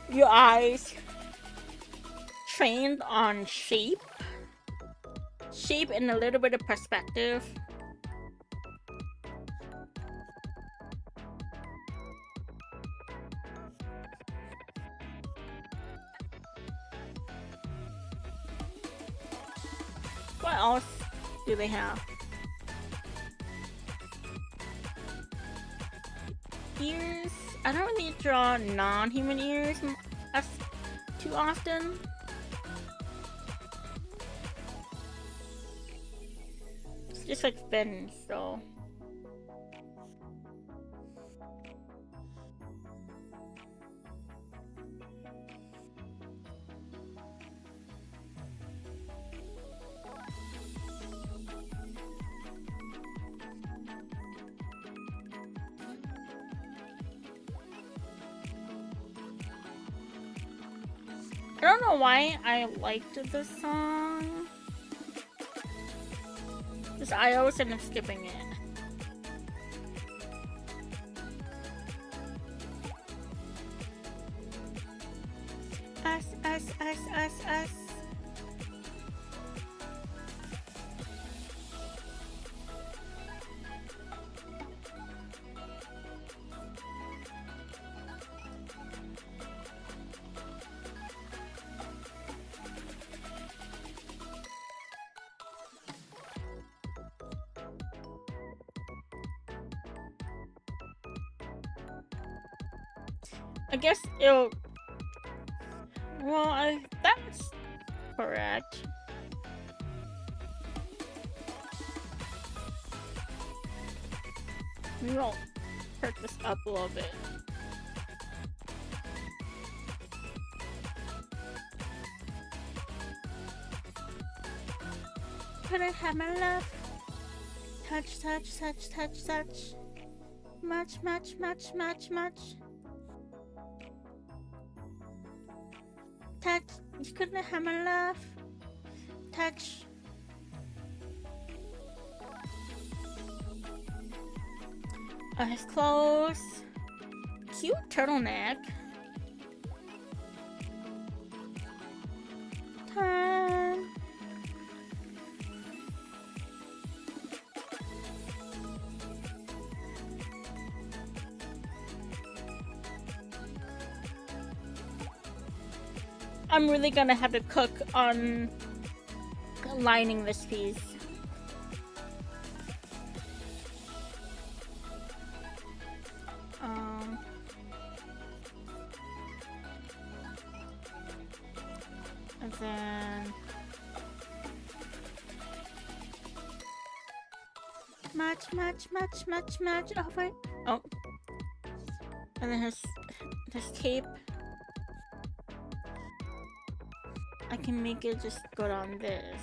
your eyes trained on shape and a little bit of perspective. What else do they have? Ears. I don't really draw non-human ears as too often. It's just like fins, so. I don't know why I liked this song. Just I always end up skipping it. Us. I guess it'll. Well, that's correct. Maybe I'll perk this up a little bit. Could I have my love? Touch. Much. Touch. You couldn't have my love. Touch. Eyes closed. Cute turtleneck. Time. I'm really gonna have to cook on lining this piece. And then much. Oh wait. Oh. And then this tape. I can make it just go down this.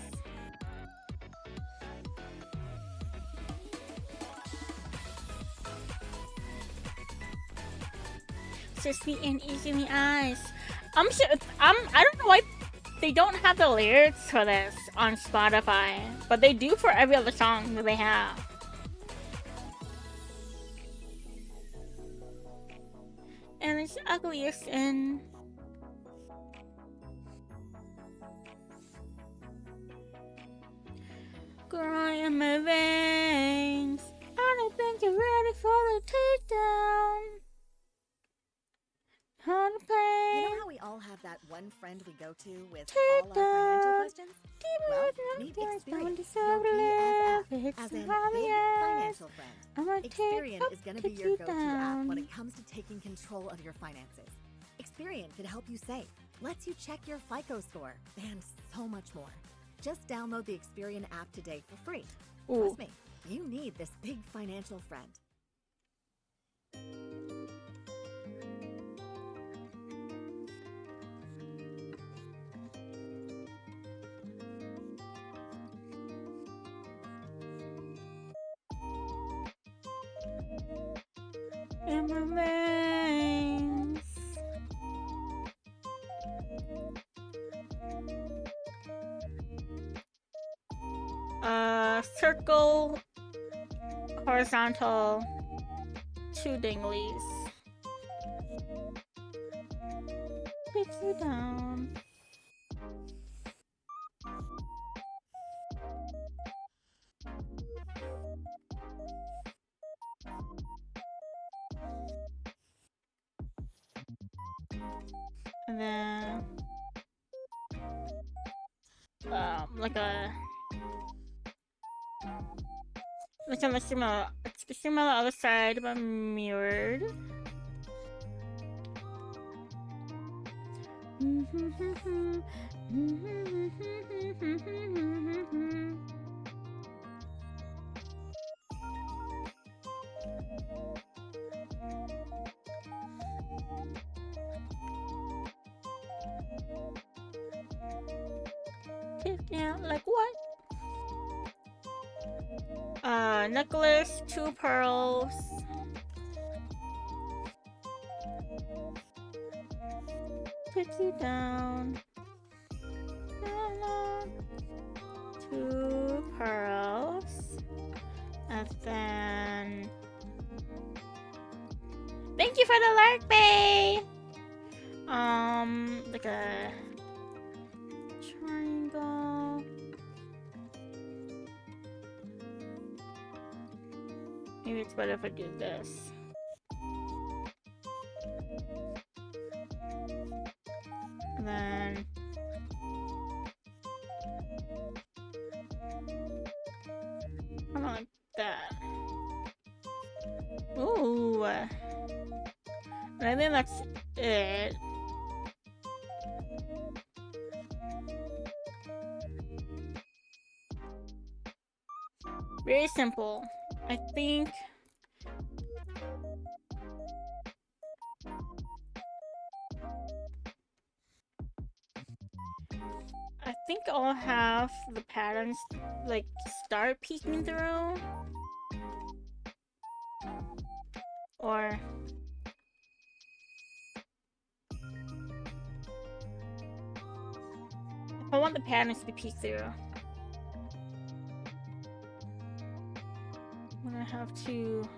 So sweet and easy in the eyes. I don't know why they don't have the lyrics for this on Spotify, but they do for every other song that they have. And it's the ugliest in. Growing in my veins. I don't think you're ready for the takedown. On the pain. You know how we all have that one friend we go to with all our financial questions? Well, meet Experian, your BFF, as in Big Financial Friend. Experian is going to be your go-to app when it comes to taking control of your finances. Experian can help you save, lets you check your FICO score, and so much more. Just download the Experian app today for free. Trust me, you need this big financial friend. In my veins. circle, horizontal, 2 dinglies. Puts you down. And then like a similar on the other side but mirrored. Yeah, like what? Necklace, 2 pearls. Put you down. 2 pearls. And then... Thank you for the lark, bae! Like a... triangle. Maybe it's better if I do this. And then... I don't like that. Ooh. And I think that's it. Very simple. I think I'll have the patterns like start peeking through, or if I want the patterns to peek through, I'm gonna have to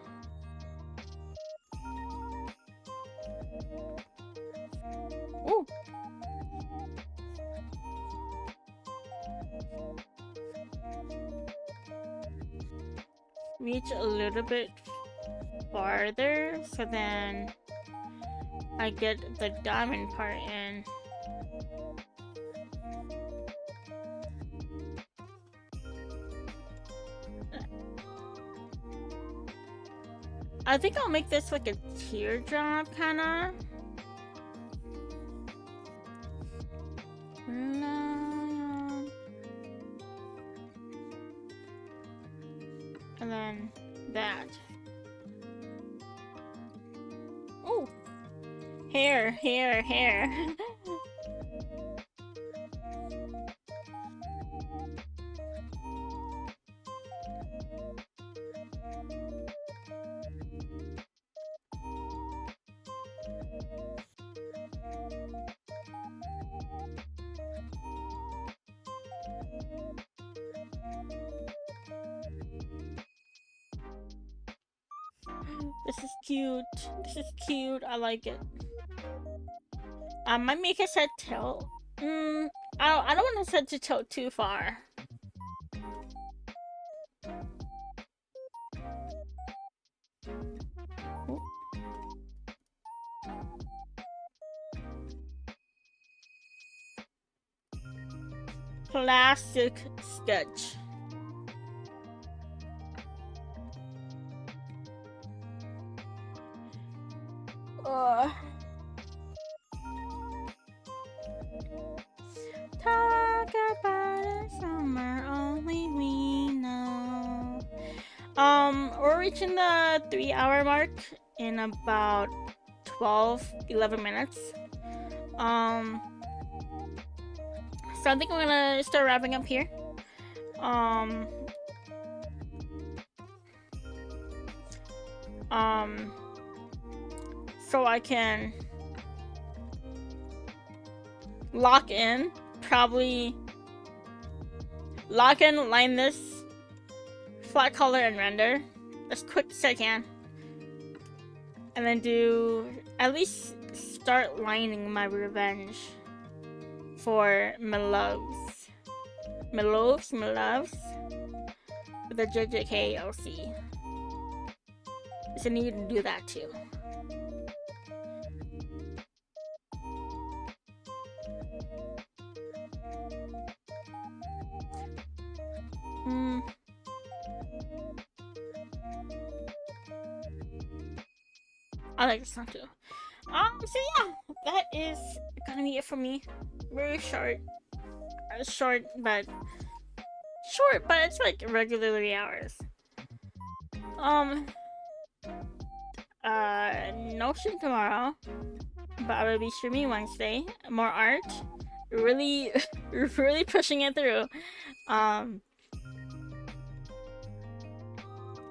ooh. Reach a little bit farther so then I get the diamond part in. I think I'll make this like a teardrop kinda. And then that. Oh, hair. This is cute. I like it. I might make it set tilt. I don't want to set to tilt too far. Ooh. Classic sketch. Talk about it somewhere only we know. We're reaching the 3-hour mark in about 11 minutes. So I think I'm gonna start wrapping up here. So I can lock in, line this spot color and render as quick as I can. And then do at least start lining my revenge for my loves. My loves, my loves. With the JJK LC. So I need to do that too. I like this song too. So yeah, that is gonna be it for me. Very short. Short, but it's like regular 3 hours. No stream tomorrow, but I will be streaming Wednesday. More art. Really, really pushing it through.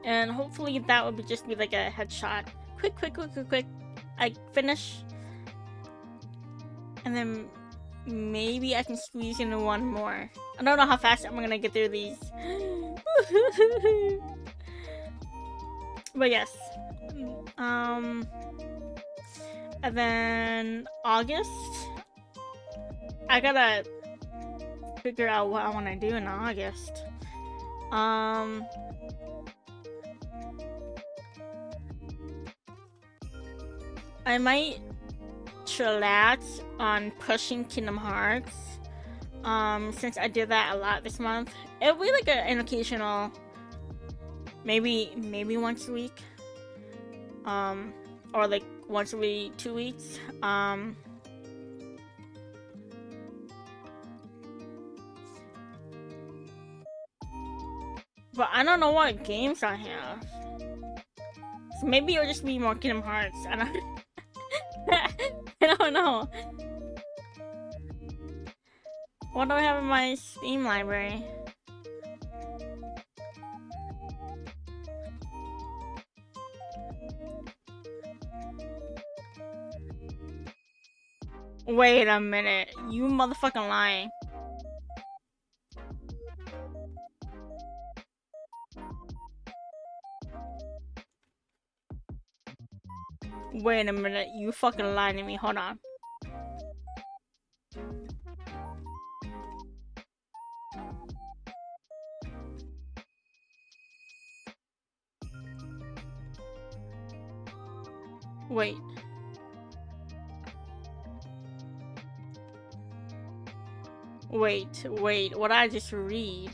And hopefully that would just be like a headshot. Quick. I finish. And then maybe I can squeeze in one more. I don't know how fast I'm gonna get through these. But yes. And then August. I gotta figure out what I want to do in August. I might chillax on pushing Kingdom Hearts. Since I did that a lot this month. It'll be like an occasional, maybe once a week. Or like once every 2 weeks. But I don't know what games I have. So maybe it'll just be more Kingdom Hearts. I don't know. What do I have in my Steam library? Wait a minute. You motherfucking lying. Wait a minute. You fucking lying to me. Hold on. Wait. Wait, what I just read?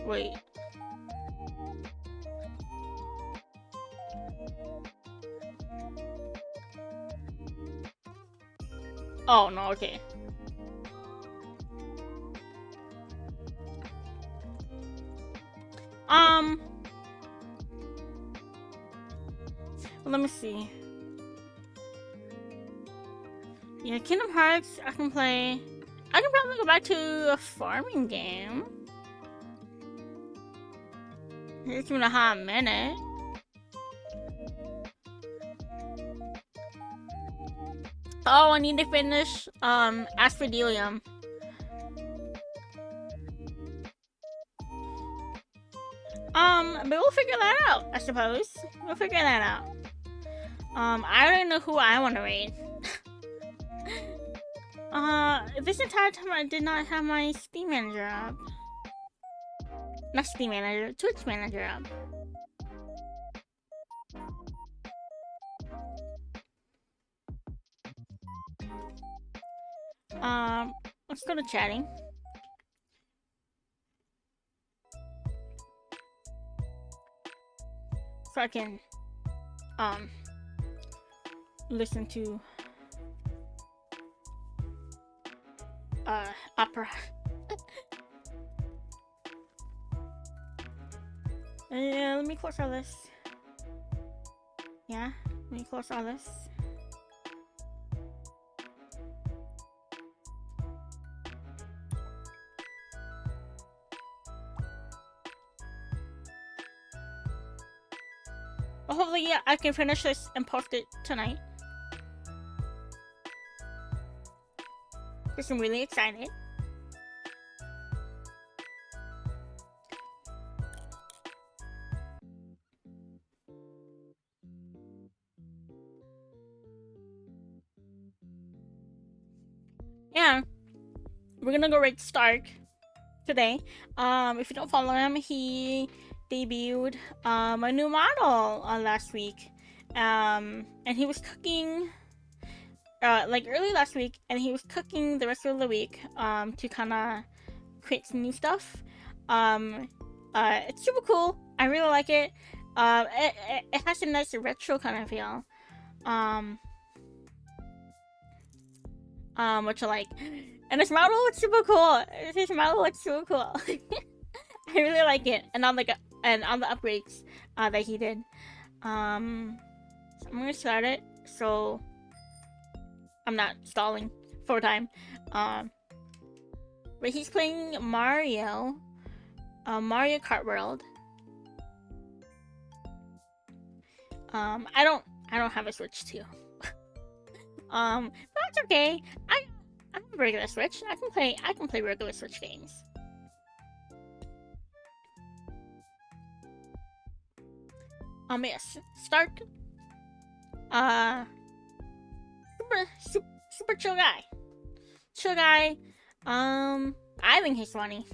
Wait. Oh, no, okay. Let me see. Yeah, Kingdom Hearts, I can play. I can probably go back to a farming game. It's been a hot minute. Oh, I need to finish Asphodelium. But we'll figure that out, I suppose. We'll figure that out. I don't know who I want to raid. This entire time I did not have my Steam manager up. Not Steam manager, Twitch manager up. Let's go to chatting. So I can, listen to, opera. Yeah, let me close all this. Yeah, let me close all this. hopefully I can finish this and post it tonight. Because I'm really excited. Yeah, we're gonna go right to Stark today. If you don't follow him, he debuted a new model last week. And he was cooking like early last week, and he was cooking the rest of the week to kind of create some new stuff. It's super cool. I really like it. It has a nice retro kind of feel. Which I like. And this model looks super cool. This model looks super cool. I really like it. And on the upgrades that he did. So I'm gonna start it so I'm not stalling for time. But he's playing Mario. Mario Kart World. I don't have a Switch too. But that's okay. I have a regular Switch. I can play regular Switch games. Yes, Stark. Super chill guy. Chill guy. I think he's funny.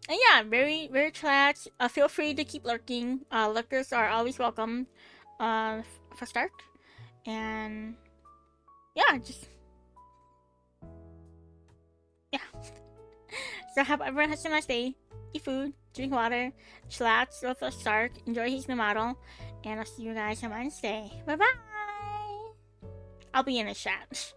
And yeah, very, very chillax. Feel free to keep lurking. Lurkers are always welcome. For Stark. And yeah, just yeah. So hope everyone has a nice day. Eat food, drink water, chillax with a Stark, enjoy his new model, and I'll see you guys on Wednesday. Bye bye. I'll be in the chat.